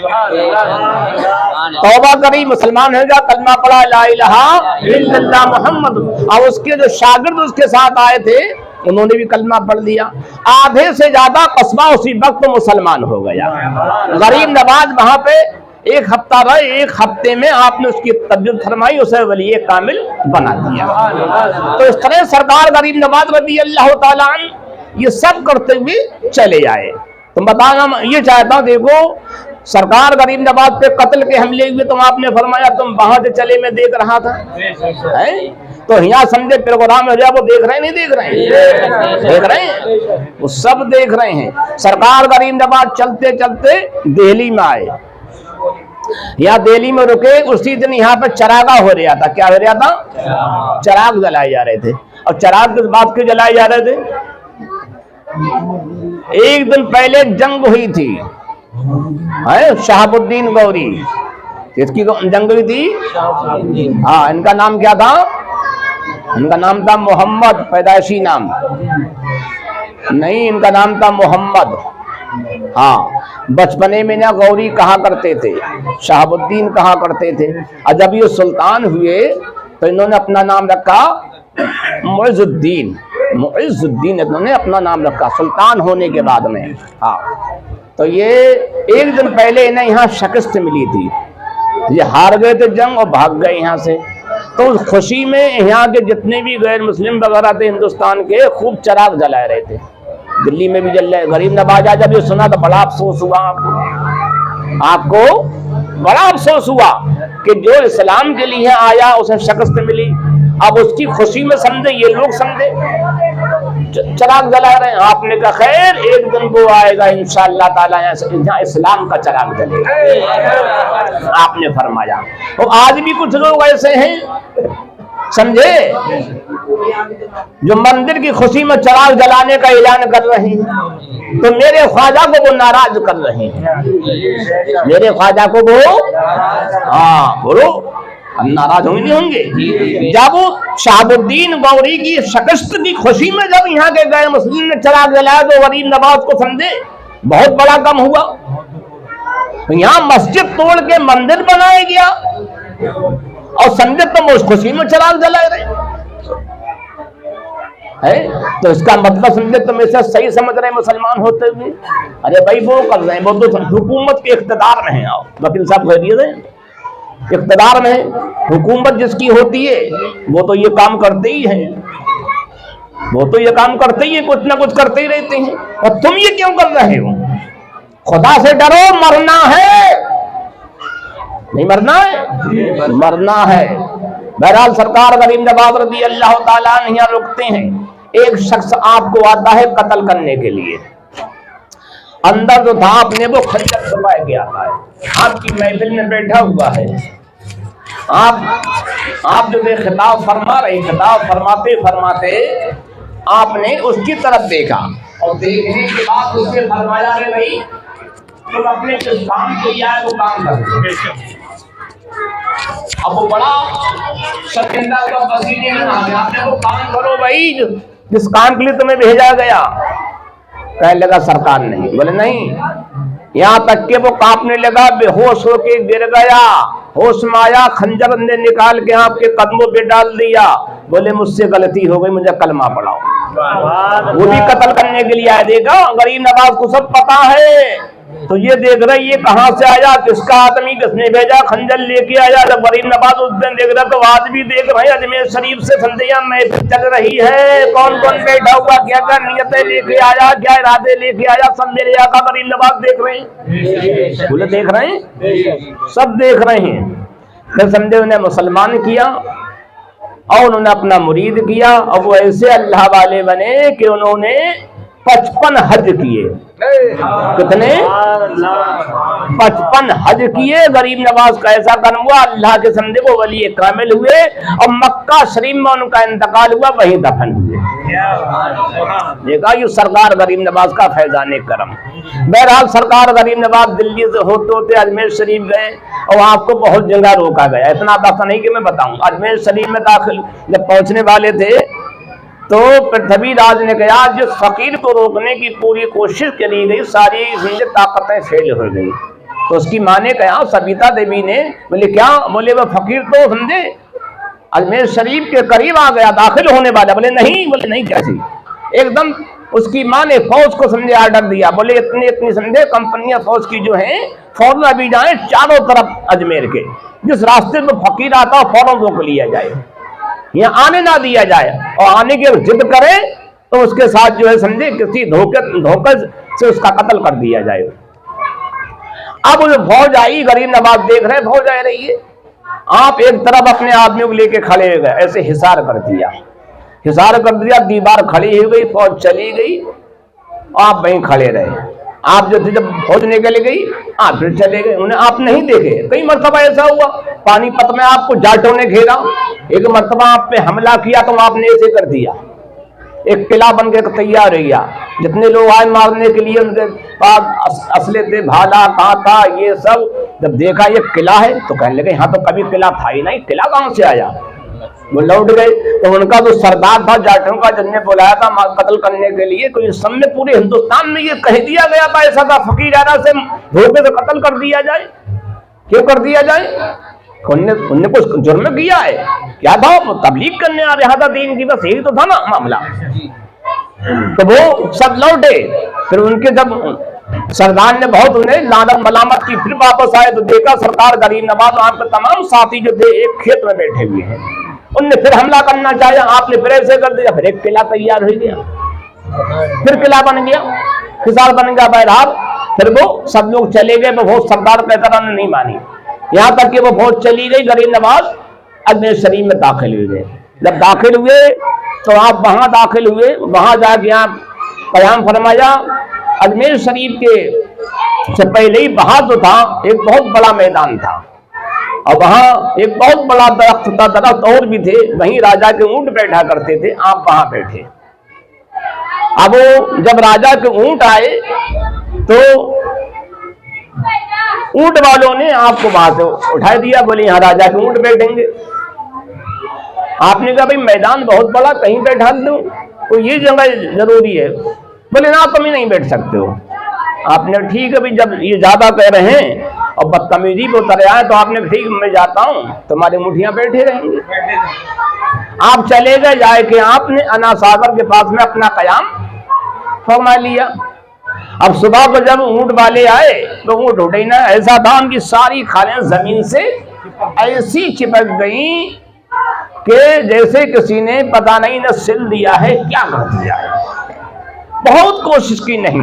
तौबा करी, मुसलमान हो गया, कलमा पढ़ा ला इलाहा इल्लल्लाह मुहम्मद। और उसके जो शागिर्द उसके साथ आए थे उन्होंने भी कलमा पढ़ लिया। आधे से ज्यादा कस्बा उसी वक्त मुसलमान हो गया। गरीब नवाज वहां पे एक हफ्ता रहे, एक हफ्ते में आपने उसकी तबीयत फरमाई, उसे वली कामिल बना दिया। तो इस तरह सरकार गरीब नवाज रज़ी अल्लाह ताला अन्हु ये सब करते हुए चले आए। तुम बताना ये चाहता हूँ, देखो सरकार गरीब नवाज पे कत्ल के हमले हुए, तुम आपने फरमाया तुम वहां से चले, मैं देख रहा था, है? तो यहाँ समझे प्रोग्राम हो जाए, वो देख रहे हैं नहीं देख रहे हैं? देख रहे हैं, वो सब देख रहे हैं। सरकार गरीब नवाज चलते चलते दिल्ली में आए, यहाँ दिल्ली में रुके। उसी दिन यहाँ पे चरागा हो रहा था। क्या हो रहा था? चराग जलाए जा रहे थे। और चराग किस बात के जलाए जा रहे थे? एक दिन पहले जंग हुई थी, है शहाबुद्दीन गौरी, इसकी जंग हुई थी। हाँ, इनका नाम क्या था? इनका नाम था मोहम्मद, पैदाइशी नाम नहीं, इनका नाम था मोहम्मद। हाँ, बचपने में ना गौरी कहा करते थे, शहाबुद्दीन कहा करते थे। और जब ये सुल्तान हुए तो इन्होंने अपना नाम रखा मुइज़ुद्दीन। मुइज़ुद्दीन इन्होंने अपना नाम रखा सुल्तान होने के बाद में। हाँ, तो ये एक दिन पहले इन्हें यहाँ शिकस्त मिली थी, ये हार गए थे जंग और भाग गए यहाँ से। तो उस खुशी में यहाँ के जितने भी गैर मुस्लिम वगैरह थे हिंदुस्तान के, खूब चराग जलाए रहे थे। दिल्ली में भी जल रहे। गरीब नवाज जब ये सुना तो बड़ा अफसोस हुआ। आपको बड़ा अफसोस हुआ कि जो इस्लाम के लिए आया उसे शिकस्त मिली। अब उसकी खुशी में समझे ये लोग समझे, चिराग जला रहे हैं। आपने कहा खैर एक दिन वो आएगा इंशाअल्लाह ताला यहाँ इस्लाम का चिराग जलेगा। आपने फरमाया। तो आज भी कुछ लोग ऐसे हैं, समझे, जो मंदिर की खुशी में चिराग जलाने का ऐलान कर रहे हैं, तो मेरे ख्वाजा को वो नाराज कर रहे हैं। मेरे ख्वाजा को वो, हाँ बोलो, हम नाराज होंगे नहीं होंगे। जब शहाबुद्दीन गौरी की शिकस्त की खुशी में जब यहाँ के गए मुस्लिम ने चिराग जलाया तो गरीब नवाज को समझे बहुत बड़ा कम हुआ। यहाँ मस्जिद तोड़ के मंदिर बनाया गया और समझे तुम उस खुशी में चिराग जला रहे है। तो इसका मतलब समझे तुम इसे सही समझ रहे मुसलमान होते हुए। अरे भाई वो कर रहे हैं, वो तो हुकूमत के इख्तिदार में है। आओ वकील साहब कह दिए, इख्तिदार में हुकूमत जिसकी होती है वो तो ये काम करते ही है, वो तो ये काम करते ही है, कुछ ना कुछ करते ही रहते हैं। और तुम ये क्यों कर रहे हो? खुदा से डरो, मरना है, नहीं मरना है, मरना है। बहरहाल सरकार गरीब नवाज रज़ी अल्लाह ताला अन्हु यहाँ रुकते हैं। एक शख्स आपको आता है कत्ल करने के लिए, अंदर जो था अपने वो खंजर छुपाए के आता है, आपकी महफिल में बैठा हुआ है। आप जो खिताब फरमा रहे, खिताब फरमाते फरमाते आपने उसकी तरफ देखा और देखने के बाद उससे फरमाया है भाई तुम अपने जिस काम को किया है वो काम करो। अब वो बड़ा शर्मिंदा हुआ, पसीने में आ गया। आपने वो काम करो भाई जिस काम के लिए तुम्हें भेजा गया। कहने लगा सरकार नहीं। बोले नहीं, यहाँ तक के वो कांपने लगा, बेहोश होके गिर गया। होश में आया, खंजर ने निकाल के आपके कदमों पे डाल दिया। बोले मुझसे गलती हो गई, मुझे कलमा पढ़ाओ। वो भी कत्ल करने के लिए आया। देखा गरीब नवाज को सब पता है, तो ये देख रहे ये कहाँ से आया, किसका आदमी, किसने भेजा, खंजर लेके आया। जब गरीब नवाज उस दिन देख रहा तो आज भी देख रहे हैं। अजमेर शरीफ से संध्या महफिल चल रही है, कौन कौन बैठा हुआ, क्या क्या नियतें लेके आया, क्या इरादे लेके आया, सब मेरे आका गरीब नवाज देख रहे हैं। बोले देख रहे हैं, सब देख रहे हैं। फिर समझे उन्हें मुसलमान किया और उन्होंने अपना मुरीद किया और वो ऐसे अल्लाह वाले बने कि उन्होंने 55 हज किए। कितने? 55 हज किए। गरीब नवाज का ऐसा कर्म हुआ, अल्लाह के समझे वो वली कामिल हुए और मक्का शरीफ में उनका इंतकाल हुआ, वहीं दफन हुए। देखा ये सरकार गरीब नवाज का फैजाने करम। बहरहाल सरकार गरीब नवाज दिल्ली से होते होते अजमेर शरीफ गए और आपको बहुत जगह रोका गया। इतना बात नहीं कि मैं बताऊं। अजमेर शरीफ में दाखिल जब पहुंचने वाले थे तो पृथ्वी राज ने कहा जिस फकीर को रोकने की पूरी कोशिश करी गई, सारी ताकतें फेल हो गई। तो उसकी माँ ने कहा, सबिता देवी ने, बोले क्या? बोले वह फकीर तो समझे अजमेर शरीफ के करीब आ गया, दाखिल होने वाला। बोले नहीं। बोले नहीं कैसी? एकदम उसकी माँ ने फौज को समझे आर्डर दिया। बोले इतनी समझे कंपनियां फौज की जो है फौरन अभी जाए चारों तरफ अजमेर के, जिस रास्ते में फकीर आता है फौरन रोक लिया जाए, यहाँ आने ना दिया जाए। और आने की जिद करे तो उसके साथ जो है समझे किसी धोखे से उसका कत्ल कर दिया जाए। अब वो फौज आई, गरीब नवाज देख रहे फौज आ रही है। आप एक तरफ अपने आदमियों को लेके खड़े हो गए, ऐसे हिसार कर दिया, हिसार कर दिया, दीवार खड़ी हो गई, फौज चली गई, आप वहीं खड़े रहे। आप जो थे जब फौज निकल गई आप फिर चले गए, उन्हें आप नहीं देखे। कई मरतबा ऐसा हुआ, पानीपत में आपको जाटों ने घेरा, एक मरतबा आप पे हमला किया तो आपने ऐसे कर दिया, एक किला बन के तैयार हो गया। जितने लोग आए मारने के लिए उनके पास असले थे, भाला, कांटा, ये सब। जब देखा ये किला है तो कहने लगे यहाँ तो कभी किला था ही नहीं, किला कहाँ से आया? वो लौट गए। तो उनका जो सरदार था जाटों का, जिसने बुलाया था कत्ल करने के लिए, तो इस समय पूरे हिंदुस्तान में ये कह दिया गया था ऐसा था फकीर से धोखे से कत्ल कर दिया जाए। क्यों कर दिया जाए? उनने कुछ जुर्म किया है क्या था? वो तबलीग करने आ रहा था दीन की, बस यही तो था ना मामला। तो वो सब लौटे। फिर उनके जब सरदार ने बहुत उन्हें लानत मलामत की, फिर वापस आए तो देखा सरकार गरीब नवाज आपके तमाम साथी जो थे एक खेत में बैठे हुए हैं। उनने फिर हमला करना चाहा, आपने फिर ऐसे कर दिया, फिर एक किला तैयार हो गया, फिर किला बन गया, हिसार बन गया। बहरहाल फिर वो सब लोग चले गए। वो सरदार कहता ने नहीं मानी, यहाँ तक कि वो फौज चली गई। गरीब नवाज अजमेर शरीफ में दाखिल हुए। जब दाखिल हुए तो आप वहां दाखिल हुए, वहां जाके आप कयाम फरमाया। अजमेर शरीफ के से पहले ही वहां तो था एक बहुत बड़ा मैदान था, और वहां एक बहुत बड़ा दरख्त था, दरख्त और भी थे, वहीं राजा के ऊंट बैठा करते थे। आप वहां बैठे। अब वो जब राजा के ऊंट आए तो ऊंट वालों ने आपको वहां से उठा दिया, बोले यहाँ राजा के ऊंट बैठेंगे। आपने कहा भाई मैदान बहुत बड़ा, कहीं बैठा दूं, तो ये जगह जरूरी है। बोले ना, तुम ही नहीं बैठ सकते हो। आपने ठीक है भाई, जब ये ज्यादा कह रहे हैं और बदतमीजी पे उतर आए तो आपने ठीक, मैं जाता हूं, तुम्हारी मुठियां बैठे रहेंगे। आप चले गए, जाए कि आपने अना सागर के पास में अपना कयाम फरमा लिया। अब सुबह को जब ऊंट वाले आए तो ऊंट उठे ना, ऐसा था उनकी सारी खालें जमीन से ऐसी चिपक गई कि जैसे किसी ने पता नहीं न सिल दिया है क्या कर दिया है। बहुत कोशिश की नहीं,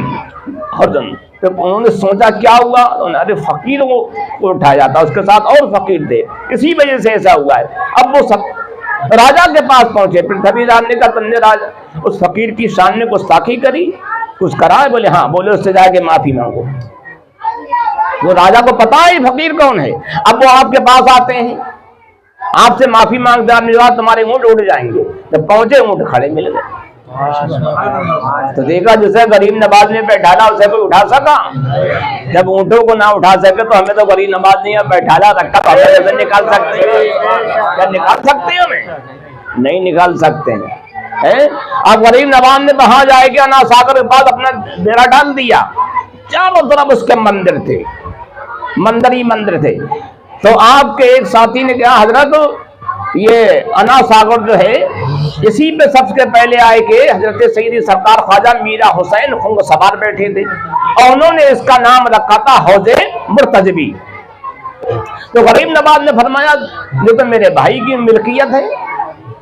तो उन्होंने सोचा क्या हुआ, अरे फकीर को उठाया था, उसके साथ और फकीर थे, इसी वजह से ऐसा हुआ है। अब वो सब राजा के पास पहुंचे, पृथ्वी राज ने कहा तुमने राजा उस फकीर की शान ने गुस्ताखी करी, कुछ करा है? बोले हाँ। बोले उससे जाके माफी मांगो। वो राजा को पता है फकीर कौन है। अब वो आपके पास आते हैं, आपसे माफी मांगते, आपने कहा तुम्हारे ऊंट उड़ जाएंगे। जब पहुंचे ऊंट खड़े मिल गए, तो देखा जिसे गरीब नवाज ने बैठाला उसे कोई उठा सका। जब ऊंटों को ना उठा सके तो हमें तो गरीब नवाज ने बैठाला रखा, तो हमें कैसे निकाल सकते हैं? क्या निकाल सकते हैं? हमें नहीं निकाल सकते हैं। अब गरीब नवाज ने वहां जाएगा अना सागर के पास अपना डेरा डाल दिया, चारों तरफ उसके मंदिर थे, मंदिर ही मंदिर थे। तो आपके एक साथी ने कहा हजरत ये अना सागर जो है, इसी पे सबसे पहले आए के हजरत सईदी सरकार ख्वाजा मीरा हुसैन खुंग सवार बैठे थे, और उन्होंने इसका नाम रखा था हौजे मुर्तजबी। तो गरीब नवाज ने फरमाया ये तो मेरे भाई की मिल्कियत है,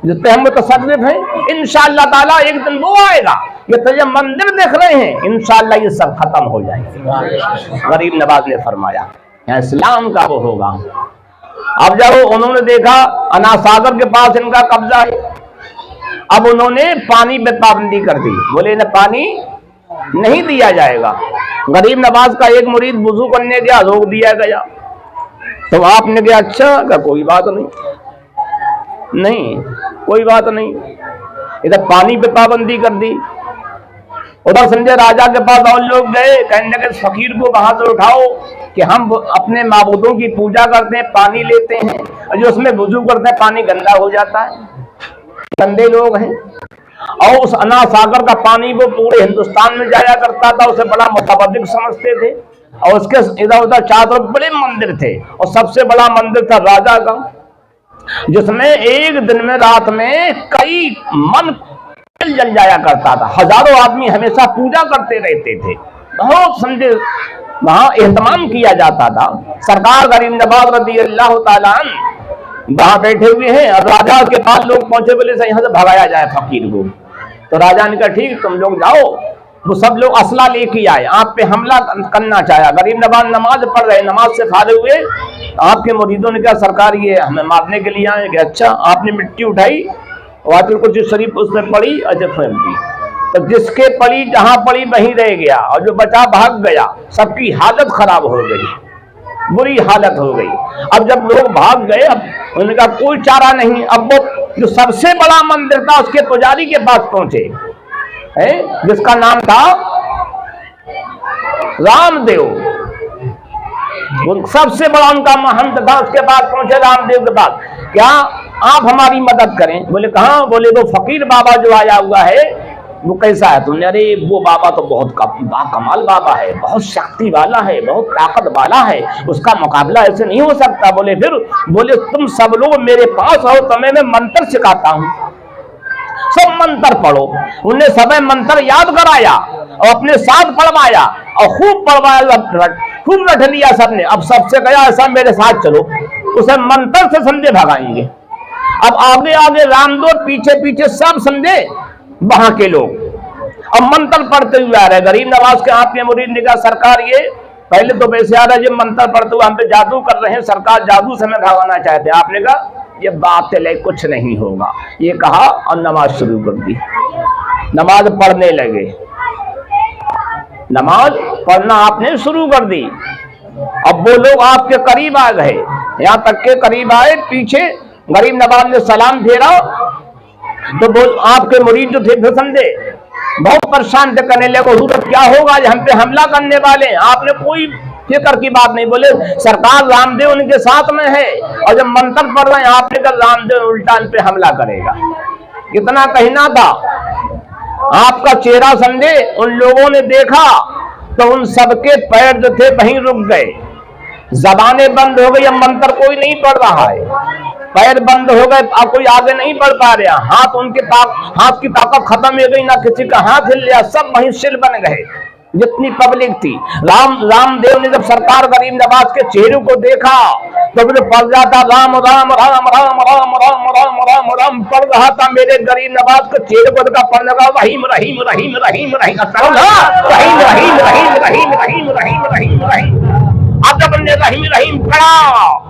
जितने हम मुतसर्रिफ हैं, इंशाअल्लाह ताला एक दिन वो आएगा, ये तो ये मंदिर देख रहे हैं, इंशाअल्लाह ये सब खत्म हो जाएंगे। गरीब नवाज ने फरमाया यहाँ इस्लाम का वो होगा। अब जब उन्होंने देखा अना सागर के पास इनका कब्जा है, अब उन्होंने पानी पे पाबंदी कर दी, बोले ना पानी नहीं दिया जाएगा। गरीब नवाज का एक मुरीद वुजू करने गया, रोक दिया गया। तो आपने कहा अच्छा, कोई बात नहीं, नहीं कोई बात नहीं। इधर पानी पे पाबंदी कर दी, उधर संजय राजा के पास और लोग गए, कहने लगे फकीर को वहां से उठाओ कि हम अपने माबूदों की पूजा करते हैं, पानी लेते हैं, और जो उसमें वुजू करते हैं पानी गंदा हो जाता है, गंदे लोग हैं। और उस अना सागर का पानी वो पूरे हिंदुस्तान में जाया करता था, उसे बड़ा मुतबद्दिक समझते थे। और उसके इधर उधर चारों तरफ बड़े मंदिर थे, और सबसे बड़ा मंदिर था राजा का, जिसमें एक दिन में रात में कई मन जल जाया करता था। हजारों आदमी हमेशा पूजा करते रहते थे, बहुत समझे वहां एहतमाम किया जाता था। सरकार गरीब नवाज रज़ी अल्लाह ताला अन्हु वहां बैठे हुए हैं, और राजा के पास लोग पहुंचे, बोले से यहाँ से भगाया जाए फकीर को। तो राजा ने कहा ठीक, तुम लोग जाओ। वो सब लोग असला लेके आए, आप पे हमला करना चाहा। गरीब नवाज नमाज पढ़ रहे, नमाज से फारिग हुए, तो आपके मुरीदों ने कहा सरकार ये हमें मारने के लिए आए। अच्छा, आपने मिट्टी उठाई, वातिल कुछ शरीफ उसने पड़ी, अजब फेंक दी। तो जिसके पड़ी जहां पड़ी वहीं रह गया, और जो बचा भाग गया। सबकी हालत खराब हो गई, बुरी हालत हो गई। अब जब लोग भाग गए, अब उनका कोई चारा नहीं। अब वो जो सबसे बड़ा मंदिर था उसके पुजारी के पास पहुंचे, जिसका नाम था रामदेव, सबसे बड़ा उनका महंत था, उसके पास पहुंचे रामदेव के पास। क्या आप हमारी मदद करें? बोले कहाँ? बोले वो फकीर बाबा जो आया हुआ है वो कैसा है? तुमने अरे वो बाबा तो बहुत कमाल बाबा है, बहुत शक्ति वाला है, बहुत ताकत वाला है, उसका मुकाबला ऐसे नहीं हो सकता। बोले फिर? बोले तुम सब लोग मेरे पास आओ, तुम्हें मैं मंत्र सिखाता हूँ, सब मंत्र पढ़ो। उन्हें सब मंत्र याद कराया और अपने साथ पढ़वाया, और खूब पढ़वाया, खूब रट लिया सबने। अब सबसे कहा ऐसा मेरे साथ चलो, उसे मंत्र से समझे भगाएंगे। अब आगे आगे रामदेव, पीछे पीछे सब समझे वहां के लोग, अब मंत्र पढ़ते हुए आ रहे। गरीब नवाज के आपके मुरीद ने कहा सरकार ये पहले तो वैसे आ रहा है, ये मंत्र पढ़ते हुए हम पे जादू कर रहे हैं, सरकार जादू से हमें भगाना चाहते हैं। आपने कहा ये बातिल है, कुछ नहीं होगा, ये कहा और नमाज शुरू कर दी। नमाज पढ़ने लगे, नमाज पढ़ना आपने शुरू कर दी। अब वो लोग आपके करीब आ गए, यहाँ तक के करीब आए, पीछे गरीब नवाज ने सलाम फेरा तो वो आपके मुरीद जो थे फिर समझे, बहुत परेशान थे, करने लगे हुजूर क्या होगा, हम पे हमला करने वाले हैं। आपने कोई फिक्र की बात नहीं, बोले सरकार रामदेव उनके साथ में है और जब मंत्र पढ़ रहे हैं आपने कहा रामदेव उल्टा इन पे हमला करेगा। इतना कहना था, आपका चेहरा समझे, उन लोगों ने देखा तो उन सबके पैर जो थे वहीं रुक गए, जबानें बंद हो गई, अब मंत्र कोई नहीं पढ़ रहा है, पैर बंद हो गए, अब कोई आगे नहीं बढ़ पा रहा, हाथ उनके हाथ की ताकत खत्म हो गई, ना किसी का हाथ हिल गया, सब वहीं सिल बन गए जितनी पब्लिक थी। रामदेव ने जब सरकार गरीब नवाज के चेहरे को देखा तो फिर पढ़ जाता राम राम राम राम राम राम राम राम राम पढ़ रहा था, मेरे गरीब नवाज के चेहरे को देखा, पढ़ने लगा रहीम रहीम रहीम रहीम रहीम रहीम रहीम रहीम रहीम रहीम रहीम रहीम रहीम। अब जब हमने रहीम रहीम पढ़ा,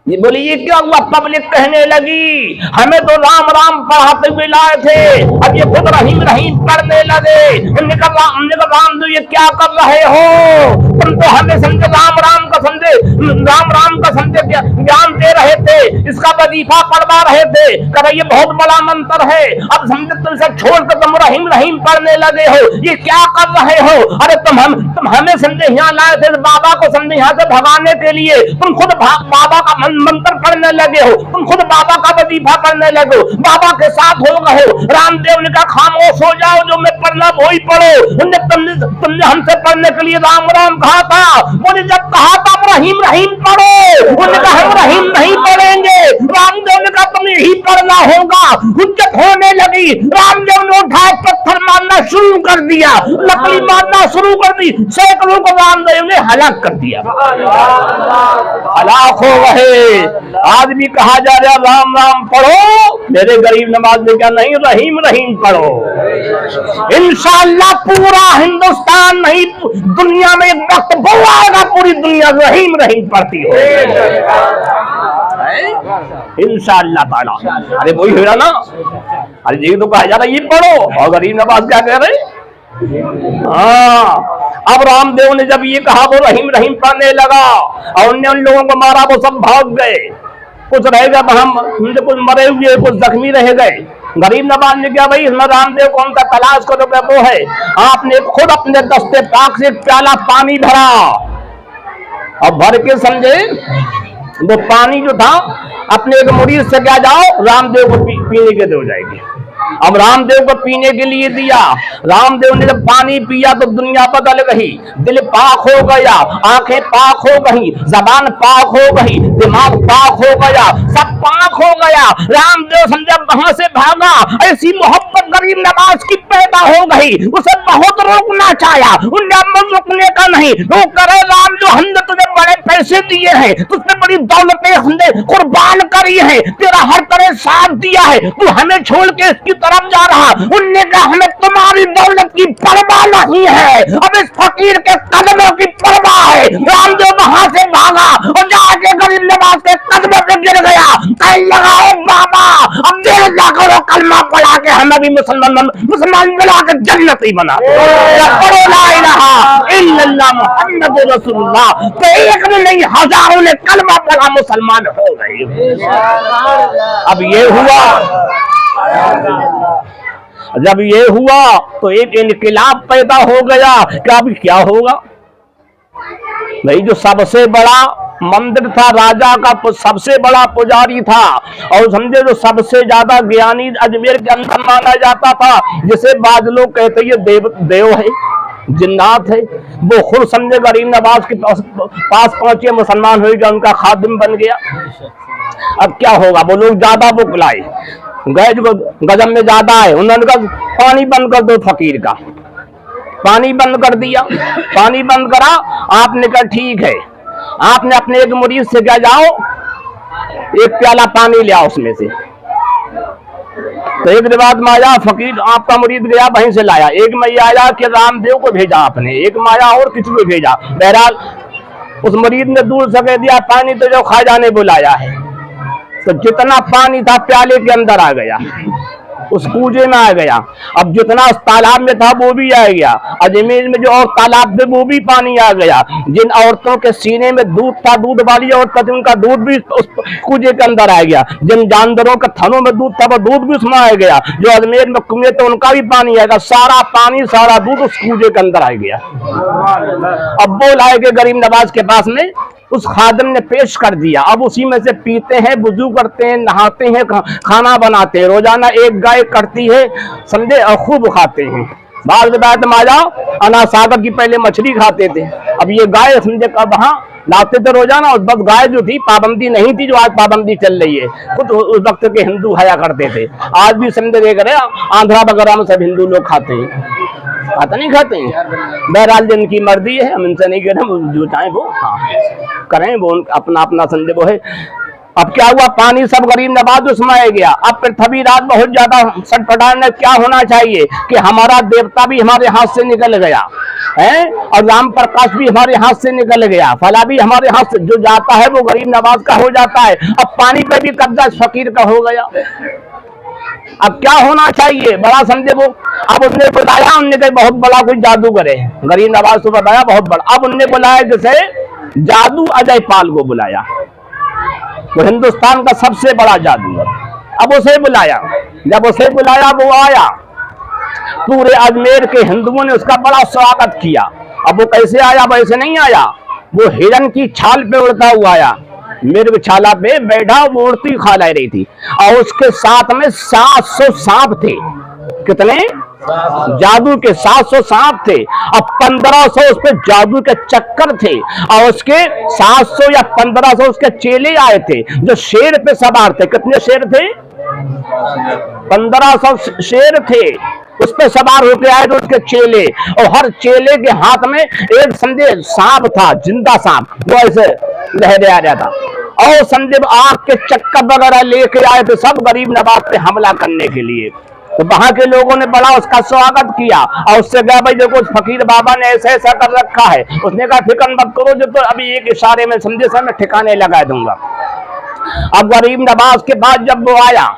ये बोली ये क्या हुआ, पब्लिक कहने लगी हमें तो राम राम पढ़ाते हुए लाए थे, अब ये खुद रहीम रहीम पढ़ने लगे। हमने कहा राम ये क्या कर रहे हो, तुम तो हमें समझे राम राम का समझे ज्ञान दे रहे थे, इसका वजीफा पढ़वा रहे थे, कह ये बहुत बड़ा मंत्र है, अब समझे तुम सब छोड़कर तुम रहीम रहीम पढ़ने लगे हो, ये क्या कर रहे हो। अरे तुम हमें समझे यहाँ लाए थे, बाबा को समझे यहाँ से भगाने के लिए, तुम खुद बाबा का मंत्र पढ़ने लगे हो, तुम खुद बाबा का वजीफा पढ़ने लगे हो, बाबा के साथ हो गए हो। रामदेव ने कहा खामोश हो जाओ, जो मैं पढ़ना वही पढ़ो, तुमने हमसे पढ़ने के लिए राम राम कहा था, बोले जब कहा था रहीम रहीम पढ़ो, उन्होंने कहा हम रहीम नहीं पढ़ेंगे। रामदेव ने कहा तुम्हें ही पढ़ना होगा। हुज्जत होने लगी, रामदेव ने उठाए पत्थर मारना शुरू कर दिया, लकड़ी मारना शुरू कर दी, सैकड़ों को रामदेव ने हलाक कर दिया, हलाक हो गए। आज भी कहा जा रहा राम राम पढ़ो, मेरे गरीब नवाज ने क्या नहीं रहीम रहीम पढ़ो। इंशाअल्लाह पूरा हिंदुस्तान नहीं दुनिया में एक वक्त वो आएगा पूरी दुनिया रहीम रहीम पढ़ती हो इंशाअल्लाह ताला। अरे वही हो रहा ना, अरे ये तो कहा जा रहा ये पढ़ो और गरीब नवाज क्या कह रहे। हाँ, अब रामदेव ने जब ये कहा वो रहीम रहीम पढ़ने लगा और उनने उन लोगों को मारा, वो सब भाग गए, कुछ रह गए, कुछ मरे हुए, कुछ जख्मी रह गए। गरीब नवाज ने क्या भाई इसमें रामदेव को उनका तलाश करो, क्या वो है। आपने खुद अपने दस्ते पाक से प्याला पानी भरा और भर के समझे वो पानी जो था अपने एक मुरीद से क्या जाओ रामदेव को पीने के दे हो जाएगी। अब रामदेव को पीने के लिए दिया, रामदेव ने जब पानी पिया तो दुनिया बदल गई, दिल पाक हो गया, आंखें पाक हो गई, जबान पाक हो गई, दिमाग पाक हो गया, सब पाक हो गया। रामदेव समझा वहां से भागा, ऐसी मोहब्बत गरीब नवाज की पैदा हो गई, उसे बहुत रोकना चाहा, उन्हें रोकने का नहीं, वो करे रामदेव हमने तुझे बड़े पैसे दिए हैं, तुझसे बड़ी दौलतें हमने कुर्बान करी है, तेरा हर तरह साथ दिया है, तू हमें छोड़ के इसकी तरफ जा रहा। उनने कहा हमें तुम्हारी दौलत की परवाह नहीं है, अब इस फकीर के कदमों की परवाह है। रामदेव वहां से भागा और जाके गरीब नवाज के कदमों पे गिर गया, कहने लगा बाबा अब देर जाकर कलमा पढ़ा के हमें भी मुसलमान बना के जन्नती बना पढ़ो ला इलाहा इल्लल्लाह मुहम्मदुर रसूलुल्लाह। तो एक में नहीं हजारों ने कलमा पढ़ा, मुसलमान हो गए। अब ये हुआ, जब ये हुआ तो एक इनकलाब पैदा हो गया कि अब क्या होगा। भाई जो सबसे बड़ा मंदिर था, राजा का सबसे बड़ा पुजारी था और समझे जो सबसे ज्यादा ज्ञानी अजमेर के अंदर माना जाता था, जिसे बाद लोग कहते ये देव है, जिन्नात है, वो खुद समझे गरीब नवाज के पास पहुंचे, मुसलमान हो गया, उनका खादिम बन गया। अब क्या होगा, वो लोग ज्यादा बुकलाए गए, जो गजब में ज्यादा है, उन्होंने कहा पानी बंद कर दो फकीर का, पानी बंद कर दिया, पानी बंद करा। आपने कहा ठीक है, आपने अपने एक मुरीद से क्या जाओ एक प्याला पानी ले आओ उसमें से। तो एक रिवाज में आया फकीर आपका मुरीद गया वहीं से लाया, एक में आया कि रामदेव को भेजा आपने, एक में आया और किसी को भेजा। बहरहाल उस मुरीद ने दूर से कह दिया पानी तो जो खाजा ने बुलाया है, तो जितना पानी था प्याले के अंदर आ गया, उस कूजे में आ गया। अब जितना उस तालाब में था वो भी आ गया। अजमेर में जो और तालाब थे वो भी पानी आ गया। जिन औरतों के सीने में दूध था, दूध वाली औरत थी, उनका दूध भी उस कूजे के अंदर आ गया। जिन जानवरों के थनों में दूध था वो दूध भी उसमें आ गया। जो अजमेर में कुएं थे उनका भी पानी आएगा। सारा पानी सारा दूध उस कूजे के अंदर आ गया। अब वो लाए गए गरीब नवाज के पास में, उस खादिम ने पेश कर दिया। अब उसी में से पीते हैं, वुजू करते हैं, नहाते हैं, खाना बनाते हैं। रोजाना एक गाय कटती है समझे, और खूब खाते हैं। बाद में आ जाओ, अना सागर की पहले मछली खाते थे, अब ये गाय समझे कब वहां लाते थे रोजाना। और बस गाय जो थी पाबंदी नहीं थी जो आज पाबंदी चल रही है। खुद उस वक्त के हिंदू खाया करते थे। आज भी समझे देख रहे आंध्रा वगैरह में सब हिंदू लोग खाते हैं, खाता नहीं खाते हैं। बहरहाल जिनकी मर्जी है, हम इनसे नहीं कह रहे, जो चाहे वो हाँ करें, वो अपना अपना समझे वो है। अब क्या हुआ, पानी सब गरीब नवाज उसमें आ गया। अब पृथ्वी राज बहुत ज्यादा सटपटाने क्या होना चाहिए कि हमारा देवता भी हमारे हाथ से निकल गया है, और राम प्रकाश भी हमारे हाथ से निकल गया, फला भी हमारे हाथ से जो जाता है वो गरीब नवाज का हो जाता है। अब पानी पे भी कब्जा फकीर का हो गया। अब क्या होना चाहिए, बड़ा समझे वो। अब उनने बुलाया, उनने कहा बहुत बड़ा कोई जादूगर है, गरीब नवाज को बताया बहुत बड़ा। अब उनने बुलाया जैसे जादू अजय पाल को बुलाया, वो हिंदुस्तान का सबसे बड़ा जादूगर। अब उसे बुलाया, जब उसे बुलाया वो आया, पूरे अजमेर के हिंदुओं ने उसका बड़ा स्वागत किया। अब वो कैसे आया, वैसे नहीं आया, वो हिरन की छाल पे उड़ता हुआ आया। मिर्गशाला पे बैठा मूर्ति खा ला रही थी, और उसके साथ में 700 सांप थे। कितने? जादू के 700 सांप थे, अब 1500 उस पे जादू के चक्कर थे, और उसके 700 या 1500 उसके चेले आए थे जो शेर पे सवार थे। कितने शेर थे? 1500 शेर थे, उस पे सवार होके आए थे उसके चेले, और हर चेले के हाथ में एक समझे सांप था, जिंदा सांप, वो ऐसे लहरे आ रहा था। और समझे आग के चक्कर वगैरह लेके आए थे सब गरीब नवाज पे हमला करने के लिए। तो वहां के लोगों ने बड़ा उसका स्वागत किया, और उससे कहा भाई देखो फकीर बाबा ने ऐसा ऐसा कर रखा है। उसने कहा फिक्र मत करो, जो तो अभी एक इशारे में समझे सर मैं ठिकाने लगा दूंगा। अब गरीब नवाज के बाद जब वो आया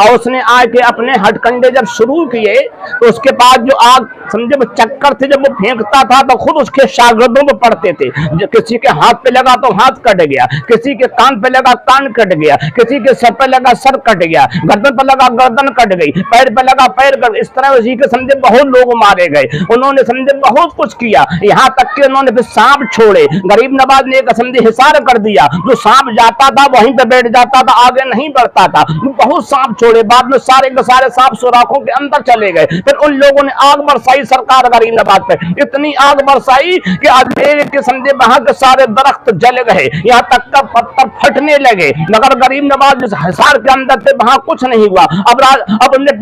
और उसने आके अपने हथकंडे जब शुरू किए, तो उसके बाद जो आग समझे वो चक्कर थे, जब वो फेंकता था तो खुद उसके शागिर्दों पे पड़ते थे। जो किसी के हाथ पे लगा तो हाथ कट गया, किसी के कान पे लगा कान कट गया, किसी के सर पे लगा सर कट गया, गर्दन पे लगा गर्दन कट गई, पैर पे लगा पैर कट, इस तरह उसी के समझे बहुत लोग मारे गए। उन्होंने समझे बहुत कुछ किया, यहाँ तक कि उन्होंने फिर सांप छोड़े। गरीब नवाज ने एक समझे हिसार कर दिया, जो सांप जाता था वहीं पे बैठ जाता था, आगे नहीं बढ़ता था। बहुत सांप छोड़े, बाद में सारे के सारे सांप सुराखों के अंदर चले गए। फिर उन लोगों ने आग बरसाई सरकार गरीब नवाज पे, इतनी आग बरसाई कि अजमेर के समझे वहां के सारे दरख्त जल गए, यहाँ तक का पत्थर फटने लगे। मगर गरीब नवाज जिस हिसार के अंदर थे वहां कुछ नहीं हुआ। अब उनने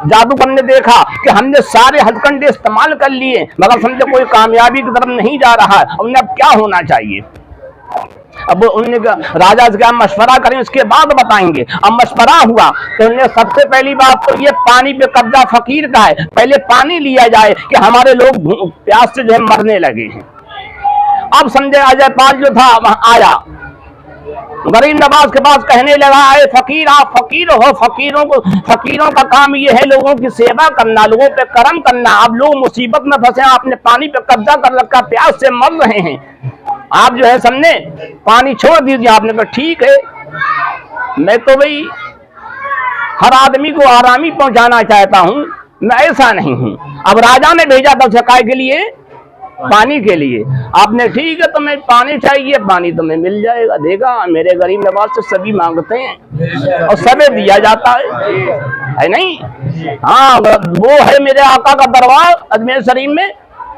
जादूगर ने देखा कि हमने सारे हथकंडे इस्तेमाल कर लिए, मगर समझे कोई कामयाबी की तरफ नहीं जा रहा है। उन्हें अब क्या होना चाहिए? अब उन्होंने राजा से क्या मशवरा करें, उसके बाद बताएंगे। अब मशवरा हुआ तो उन्होंने सबसे पहली बात तो ये पानी पे कब्जा फकीर का है, पहले पानी लिया जाए कि हमारे लोग प्यास से जो है मरने लगे हैं। अब समझे अजय पाल जो था वहां आया, गरीब नवाज के पास कहने लगा, अरे फकीर आप फकीर हो, फकीरों का काम ये है लोगों की सेवा करना, लोगों पे करम करना। आप लोग मुसीबत में फंसे, आपने पानी पे कब्जा कर रखा, प्यास से मर रहे हैं, आप जो है समझे पानी छोड़ दीजिए। आपने कहा ठीक है, मैं तो भाई हर आदमी को आरामी पहुंचाना चाहता हूं, मैं ऐसा नहीं हूं। अब राजा ने भेजा था शिकाय के लिए, पानी के लिए। आपने ठीक है, तुम्हें पानी चाहिए, पानी तुम्हें मिल जाएगा, देगा। मेरे गरीब नवाज से सभी मांगते हैं और सभी दिया जाता है नहीं? हाँ, वो है मेरे आका का दरबार अजमेर शरीफ में।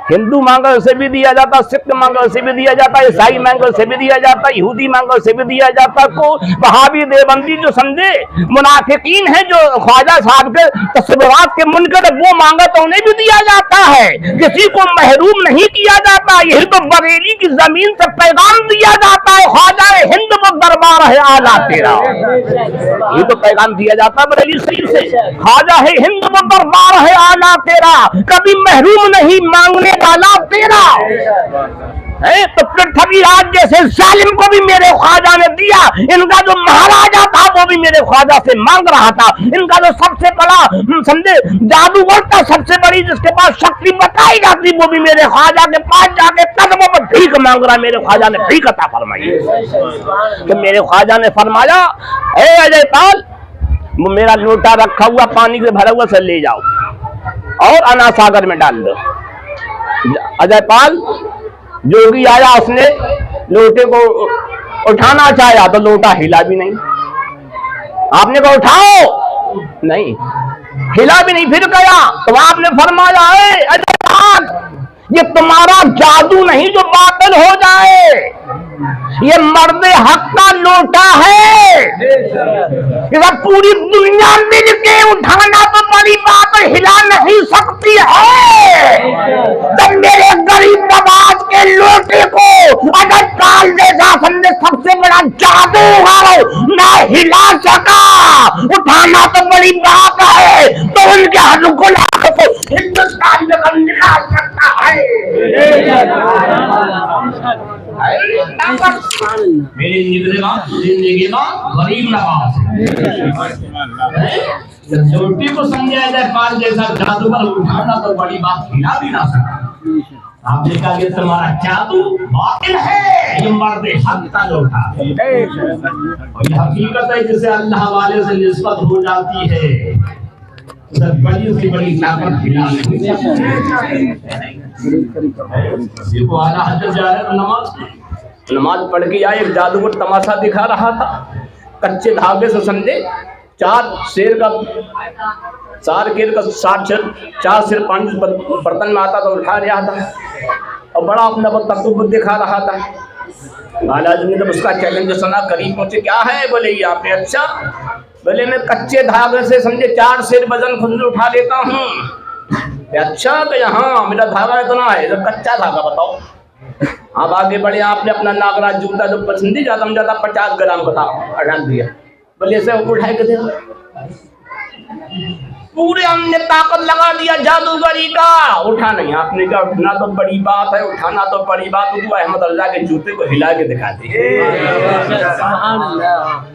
हिंदू मांगे उसे भी दिया जाता, सिख मांगे उसे भी दिया जाता, ईसाई मांगे उसे भी दिया जाता, यहूदी मांगे उसे भी दिया जाता। को वहाबी देवबंदी जो समझे मुनाफिकीन है, जो ख्वाजा साहब के तस्वीरात के मुनकर, वो मांगे तो उन्हें भी दिया जाता है, किसी को महरूम नहीं किया जाता। यही तो बरेली की जमीन से पैगाम दिया जाता है, ख्वाजा हिंद वो दरबार है आला तेरा, ये तो पैगाम दिया जाता है बरेली शरीफ से, ख्वाजा है हिंद वो दरबार है आला तेरा, कभी महरूम नहीं मांगने वाला तेरा। है। तो पृथ्वीराज जैसे जालिम को भी मेरे ख्वाजा ने दिया, इनका जो महाराजा था वो भी मेरे ख्वाजा से मांग रहा था, इनका जो सबसे बड़ा समझे जादूगर था, सबसे बड़ी जिसके पास शक्ति बताई जाती, वो भी मेरे ख्वाजा के पास जाके कदमों पर भीख मांग रहा। मेरे ख्वाजा ने भीख अता फरमाई। तो मेरे ख्वाजा ने फरमाया, हे अजयपाल, वो मेरा लोटा रखा हुआ पानी से भरा हुआ से ले जाओ और अना सागर में डाल दो। अजयपाल जोगी आया, उसने लोटे को उठाना चाहा तो लोटा हिला भी नहीं। आपने कहा उठाओ, नहीं हिला भी नहीं। फिर गया तो आपने फरमाया, अजयपाल ये तुम्हारा जादू नहीं जो बातिल हो जाए, ये मर्द हक का लोटा है कि वह पूरी दुनिया मिल के उठाना तो बड़ी बात, हिला नहीं सकती है। जब मेरे गरीब नवाज के लोटे को अगर काल देगा समझे सबसे बड़ा जादूगर ना हिला सका, उठाना तो बड़ी बात है, तो उनके हाथों को हिंदुस्तान में निकाल सकता है। मेरी जिंदगी में गरीब नवाज छोटी को समझाया जाए, पाल जैसा जादूगर उठाना तो बड़ी बात, हिला भी ना सका। आपने कहा ये तुम्हारा जादू बातिल है, ये मर्द हक का लोटा। और ये हकीकत है जिसे अल्लाह वाले से निस्बत हो जाती है, बड़ी से बड़ी ताकत हिला नहीं। देखो आला हजरत जा रहे नमाज पढ़ के आए, एक जादूगर तमाशा दिखा रहा था। कच्चे धागे से समझे चार शेर का चार शेर पानी बर्तन में आता तो उठा रहा था और बड़ा अपना तकब्बुर दिखा रहा था। महाराज ने जब उसका चैलेंज सुना, करीब पहुंचे, क्या है? बोले ये आपने। अच्छा, बोले मैं कच्चे धागे से समझे 4 शेर वजन खुद उठा लेता हूँ। अच्छा, तो यहाँ मेरा धागा इतना है, तो कच्चा धागा बताओ। आप आगे बढ़े, आपने अपना नागराज जूता जो पसंदी ज्यादा में ज्यादा 50 ग्राम का था डाल दिया। बोले ऐसे उठाए के देखो, पूरे हमने ताकत लगा दिया जादूगरी का, उठा नहीं। आपने कहा उठना तो बड़ी बात है, उठाना तो बड़ी बात। तो अहमद रजा के जूते को हिला के दिखाते,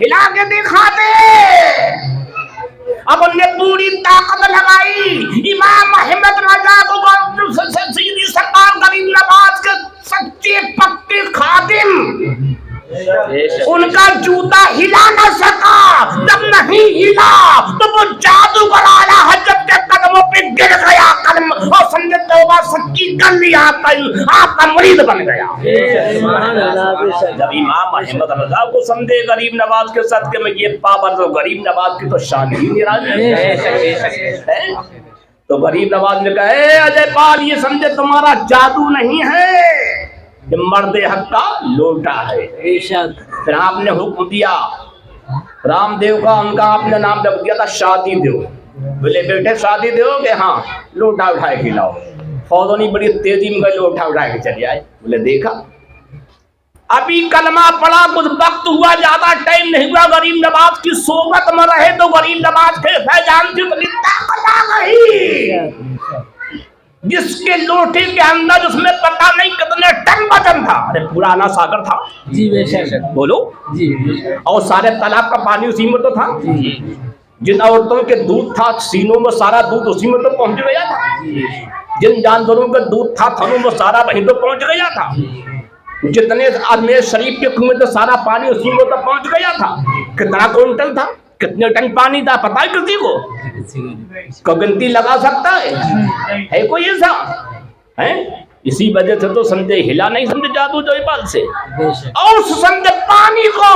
हिला के दिखाते। अब उनने पूरी ताकत लगाई। इमाम अहमद रजा को सीधी सरकार गरीब नवाज के सच्चे पक्के खादिम, उनका जूता हिला न सका। जब नहीं हिला तो वो जादूगर आला हजरत के कदमों पे गिर गया, कदम और समझे तौबा सच्ची कर लिया, आपका मुरीद बन गया। जब इमाम अहमद रजा को समझे गरीब नवाज के सदके में ये पावर, तो गरीब नवाज की तो शान ही निराली है। तो गरीब नवाज ने कहा, अजयपाल ये समझे तुम्हारा जादू नहीं है, ये मर्द हक का लोटा है। फिर आपने हुक्म दिया, रामदेव का उनका आपने नाम रख दिया था शादी देव। बोले बेटे शादी दोगे? हाँ, लोटा उठाए खिलाओ। फौजों ने बड़ी तेजी में गए, लोटा उठाए के चले आए। बोले देखा, अभी कलमा पड़ा, कुछ वक्त हुआ, ज्यादा टाइम नहीं हुआ, गरीब नवाज की सोबत में रहे तो गरीब नवाज के फैजान थी, बड़ी ताकत आ गई। जिसके लोटे के अंदर उसमें पता नहीं कितने टन वजन था। अरे पुराना सागर था जी, बेशक बोलो जी। और सारे तालाब का पानी उसी में तो था। जिन औरतों के दूध था सीनों में, सारा दूध उसी में तो पहुंच गया था। जिन जानवरों का दूध था थनों में, सारा वहीं तो पहुंच गया था। जितने अजमेर शरीफ के कुएं तो सारा पानी उसी में तो पहुंच गया था। कितना क्विंटल था, कितने टन पानी था, पता है किसी को गिनती लगा सकता है कोई ऐसा है? इसी वजह से तो समझे हिला नहीं, समझे जादू जयपाल से। और उस समझे पानी को,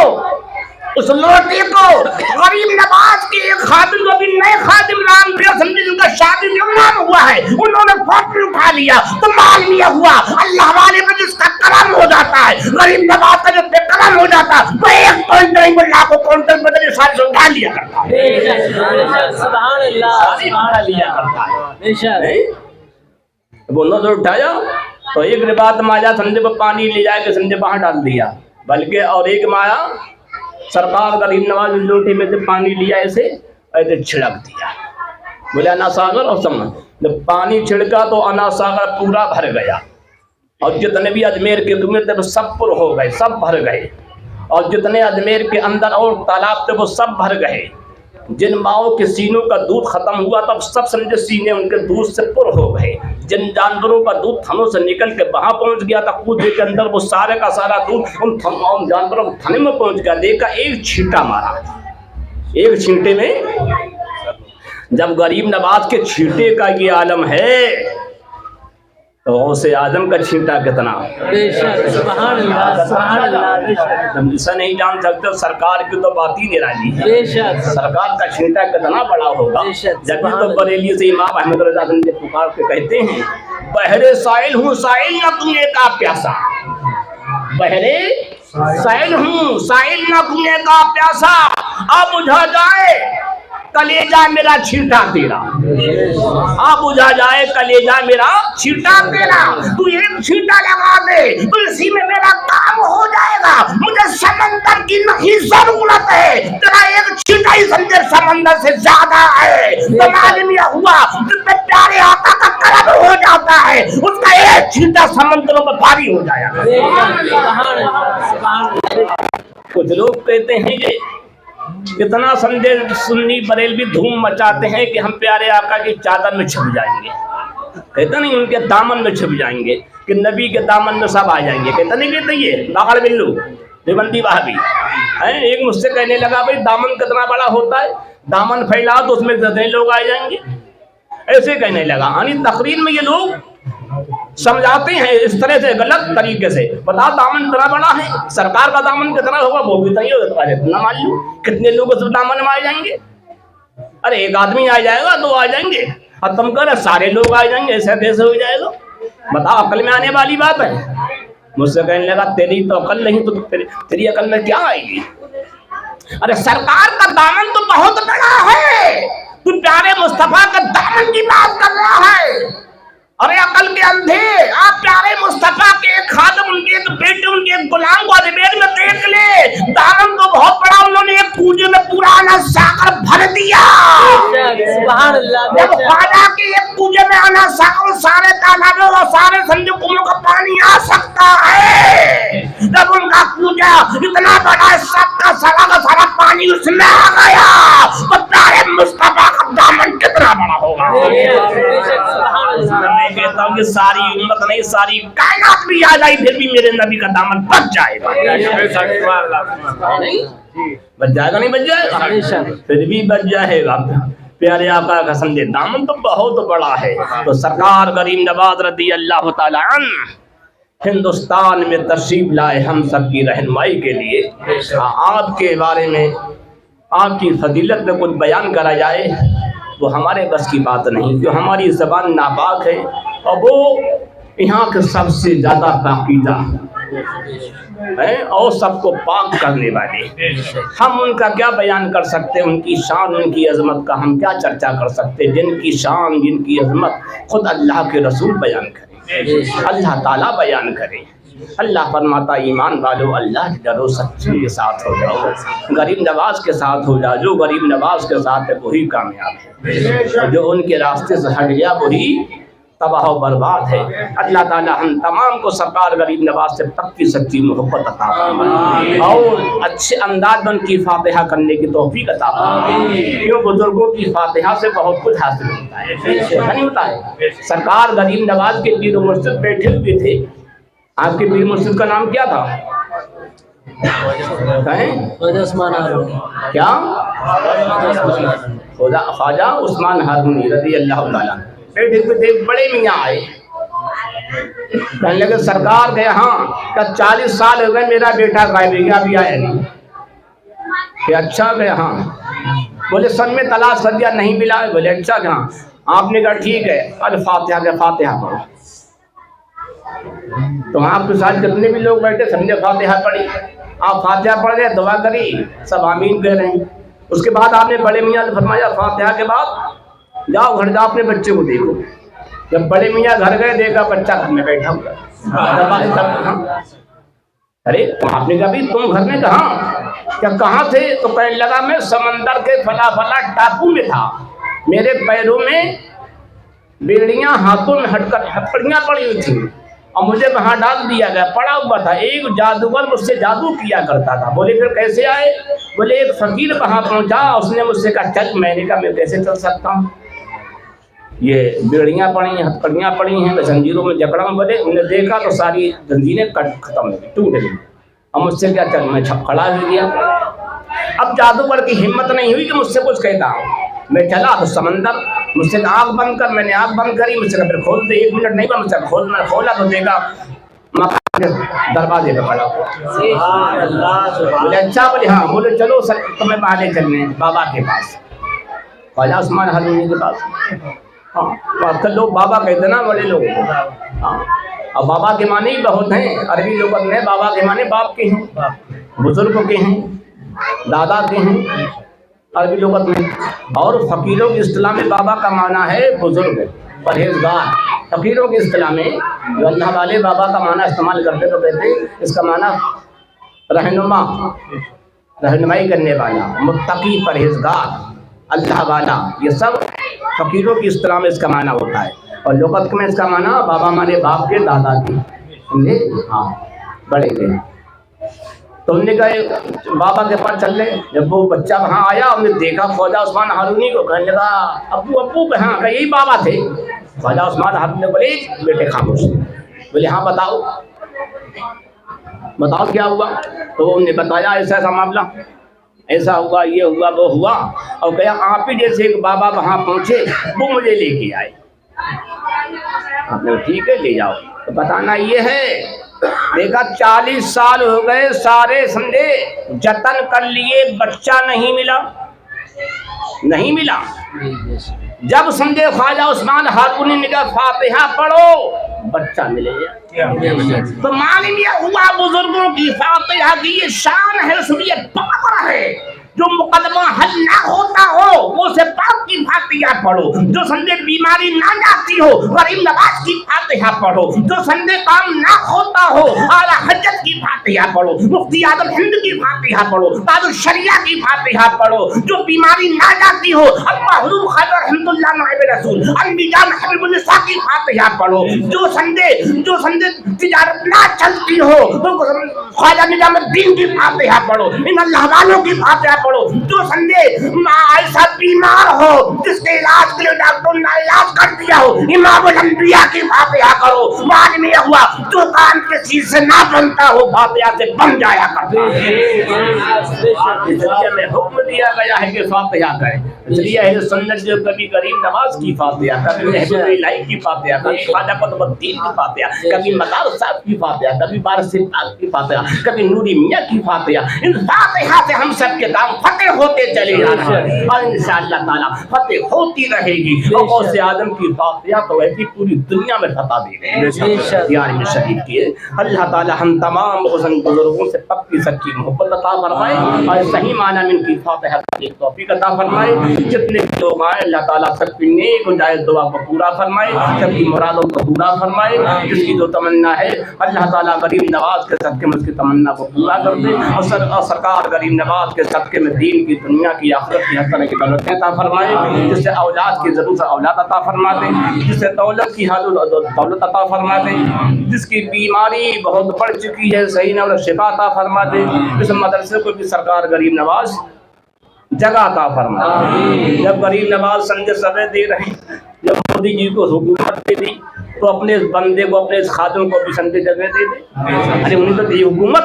उस लोटे को गरीब नवाज के एक खादिम को भी नए खादिम नाम दिया, समझे जिनका शादी नाम हुआ है, उन्होंने फोटो उठा लिया तो मालूम हुआ अल्लाह वाले पर जिसका करम हो जाता है, गरीब नवाज का जो बेकरम हो जाता है, वो एक पॉइंट नहीं बोल लाखों काउंटर बदले सारे से उठा लिया करता है। सुभान अल्लाह, लिया करता है। बोलो तो उठाया तो एक रिबात माया समझे वो पानी ले जाके समझे बाहर डाल दिया, बल्कि और एक माया सरकार गरीब नवाज लोटे में से पानी लिया, ऐसे ऐसे छिड़क दिया। बोले अना सागर, और समझ जब पानी छिड़का तो अना सागर पूरा भर गया। और जितने भी अजमेर के कुएं थे वो सब पुर हो गए, सब भर गए। और जितने अजमेर के अंदर और तालाब थे वो सब भर गए। जिन माओं के सीनों का दूध खत्म हुआ तब सब समझे सीने उनके दूध से पुर हो गए। जिन जानवरों का दूध थनों से निकल के वहां पहुंच गया था कूदे के अंदर, वो सारे का सारा दूध उन जानवरों के थने में पहुंच गया। देखा एक छींटा मारा, एक छींटे में। जब गरीब नवाज के छींटे का ये आलम है तो उसे आजम का छींटा कितना, ऐसा नहीं जान सकते। सरकार की तो बात ही निराली है, सरकार का छींटा कितना बड़ा होगा। जब तो बरेली से इमाम अहमद रजा ने पुकार के कहते हैं, बहरे साइल हूँ साइल न कुएं का प्यासा, बहरे साइल हूँ साइल न कुएं का प्यासा, अब बुझा जाए कलेजा मेरा छींटा तेरा, आप बुझा जाए कलेजा मेरा छींटा तेरा। तू एक छींटा लगा दे तो इसी में मेरा काम हो जाएगा। मुझे समंदर की नहीं जरूरत है, तेरा एक छींटा ही समझे समंदर से ज्यादा है। तो मालूम यह हुआ जिसमें प्यारे आका का करम हो जाता है उसका एक छींटा समंदरों पर भारी हो जाएगा। कुछ लोग कहते हैं कि इतना संदेश सुन्नी बरेलवी धूम मचाते हैं कि हम प्यारे आका की चादर में छिप जाएंगे, कहते नहीं उनके दामन में छिप जाएंगे, कि नबी के दामन में सब आ जाएंगे। कहते नहीं कहते ये बागड़ बिल्लू देवबंदी वहाबी है। एक मुझसे कहने लगा भाई दामन कितना बड़ा होता है, दामन फैलाओ तो उसमें कितने लोग आ जाएंगे, ऐसे कहने लगा। यानी तकरीर में ये लोग समझाते हैं इस तरह से गलत तरीके से। बताओ दामन कितना बड़ा है, सरकार का दामन कितना होगा वो भी नहीं होगा, इतना मान लो कितने लोग उस दामन में आ जाएंगे। अरे एक आदमी आ जाएगा, दो आ जाएंगे, और तुम कह रहे सारे लोग आ जाएंगे, ऐसा कैसे हो जाएगा। बताओ अकल में आने वाली बात है। मुझसे कहने लगा तेरी तो अकल नहीं तो तेरी अकल में क्या आएगी। अरे सरकार का दामन तो बहुत बड़ा है, तू प्यारे मुस्तफा का दामन की बात कर रहा है। अरे अकल के अंधे, आप प्यारे मुस्तफा के खादम उनके एक बेटे उनके एक गुलाम को अजमेर में देख ले, दामन तो बहुत बड़ा, उन्होंने एक पूजे में पुराना सागर भर दिया। जब ख्वाजा के एक पूजे में आना सागर सारे तालाबों और सारे संजो कुओं का पानी आ सकता है, जब उनका पूजा इतना बड़ा है सबका सारा पानी उसमें आ गया, तो प्यारे मुस्तफा का दामन कितना बड़ा होगा। मैं कहता हूँ कि सारी उम्मत नहीं सारी कायनात भी आ जाए फिर भी मेरे नबी का दामन बच जाएगा। नहीं बच जाएगा, नहीं बच जाएगा, फिर भी बच जाएगा। प्यारे आका का संदे दामन तो बहुत बड़ा है। तो सरकार गरीब नवाज रदी अल्लाह ताला अन्हु हिंदुस्तान में तशरीफ लाए हम सब की रहनुमाई के लिए। आपके बारे में आपकी फजीलत में कुछ बयान करा जाए वो हमारे बस की बात नहीं, जो हमारी ज़बान नापाक है और वो यहाँ के सबसे ज़्यादा पाकीज़ा है और सबको पाक करने वाले। हम उनका क्या बयान कर सकते हैं, उनकी शान उनकी अजमत का हम क्या चर्चा कर सकते हैं, जिनकी शान जिनकी अजमत खुद अल्लाह के रसूल बयान करें, अल्लाह ताला बयान करें। अल्लाह फरमाता ईमान वालों अल्लाह के डरो, सच्चे के साथ हो जाओ, गरीब नवाज के साथ हो जाओ। जो गरीब नवाज के साथ है वही कामयाब है, जो उनके रास्ते से हट गया वही तबाह बर्बाद है। अल्लाह ताला हम तमाम को सरकार गरीब नवाज से पक्की सच्ची मोहब्बत अता फरमाए और अच्छे अंदाज में उनकी फातिहा करने की तौफीक अता फरमाए। क्यों बुजुर्गों की फातिहा से बहुत कुछ हासिल होता है, नहीं होता है। सरकार गरीब नवाज के पीर मुर्शिद बैठे हुए थे। आपके पीर मुर्शिद का नाम क्या था? क्या? ख्वाजा उस्मान हारूनी रज़ी अल्लाह ताला बैठे हुए थे। बड़े मियाँ आए, कहने लगे सरकार के यहाँ का 40 साल हो गए मेरा बेटा गायब है, अभी आया नहीं। अच्छा गए हाँ, बोले सन में तलाश कर दिया नहीं मिला है। बोले अच्छा कहाँ? आपने कहा ठीक है, अल फातिहा के फातिहा पढ़ो। तो आपके साथ जितने भी लोग बैठे समझे फातिहा पढ़ी। आप फातिहा पढ़ रहे, दुआ करी, सब आमीन कह रहे हैं। उसके बाद आपने बड़े मियाँ ने फरमाया फातिहा के बाद जाओ घर जाओ अपने बच्चे को देखो। जब बड़े मियाँ घर गए देखा बच्चा घर में बैठा हुआ। अरे आपने कहा भी तुम घर में कहाँ? क्या कहाँ थे? तो कहने लगा मैं समंदर के फला फला टापू में था, मेरे पैरों में बेड़ियां हाथों में हटकर हथकड़ियां पड़ी हुई थी और मुझे वहां डाल दिया गया, पड़ा हुआ था। एक जादूगर मुझसे जादू किया करता था। बोले फिर कैसे आए? बोले एक फकीर वहां पहुंचा, उसने मुझसे कहा चल। मैंने कहा मैं कैसे चल सकता हूँ, ये बेड़ियां पड़ी हैं, हथकड़ियां पड़ी हैं, जंजीरों में जकड़ा हूं। बोले उन्हें देखा तो सारी जंजीरें खत्म हो गई, टूट गई। अब मुझसे क्या चल, मैं खड़ा हो गया। अब जादूगर की हिम्मत नहीं हुई कि मुझसे कुछ कहता हूँ। मैं चला तो समंदर, मुझसे आँख बंद कर, मैंने आँख बंद करी, मुझसे फिर खोल दे। 1 मिनट नहीं बा मुझसे खोला तो देखा दरवाजे पे पड़ा हुआ। बोले अच्छा? बोले हाँ। बोले चलो सर तुम्हें बाहर चलने बाबा के पास, ख्वाजा उस्मान हारूनी के पास। हाँ, आजकल लोग बाबा कहते ना बड़े लोग। हाँ, अब बाबा के माने ही बहुत हैं। अरबी लोग में बाबा के माने बाप के हैं, बुजुर्ग के हैं, दादा के हैं अरबी लोग में। और फकीरों की इस्तिलाह में बाबा का माना है बुजुर्ग, परहेजगार। फकीरों की इस्तिलाह में जो अल्लाह वाले बाबा का माना इस्तेमाल करते तो कहते इसका माना रहनुमा, रहनुमाई करने वाला, मुत्तकी, परहेजगार, अल्लाह वाला। ये सब फकीरों की इस्तिलाह में इसका माना होता है। और लोकत में इसका माना बाबा माने बाप के, दादा के, समझे? हाँ, बड़े के। तो हमने कहा बाबा के पास चल रहे। जब वो बच्चा वहाँ आया, हमने देखा ख्वाजा उस्मान हारूनी को। कहने लगा अप्पू अप्पू, हाँ कहा यही बाबा थे। ख्वाजा उस्मान हारूनी ने बोले बेटे खामोश। बोले हाँ बताओ बताओ क्या हुआ? तो उन्होंने बताया ऐसा ऐसा मामला, ऐसा हुआ, ये हुआ, वो हुआ। और कहा आप ही जैसे एक बाबा वहाँ पहुँचे, वो मुझे लेके आए। आपने ठीक है ले जाओ। तो बताना ये है, देखा 40 साल हो गए, सारे समझे जतन कर लिए, बच्चा नहीं मिला, नहीं मिला। जब समझे ख्वाजा उस्मान हारूनी ने कहा फातिहा पढ़ो, बच्चा मिलेगा। तो मान लिया हुआ बुजुर्गों की फातिहा की ये शान है, सुनिए पावर है। जो मुकदमा हल ना होता हो वो से पाक की फातिहा पढ़ो। जो संदे बीमारी ना जाती हो गरीब नवाज की फातिहा पढ़ो। जो संदे काम ना होता हो आला हजरत की फातिहा पढ़ो, मुफ्ती आजम हिंद की फातिहा पढ़ो, ताजुल शरिया की फातिहा पढ़ो। जो बीमारी ना जाती हो अल्लाह हुजूर ख्वाजा रहमतुल्लाह नाइब रसूल अनबिया हबीबुल्लाह की फातिहा पढ़ो। जो संदे तिजारत ना चलती हो तो ख्वाजा निजामुद्दीन की फातिहा पढ़ो, इन अल्लाह वालों की फातिहा पढ़ो। जो संदे ऐसा बीमार हो जिसके इलाज के लिए डॉक्टर ने इलाज कर दिया हो, इमामुल अंबिया की फातिहा करो। बाद में हुआ जो काम के चीज से ना बनता हो फातिहा से बन जाया करता है। इसलिए में हुक्म दिया गया है कि फातिहा करें। इसलिए अहले सुन्नत जो कभी गरीब नवाज की फातिहा, कभी महबूब इलाही की फातिहा, कभी ख्वाजा कुतुबुद्दीन की फातिहा, कभी मदार साहब की फातिहा, कभी वारिस सिद्दीक़ की फातिहा, कभी नूरी मियां की फातिहा। इन फातिहा से हम सब के काम फतेह होते चले जा रहे हैं और इंशाअल्लाह ताला फतेह होती रहेगी। और गौसे आदम की फातिहा तो ऐसी पूरी दुनिया में फतह देगी यार में शहीद किए। अल्लाह ताला हम तमाम हुस्न बुजुर्गों से पक्की सच्ची मोहब्बत अता फरमाए और सही माना में इनकी फातिहा की तौफीक अता फरमाए। जितने लोग आए अल्लाह ताला सबकी नेक गुंजाइश दुआ को पूरा फरमाए, सबकी मुरादों को पूरा फरमाए। जिसकी जो तमन्ना है अल्लाह ताला गरीब नवाज के सदके में उसकी तमन्ना को पूरा कर दे। और सरकार गरीब नवाज के सदके में दीन की, दुनिया की, आखिरत की हर तरह की दौलतें अता फरमाए। जिससे औलाद की जरूरत औलाद अता फरमा दे, जिससे दौलत की दौलत अता फरमा दे। जिसकी बीमारी बहुत बढ़ चुकी है सही ना शिफा अता फरमा दे। इस मदरसे को भी सरकार गरीब नवाज जगह अता फरमा। जब गरीब नवाज संजय सवे दे रहे हैं, जब मोदी जी को हुकूमत दे दी तो अपने बंदे को, अपने खादम को भी संजय जगह दे दे। अरे उन्हें तो दी हुकूमत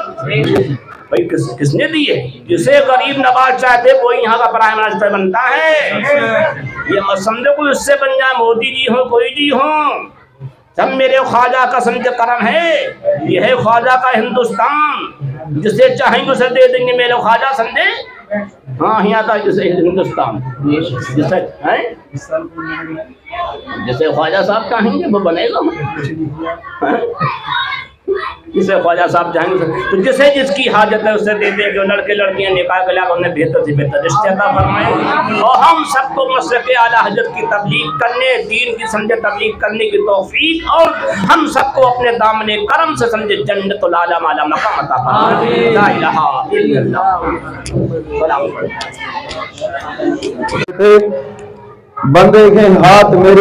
भाई, किसने दी है? जिसे गरीब नवाज चाहते वो यहाँ का प्राइम मिनिस्टर बनता है। ये मत समझो कोई उससे बन जाए, मोदी जी हो कोई जी हो, सब मेरे ख्वाजा का संजय करम है। ये है ख्वाजा का हिंदुस्तान, जिसे चाहेंगे उसे दे देंगे मेरे ख्वाजा संजय। हाँ यहाँ का जैसे हिंदुस्तान, जैसे ख्वाजा साहब चाहेंगे वो बनेगा। जिसे ख्वाजा साहब चाहेंगे तो जिसे जिसकी हाजत है उसे दे दे। जो लड़के लड़कियां निकाह के लाकर उन्हें बेहतर से बेहतर रिश्ते अता फरमाए। और हम सबको मसलक आला हजरत की तबलीग करने, दीन की समझे तबलीग करने की तौफीक, और हम सबको अपने दामने करम से समझे जन्नतुल आला माला मकाम अता फरमाए। ला इलाहा इल्लल्लाह। बंदे के हाथ मेरे